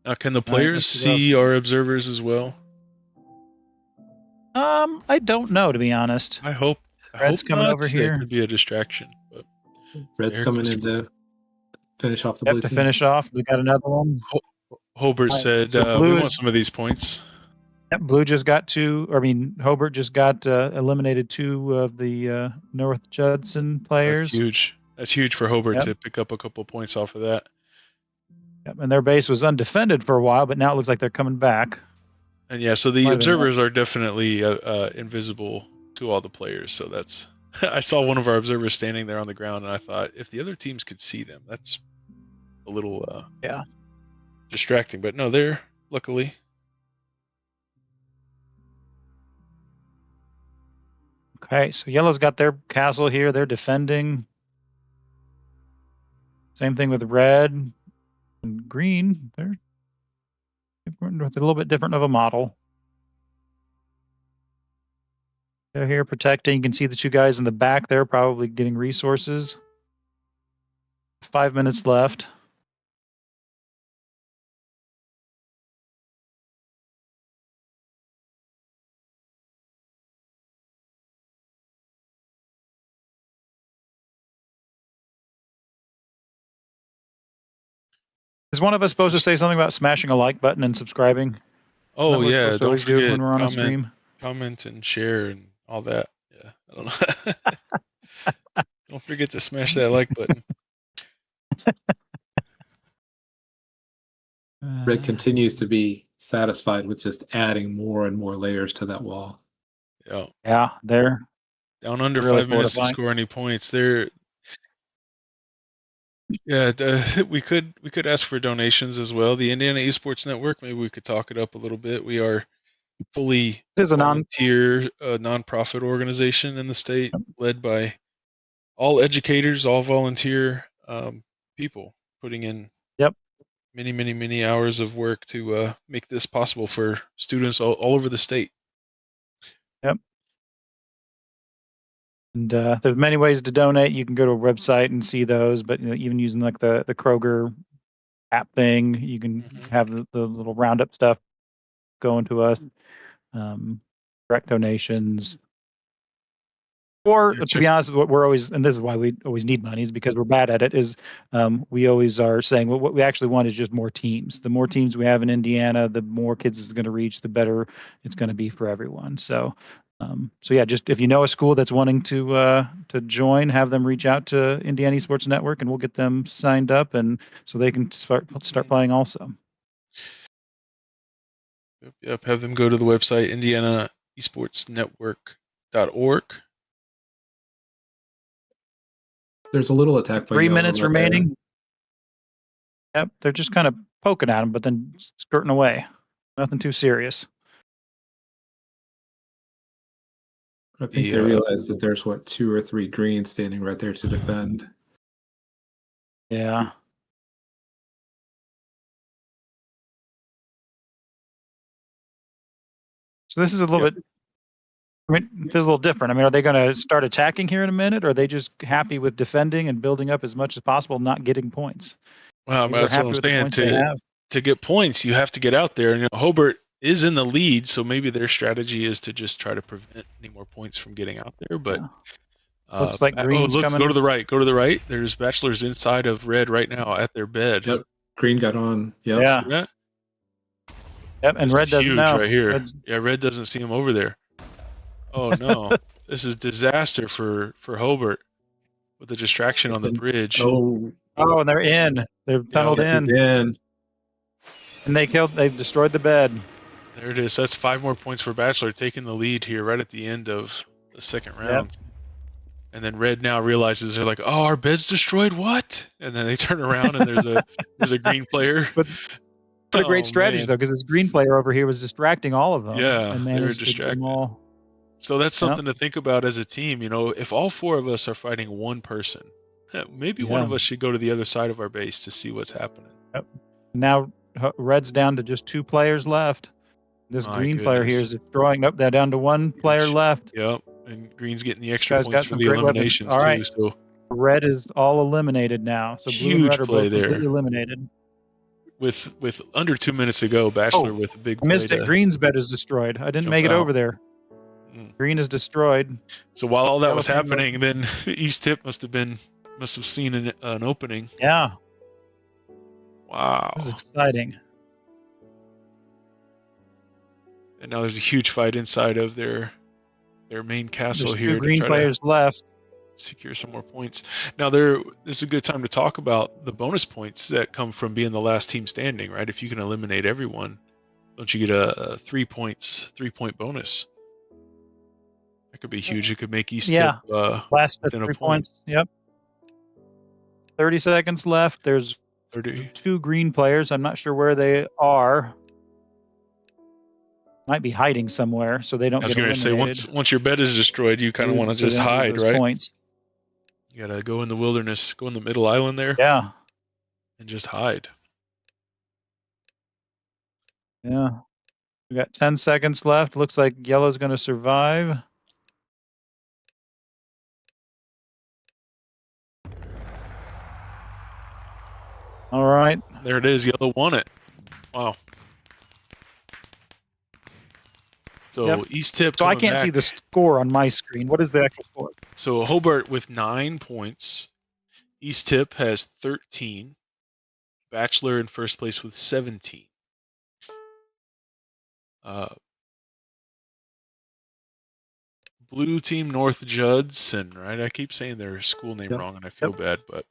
Now, can the right, players let's see what see else. our observers as well? I don't know, to be honest. I hope. Red's coming not. over That here. could be a distraction. But Red's There coming goes in to finish off the Yep, blue to team. finish off. We got another one. Hobart Right, said, so "We blue want is- some of these points." Yep, blue just got Hobart just got eliminated two of the North Judson players. That's huge. That's huge for Hobart Yep. to pick up a couple points off of that. Yep, and their base was undefended for a while, but now it looks like they're coming back. And yeah, so the Might have been observers are definitely invisible to all the players. So that's. I saw one of our observers standing there on the ground, and I thought if the other teams could see them, that's a little distracting. But no, they're luckily. Okay, so yellow's got their castle here. They're defending. Same thing with red and green. They're with a little bit different of a model. They're here protecting. You can see the two guys in the back there probably getting resources. 5 minutes left. Is one of us supposed to say something about smashing a like button and subscribing? Oh what we're yeah, supposed to don't always do forget when we're on a stream? comment and share and all that. Yeah, I don't know. Don't forget to smash that like button. Red continues to be satisfied with just adding more and more layers to that wall. Yeah, Yeah, they're down under really 5 minutes to fortifying. score any points. There. Yeah, we could ask for donations as well. The Indiana Esports Network, maybe we could talk it up a little bit. We are fully It is a volunteer nonprofit organization in the state, led by all educators, all volunteer people, putting in many hours of work to make this possible for students all over the state. Yep. And there's many ways to donate. You can go to a website and see those, but even using like the Kroger app thing, you can have the little roundup stuff going to us. Direct donations. Or to be honest, what we're always, and this is why we always need money, is because we're bad at it, is we always are saying, well, what we actually want is just more teams. The more teams we have in Indiana, the more kids it's going to reach, the better it's going to be for everyone. So yeah, just if you know a school that's wanting to join, have them reach out to Indiana Esports Network, and we'll get them signed up, and so they can start playing also. Yep, have them go to the website indianaesportsnetwork.org. There's a little attack by 3 yellow minutes right there. remaining. Yep, they're just kind of poking at them, but then skirting away. Nothing too serious. I think they realize that there's 2 or 3 greens standing right there to defend. Yeah. So this is a little bit. I mean, this is a little different. I mean, are they going to start attacking here in a minute, or are they just happy with defending and building up as much as possible, not getting points? Well, Maybe they're that's what happy I'm with the saying. points they have. To get points, you have to get out there. And Hobart is in the lead, so maybe their strategy is to just try to prevent any more points from getting out there. But Looks like Green's coming. Go to the right. Go to the right. There's Bachelors inside of Red right now at their bed. Yep. Green got on. Yep. Yeah. See that? Yep, and This Red is doesn't huge know. right here. Yeah, Red doesn't see him over there. Oh no. This is disaster for Hobart with the distraction on the bridge. Oh, and they're in. They're tunneled he's in. in. And they've destroyed the bed. There it is. That's 5 more points for Bachelor, taking the lead here right at the end of the second round. Yep. And then Red now realizes, they're like, "Oh, our bed's destroyed. What?" And then they turn around and there's a green player. But what a great strategy though, because this green player over here was distracting all of them. Yeah, and they were managed to get them distracted. all. So that's something to think about as a team. If all 4 of us are fighting one person, maybe one of us should go to the other side of our base to see what's happening. Yep. Now Red's down to just 2 players left. This green player here is destroying. Nope, they're down to 1 player left. Yep, and Green's getting the extra points got for some the great eliminations weapons. All right. too. So Red is all eliminated now. So blue and huge red are play both there. completely eliminated. With under 2 minutes to go, Bachelor with a big play. Missed it. Green's bed is destroyed. I didn't make it over there. Green is destroyed. So while all that was happening, then East Tip must have seen an opening. Yeah. Wow. This is exciting. And now there's a huge fight inside of their main castle. There's here 2 green to try players left. Secure some more points. Now this is a good time to talk about the bonus points that come from being the last team standing, right? If you can eliminate everyone, don't you get a 3-point bonus? That could be huge. It could make East Tip last 3 points. Yep. 30 seconds left. There's 2 green players. I'm not sure where they are. Might be hiding somewhere, so they don't get eliminated. I was going to say, once your bed is destroyed, you kind of want to just hide, right? Points. You got to go in the wilderness, go in the middle island there. Yeah. And just hide. Yeah. We got 10 seconds left. Looks like yellow's going to survive. All right. There it is. Yellow won it. Wow. So East Tip. So I can't see the score on my screen. What is the actual score? So Hobart with 9 points. East Tip has 13. Bachelor in first place with 17. Blue team North Judson, right? I keep saying their school name wrong, and I feel bad, but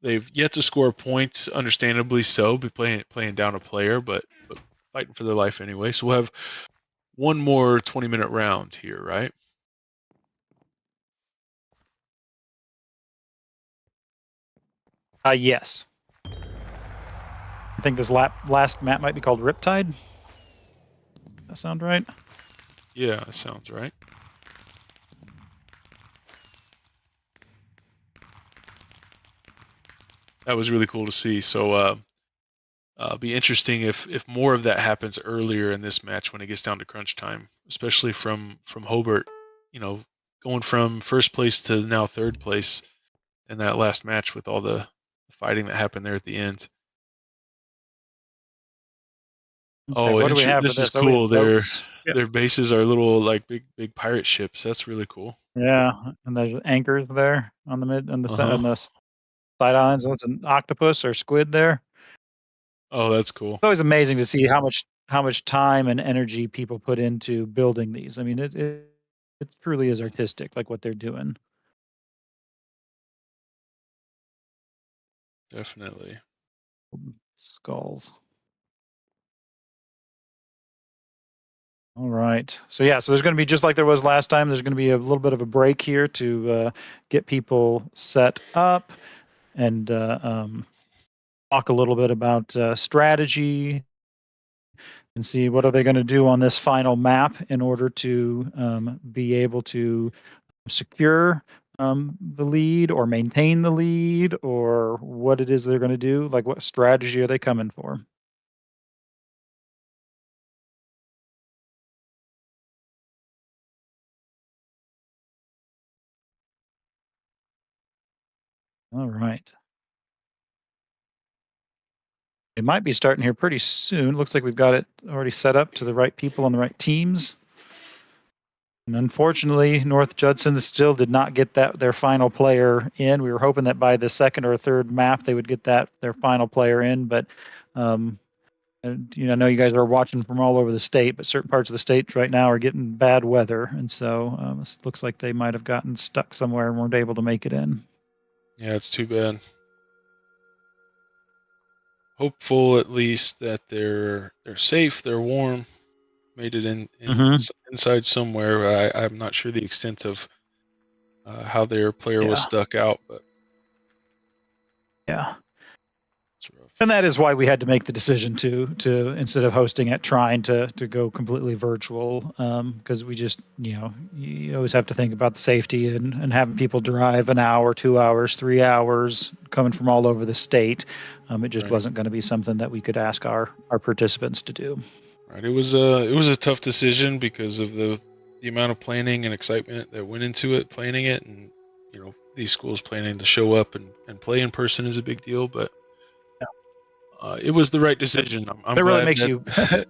they've yet to score points. Understandably so, be playing down a player, but fighting for their life anyway. So we'll have one more 20-minute round here, right? Yes. I think this last map might be called Riptide. That sound right? Yeah, that sounds right. That was really cool to see. So be interesting if more of that happens earlier in this match when it gets down to crunch time, especially from Hobart, going from first place to now third place in that last match with all the fighting that happened there at the end. Okay, what do we have this for is cool. Their bases are little big pirate ships. That's really cool. Yeah, and there's anchors there on the side islands. What's an octopus or squid there? Oh, that's cool. It's always amazing to see how much time and energy people put into building these. I mean, it truly is artistic, like what they're doing. Definitely. Skulls. All right. So there's going to be, just like there was last time, there's going to be a little bit of a break here to get people set up and talk a little bit about strategy and see what are they going to do on this final map in order to be able to secure the lead or maintain the lead, or what it is they're going to do. Like, what strategy are they coming for? All right. It might be starting here pretty soon. Looks like we've got it already set up to the right people on the right teams. And unfortunately, North Judson still did not get their final player in. We were hoping that by the second or third map they would get their final player in, but and, I know you guys are watching from all over the state, but certain parts of the state right now are getting bad weather, and so it looks like they might have gotten stuck somewhere and weren't able to make it in. Yeah, it's too bad. Hopeful at least that they're safe, they're warm, made it inside somewhere. I'm not sure the extent of how their player was stuck out, but yeah. it's rough. And that is why we had to make the decision to instead of hosting at Trine to go completely virtual, because we just you always have to think about the safety and having people drive an hour, 2 hours, 3 hours coming from all over the state. It just wasn't going to be something that we could ask our participants to do. Right. It was a tough decision because of the amount of planning and excitement that went into it, planning it, and these schools planning to show up and play in person is a big deal, but it was the right decision. I'm glad really makes that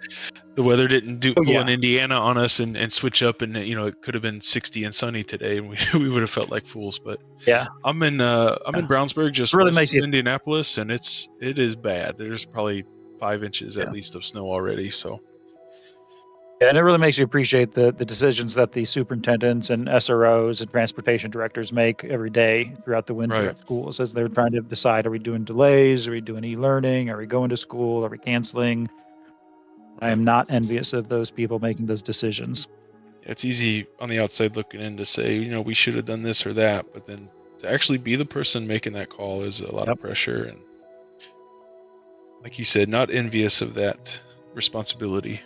the weather didn't pull yeah. an Indiana on us and switch up, and it could have been 60 and sunny today, and we would have felt like fools. But yeah, I'm in Brownsburg, just really west makes of Indianapolis, and it is bad. There's probably 5 inches at least of snow already. So. Yeah, and it really makes you appreciate the decisions that the superintendents and SROs and transportation directors make every day throughout the winter at schools as they're trying to decide, are we doing delays? Are we doing e-learning? Are we going to school? Are we canceling? I am not envious of those people making those decisions. It's easy on the outside looking in to say, we should have done this or that, but then to actually be the person making that call is a lot of pressure. And like you said, not envious of that responsibility.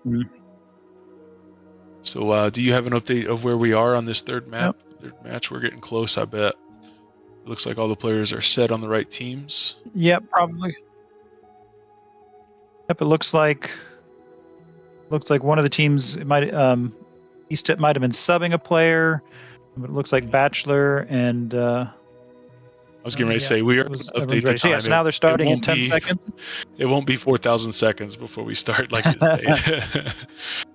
Mm-hmm. So do you have an update of where we are on this third map? Third match? We're getting close, I bet. It looks like all the players are set on the right teams. Yep, probably. Yep, it looks like one of the teams East Tip might have been subbing a player, but it looks like Bachelor and I was getting ready to say we are going to update the time. So now they're starting in 10 seconds. It won't be 4,000 seconds before we start like this day.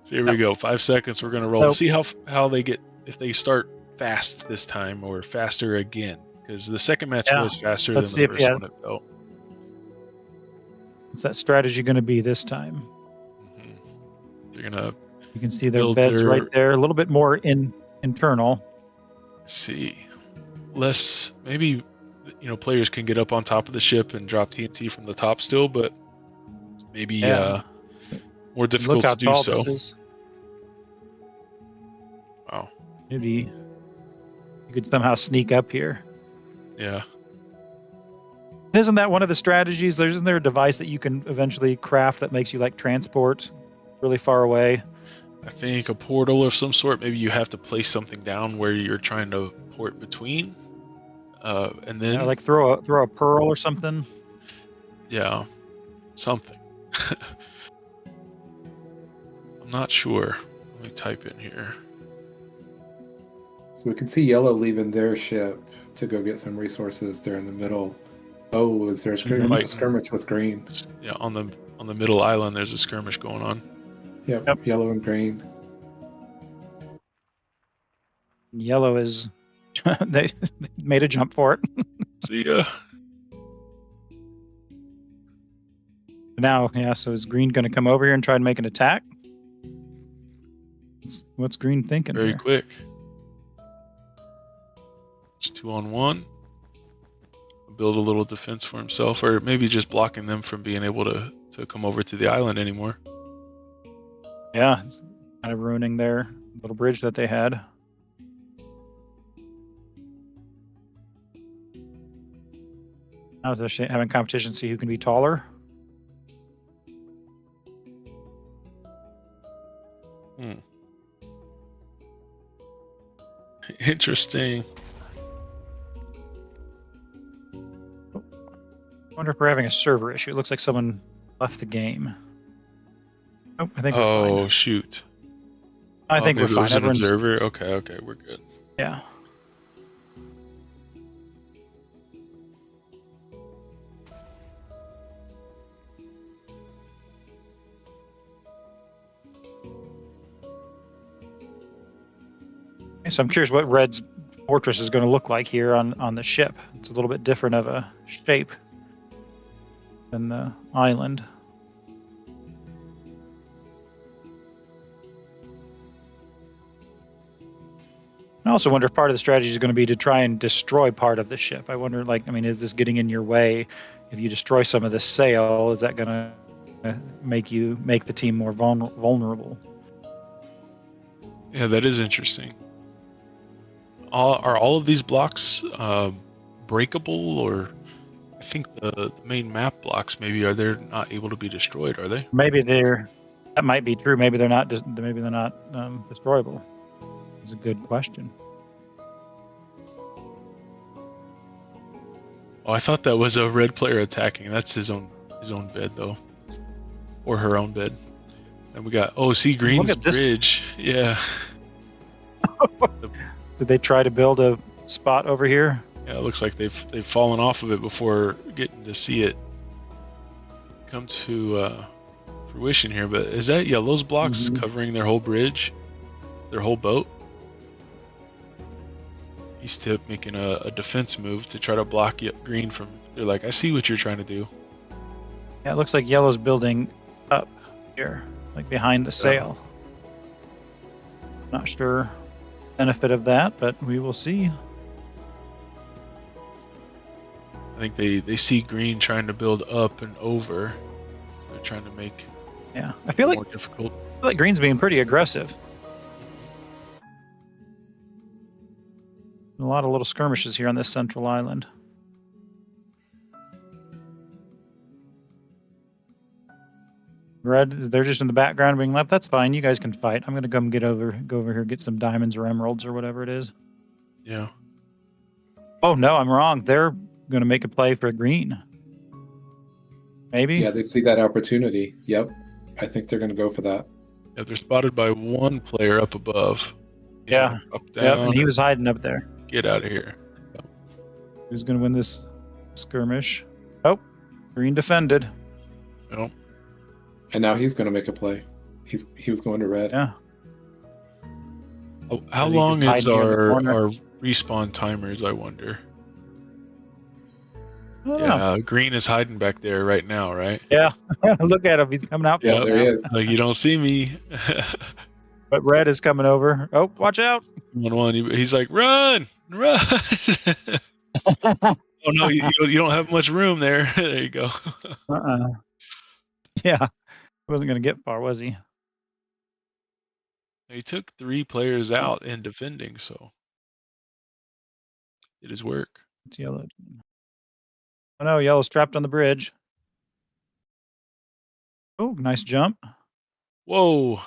So here we go. 5 seconds. We're going to roll. See how they get, if they start fast this time or faster again. Because the second match was faster than the first one it felt. What's that strategy going to be this time? They're going to... You can see their beds right there. A little bit more internal. See. Less... Maybe... players can get up on top of the ship and drop TNT from the top still, but maybe more difficult to do so. Wow. Maybe you could somehow sneak up here. Yeah. Isn't that one of the strategies? Isn't there a device that you can eventually craft that makes you transport really far away? I think a portal of some sort. Maybe you have to place something down where you're trying to port between. And then throw a pearl or something. Yeah, something. I'm not sure. Let me type in here. So we can see Yellow leaving their ship to go get some resources. They're in the middle. Oh, is there a skirmish with Green? Yeah, on the middle island, there's a skirmish going on. Yep. Yellow and Green. Yellow is. They made a jump for it. See ya. Now, so is Green going to come over here and try and make an attack? What's Green thinking? Very quick. It's 2-on-1. Build a little defense for himself, or maybe just blocking them from being able to come over to the island anymore. Yeah, kind of ruining their little bridge that they had. Now they're having competition to see who can be taller. Interesting. I wonder if we're having a server issue. It looks like someone left the game. Oh, I think we're fine. Oh, shoot. I think we're fine. Everyone's an observer? Okay, we're good. Yeah. So I'm curious what red's fortress is going to look like here on the ship. It's a little bit different of a shape than the island. I also wonder if part of the strategy is going to be to try and destroy part of the ship. I wonder, is this getting in your way? If you destroy some of the sail, is that going to make the team more vulnerable? Yeah, that is interesting. Are all of these blocks breakable, or I think the main map blocks they're not able to be destroyed, are they? Maybe that might be true. Maybe they're not destroyable. It's a good question. Oh, I thought that was a red player attacking. That's his own bed though, or her own bed. And we got green's bridge. Yeah. Did they try to build a spot over here? Yeah, it looks like they've fallen off of it before getting to see it come to fruition here. But is that yellow's blocks covering their whole bridge, their whole boat? He's making a defense move to try to block green from. They're like, I see what you're trying to do. Yeah, it looks like yellow's building up here, like behind the sail. Not sure benefit of that, but we will see. I think they see green trying to build up and over, so they're trying to make I feel more difficult. I feel like green's being pretty aggressive. A lot of little skirmishes here on this central island. Red, they're just in the background being left. That's fine. You guys can fight. I'm gonna go over here, get some diamonds or emeralds or whatever it is. Yeah. Oh no, I'm wrong. They're gonna make a play for green. Maybe. Yeah, they see that opportunity. Yep, I think they're gonna go for that. Yeah, they're spotted by one player up above. Yeah. Up, down. Yep, and he was hiding up there. Get out of here. Yep. Who's gonna win this skirmish? Oh, green defended. Yep. And now he's gonna make a play. He was going to red. Yeah. Oh, how long is our respawn timers, I wonder? Yeah, green is hiding back there right now, right? Yeah. Look at him. He's coming out. Yeah, there he is. Like, you don't see me. But red is coming over. Oh, watch out. 1-1. He's like, run. Oh, no, you don't have much room there. There you go. Yeah. He wasn't going to get far, was he? He took 3 players out in defending, so it is work. It's yellow. Oh no, yellow's trapped on the bridge. Oh, nice jump. Whoa.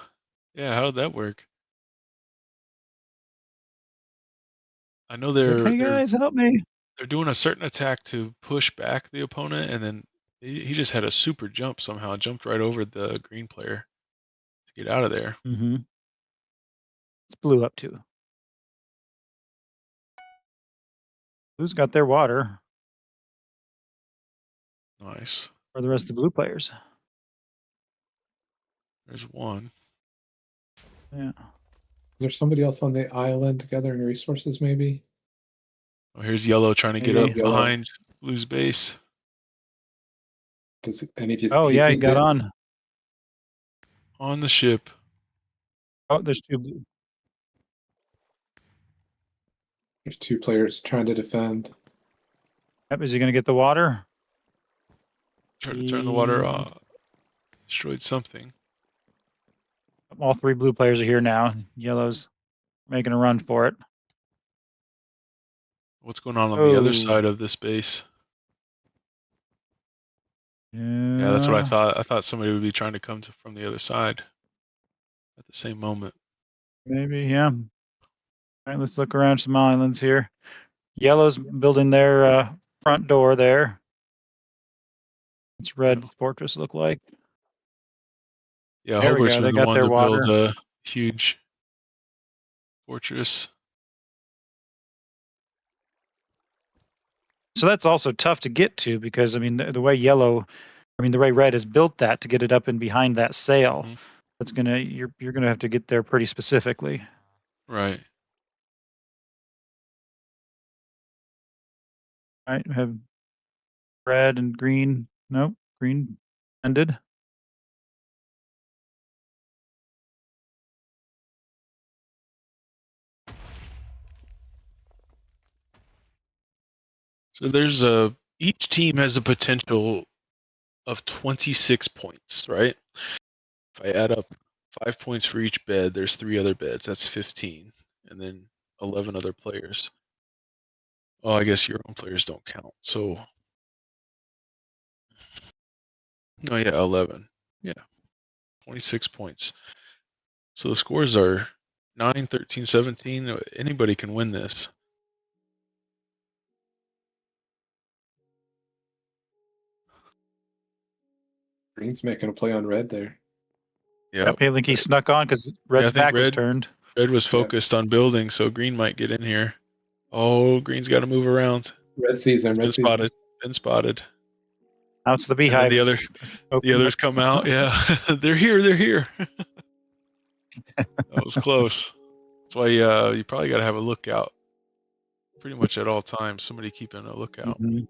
Yeah, how did that work? I know Hey guys, help me. They're doing a certain attack to push back the opponent, and then he just had a super jump somehow, jumped right over the green player to get out of there. Mm-hmm. It's blue up too. Blue's got their water. Nice. For the rest of the blue players. There's one. Yeah. Is there somebody else on the island gathering resources, maybe? Oh, here's yellow trying to get up behind blue's base. Oh yeah, he got on the ship. Oh, there's 2 blue. There's 2 players trying to defend. Yep, is he going to get the water? Trying to turn the water off. Destroyed something. All 3 blue players are here now. Yellow's making a run for it. What's going on the other side of this base? Yeah, that's what I thought. I thought somebody would be trying to come from the other side at the same moment. Maybe, yeah. All right, let's look around some islands here. Yellow's building their front door there. What's Red's fortress look like? Yeah, there we go. They got their water. Build a huge fortress. So that's also tough to get to because, I mean, the way red has built that to get it up and behind that sail, that's you're gonna have to get there pretty specifically. Right. All right, we have red and green. Nope, green ended. So there's each team has a potential of 26 points, right? If I add up 5 points for each bed, there's 3 other beds. That's 15, and then 11 other players. Oh, I guess your own players don't count. So, no, yeah, 11. Yeah, 26 points. So the scores are 9, 13, 17. Anybody can win this. Green's making a play on red there. Yeah, I think he snuck on because red's I think back was turned. Red was focused on building, so green might get in here. Oh, green's got to move around. Red sees them. Been Red sees them. spotted. Been spotted. Now it's the And then beehive. the others come out. Yeah, they're here. They're here. That was close. That's why you probably got to have a lookout. Pretty much at all times, somebody keeping a lookout. Mhm.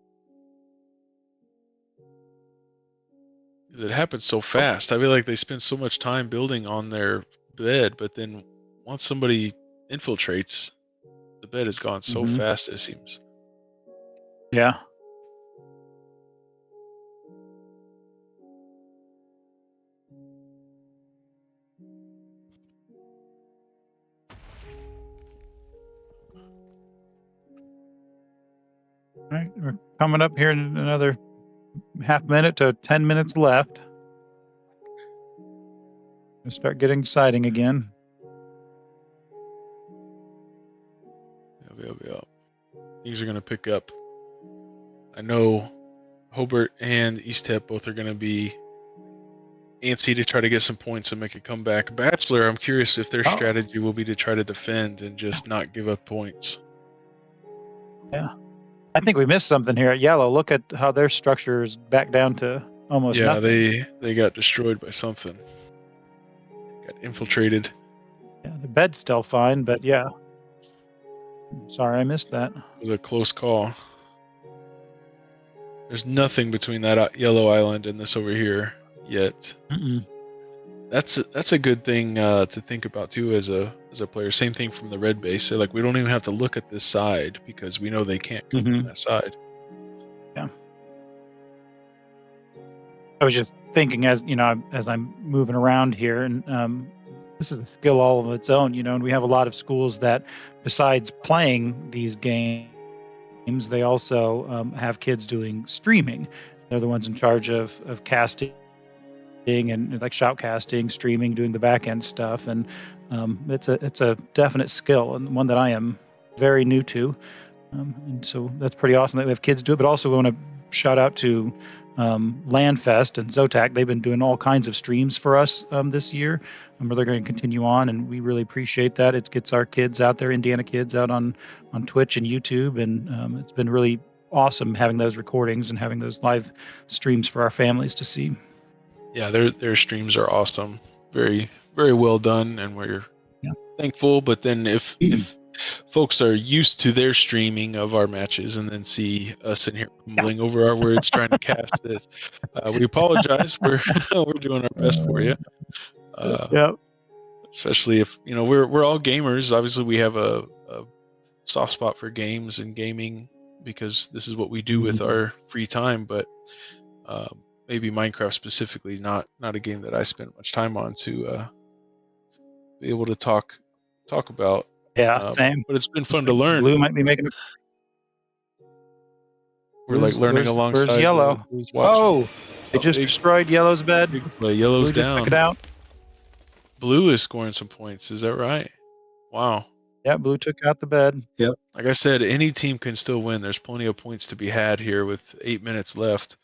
It happens so fast. I feel like they spend so much time building on their bed, but then once somebody infiltrates, the bed is gone so Mhm. fast. It seems. Yeah. All right, we're coming up here in another half minute to 10 minutes left. We'll start getting exciting again. Yep. Things are going to pick up. I know Hobart and East Tep both are going to be antsy to try to get some points and make a comeback. Bachelor, I'm curious if their strategy will be to try to defend and just not give up points. Yeah. I think we missed something here at Yellow. Look at how their structure is back down to almost nothing. Yeah, they got destroyed by something. Got infiltrated. Yeah, the bed's still fine, but yeah. Sorry, I missed that. It was a close call. There's nothing between that yellow island and this over here yet. Mm-mm. That's a good thing to think about too as a player. Same thing from the red base. So like we don't even have to look at this side because we know they can't come from that side. Yeah. I was just thinking as I'm moving around here, and this is a skill all of its own, and we have a lot of schools that, besides playing these games, they also have kids doing streaming. They're the ones in charge of casting and like shoutcasting, streaming, doing the back end stuff, and it's a definite skill and one that I am very new to, and so that's pretty awesome that we have kids do it. But also, we want to shout out to Landfest and Zotac. They've been doing all kinds of streams for us this year, and they're going to continue on, and we really appreciate that. It gets our kids out there, Indiana kids, out on Twitch and YouTube, and it's been really awesome having those recordings and having those live streams for our families to see. Yeah, their streams are awesome. Very, very well done, and we're thankful. But then if folks are used to their streaming of our matches and then see us in here mumbling over our words trying to cast this, we apologize. We're doing our best for you. Especially if we're all gamers. Obviously, we have a soft spot for games and gaming because this is what we do with our free time. But maybe Minecraft specifically, not a game that I spend much time on to be able to talk about. Yeah, same. But it's been fun to learn. Blue might be making. We're like learning alongside. Where's Yellow? Oh, they just destroyed Yellow's bed. Yellow's Blue down. Just took it out. Blue is scoring some points. Is that right? Wow. Yeah, Blue took out the bed. Yep. Like I said, any team can still win. There's plenty of points to be had here with 8 minutes left.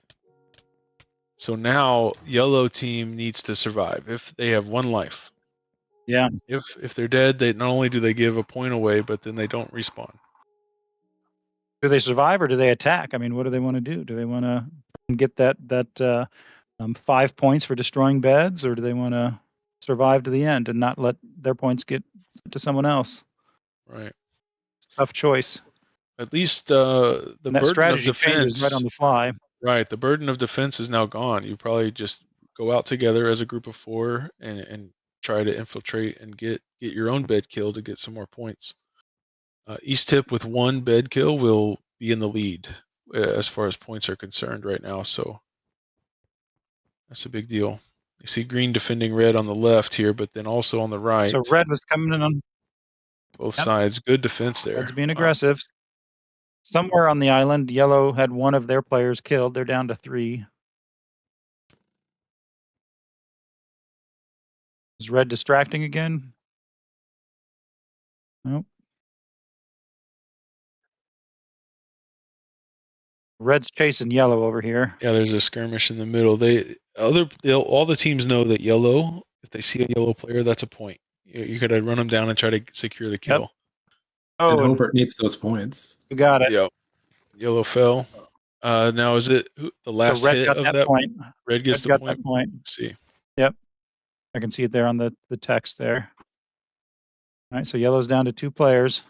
So now Yellow team needs to survive if they have one life. Yeah. If they're dead, they not only do they give a point away, but then they don't respawn. Do they survive or do they attack? I mean, what do they want to do? Do they want to get that 5 points for destroying beds, or do they want to survive to the end and not let their points get to someone else? Right. Tough choice. At least the And that burden of strategy changes right on defense, the fly. right? The burden of defense is now gone. You probably just go out together as a group of 4 and try to infiltrate and get your own bed kill to get some more points. East Tip with 1 bed kill will be in the lead as far as points are concerned right now. So that's a big deal. You see green defending red on the left here, but then also on the right. So red was coming in on Both sides. Good defense there. red's being aggressive. Somewhere on the island, yellow had one of their players killed. They're down to 3. Is red distracting again? Nope. Red's chasing yellow over here. Yeah, there's a skirmish in the middle. All the teams know that yellow, if they see a yellow player, that's a point. You gotta run them down and try to secure the kill. Yep. And Oh, and Hobart needs those points. you got it. Yeah. Yellow fell. Now is it the last So red hit got of that that? point. Red gets Red the got point. that point. Let's see. Yep. I can see it there on the text there. All right, so yellow's down to 2 players.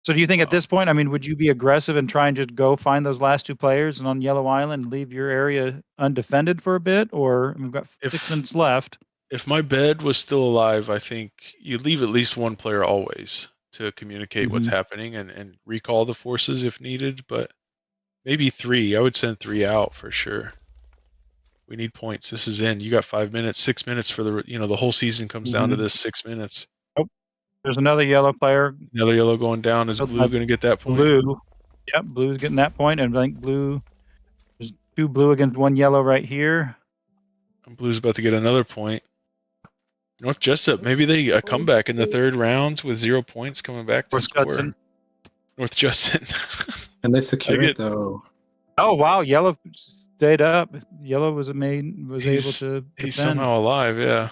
So do you think at this point, I mean, would you be aggressive and try and just go find those last 2 players and on Yellow Island leave your area undefended for a bit? Or we've got 6 minutes left. If my bed was still alive, I think you leave at least 1 player always to communicate what's happening and recall the forces if needed, but maybe 3. I would send 3 out for sure. We need points. This is in. You got 5 minutes, 6 minutes for the whole season comes down to this 6 minutes. Oh, there's another yellow player. Another yellow going down. Is blue going to get that point? Blue. Yep, blue's getting that point, and I think blue. There's 2 blue against 1 yellow right here. And blue's about to get another point. North Jessup, maybe they a comeback in the 3rd round with 0 points coming back to North score. Judson. North Justin. And they secure it though. Oh wow, yellow stayed up. Yellow was able to defend. He's somehow alive. Yeah.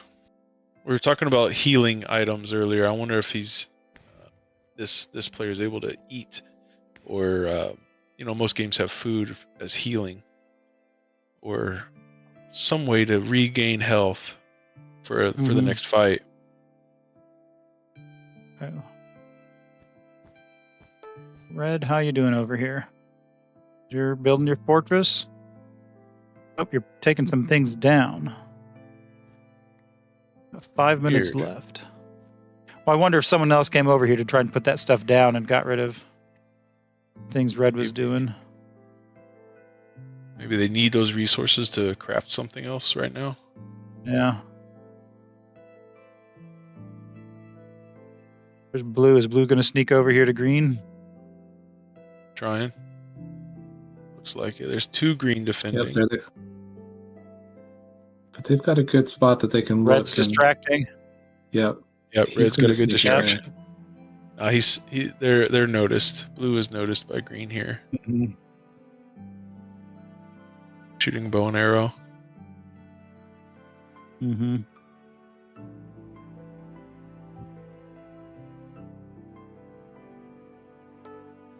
We were talking about healing items earlier. I wonder if he's this player is able to eat, or most games have food as healing, or some way to regain health for the next fight. Okay. Red, how you doing over here? You're building your fortress? Oh, you're taking some things down. 5 minutes left. Well, I wonder if someone else came over here to try and put that stuff down and got rid of things Red was doing. Maybe they need those resources to craft something else right now. Yeah. There's blue. Is blue going to sneak over here to green? Trying. Looks like it. There's 2 green defending. Yep, but they've got a good spot that they can look. Red's distracting. Yep. Yep, Red's got a good distraction. They're noticed. Blue is noticed by green here. Shooting bow and arrow.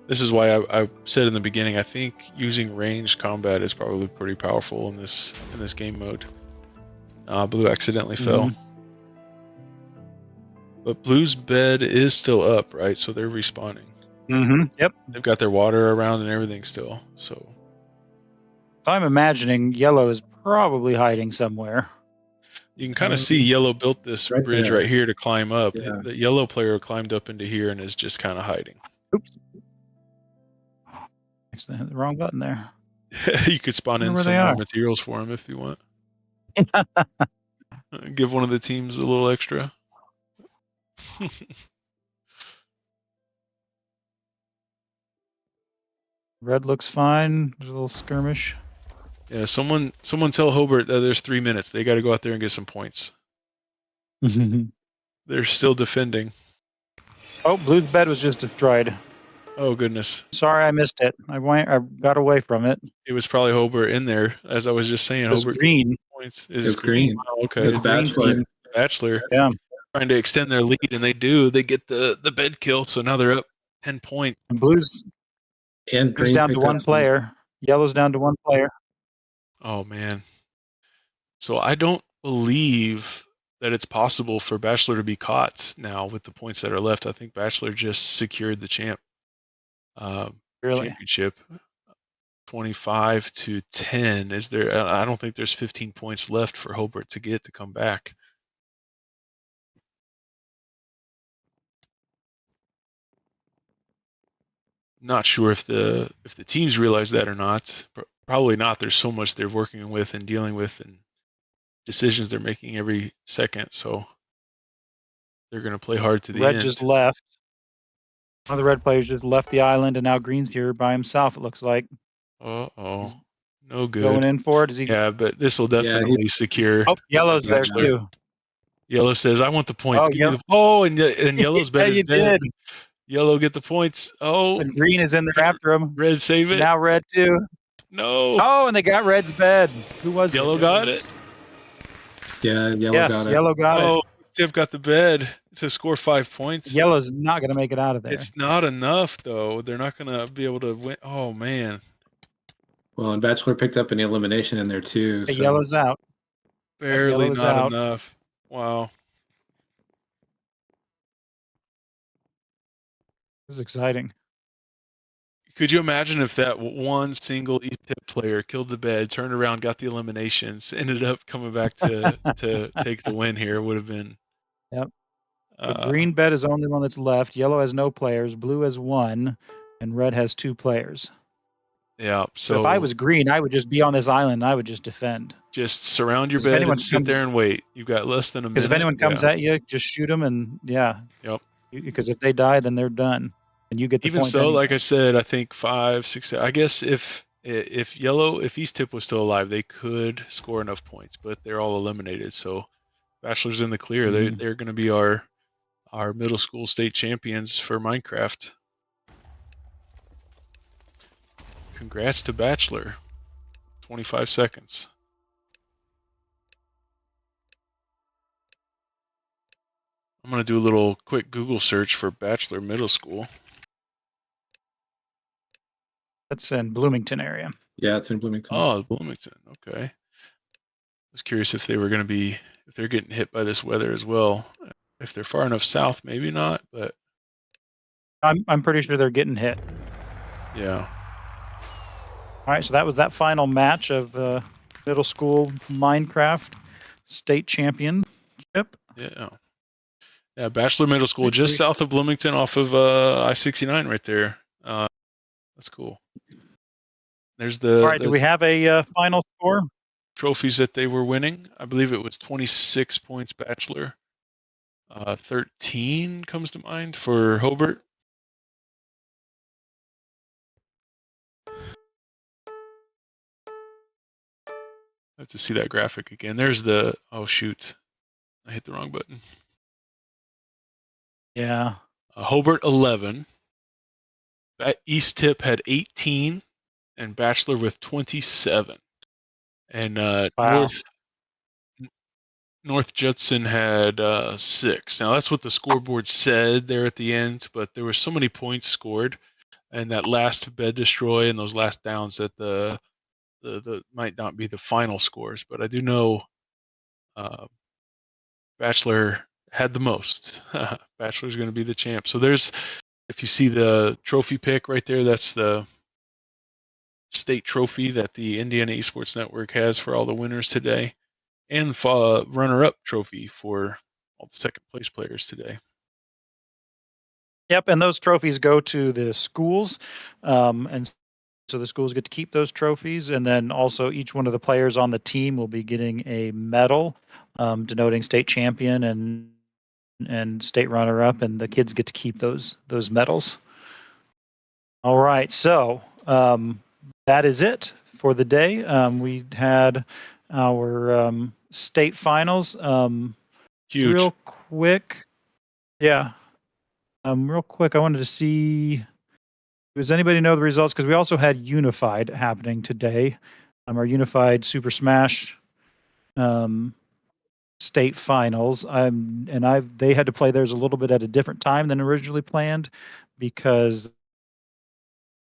This is why I said in the beginning, I think using ranged combat is probably pretty powerful in this game mode. Blue accidentally fell. But blue's bed is still up, right? So they're respawning. Yep. They've got their water around and everything still. So I'm imagining yellow is probably hiding somewhere. You can kind of see yellow built this bridge there. right here to climb up. Yeah. The yellow player climbed up into here and is just kind of hiding. Oops. Accidentally hit the wrong button there. You could spawn in some more materials for him if you want. Give one of the teams a little extra. Red looks fine. There's a little skirmish. Yeah, someone tell Hobart that there's 3 minutes. They got to go out there and get some points. They're still defending. Oh, blue's bed was just destroyed. Oh goodness. Sorry, I missed it. I got away from it. It was probably Hobart in there, as I was just saying. It's Hobart green. Points. It's green. Oh, okay. It's Bachelor. Bachelor. Yeah. Trying to extend their lead, and they do. They get the bed kill, so now they're up 10 points. And blue's down to 1 player. Yellow's down to 1 player. Oh man. So I don't believe that it's possible for Bachelor to be caught now with the points that are left. I think Bachelor just secured the champ. Really? championship. 25-10. Is there? I don't think there's 15 points left for Hobart to get to come back. Not sure if the teams realize that or not. Probably not. There's so much they're working with and dealing with, and decisions they're making every second. So they're going to play hard to the Red end. just left. One of the red players just left the island, and now Green's here by himself. It looks like. Uh-oh. No good. Going in for it? Is he? Yeah, but this will definitely secure. Oh, yellow's there Bachelor. too. Yellow says, "I want the points. Oh, Give me the and yellow's bet yeah, is you dead. did. Yellow get the points. Oh, And Green is in there after him. red save it. Now red too. No. Oh, and they got red's bed. Who was Yellow it? got it. Yeah, yellow Yes, got it. yellow got it. Oh, Tiff got the bed to score 5 points. Yellow's not going to make it out of there. It's not enough though. They're not going to be able to win. Oh man. Well, and Bachelor picked up an elimination in there too. The So. yellow's out. Barely Yellow's not out. enough. Wow. This is exciting. Could you imagine if that one single East Tip player killed the bed, turned around, got the eliminations, ended up coming back to take the win here? Would have been. Yep. The green bed is the only one that's left. Yellow has no players. Blue has 1, and red has 2 players. Yeah. So if I was green, I would just be on this island and I would just defend. Just surround your bed and sit there and wait. You've got less than a minute. Because if anyone comes at you, just shoot them and yeah. Yep. Because if they die, then they're done, and you get the Even point so, anyway. like I said, I think 5, 6. 7, I guess if East Tip was still alive, they could score enough points, but they're all eliminated. So Bachelor's in the clear. Mhm. They're going to be our middle school state champions for Minecraft. Congrats to Bachelor. 25 seconds. I'm going to do a little quick Google search for Bachelor Middle School. That's in Bloomington area. Yeah, it's in Bloomington. Oh, Bloomington. Okay. I was curious if they were going to be, if they're getting hit by this weather as well. If they're far enough south, maybe not, but I'm pretty sure they're getting hit. yeah. All right, so that was that final match of middle school Minecraft state championship. Yeah. Yeah, Bachelor Middle School, just south of Bloomington off of I-69 right there. That's cool. There's the. All right, do we have a final score? Trophies that they were winning. I believe it was 26 points Bachelor. 13 comes to mind for Hobart. I have to see that graphic again. There's the, oh shoot, I hit the wrong button. Yeah. Hobart 11. East Tip had 18, and Bachelor with 27. And Wow. North Judson had 6. Now that's what the scoreboard said there at the end, but there were so many points scored, and that last bed destroy and those last downs that the might not be the final scores, but I do know Bachelor had the most. Bachelor's going to be the champ. So there's, if you see the trophy pick right there, that's the state trophy that the Indiana Esports Network has for all the winners today, and runner-up trophy for all the second place players today. Yep, and those trophies go to the schools, and so the schools get to keep those trophies, and then also each one of the players on the team will be getting a medal denoting state champion and state runner-up, and the kids get to keep those medals. All right, so that is it for the day. We had our state finals. Huge. Real quick, yeah. Real quick, I wanted to see, does anybody know the results? Because we also had Unified happening today. Our Unified Super Smash state finals. They had to play theirs a little bit at a different time than originally planned because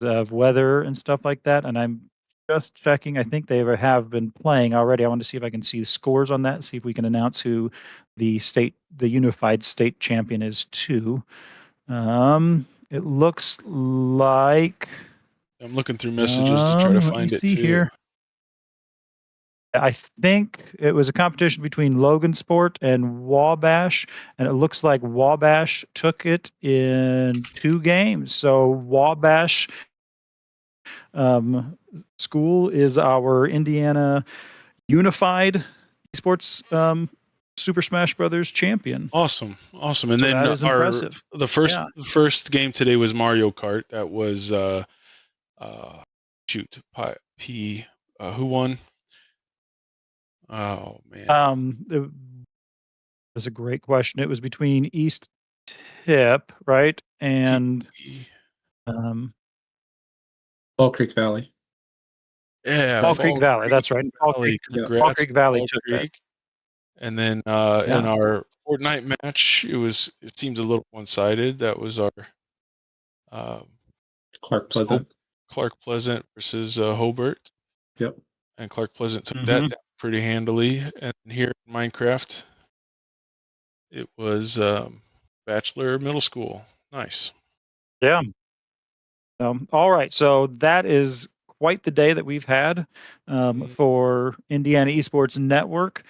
of weather and stuff like that. And I'm just checking. I think they have been playing already. I want to see if I can see the scores on that, see if we can announce who the Unified State Champion is too. It looks like. I'm looking through messages to try to Let me find it see too. here. I think it was a competition between Logan Sport and Wabash, and it looks like Wabash took it in 2 games. So Wabash school is our Indiana Unified Esports Super Smash Brothers champion. Awesome. And So then that is impressive. the first game today was Mario Kart. That was who won? Oh man. It was a great question. It was between East Tip, right, and Fall Creek Valley. Yeah, Fall Creek Valley. That's right. Fall Creek Congrats, Valley Fall took Creek. that. And then in our Fortnite match, it seemed a little one-sided. That was our Clark Pleasant. Clark Pleasant versus Hobart. Yep. And Clark Pleasant took that down pretty handily. And here in Minecraft, it was Bachelor Middle School. Nice. Yeah. All right. So that is quite the day that we've had for Indiana Esports Network.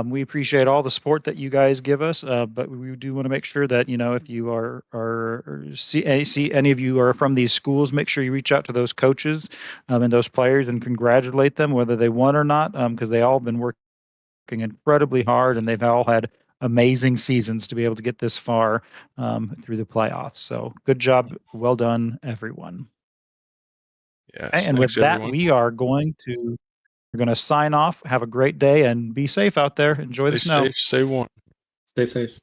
We appreciate all the support that you guys give us, but we do want to make sure that, if you see any of you are from these schools, make sure you reach out to those coaches and those players and congratulate them, whether they won or not, because they all have been working incredibly hard and they've all had amazing seasons to be able to get this far through the playoffs. So good job. Well done, everyone. Yes, and with that, everyone. we're going to sign off. Have a great day and be safe out there. Enjoy the snow. Stay safe. Stay warm. Stay safe.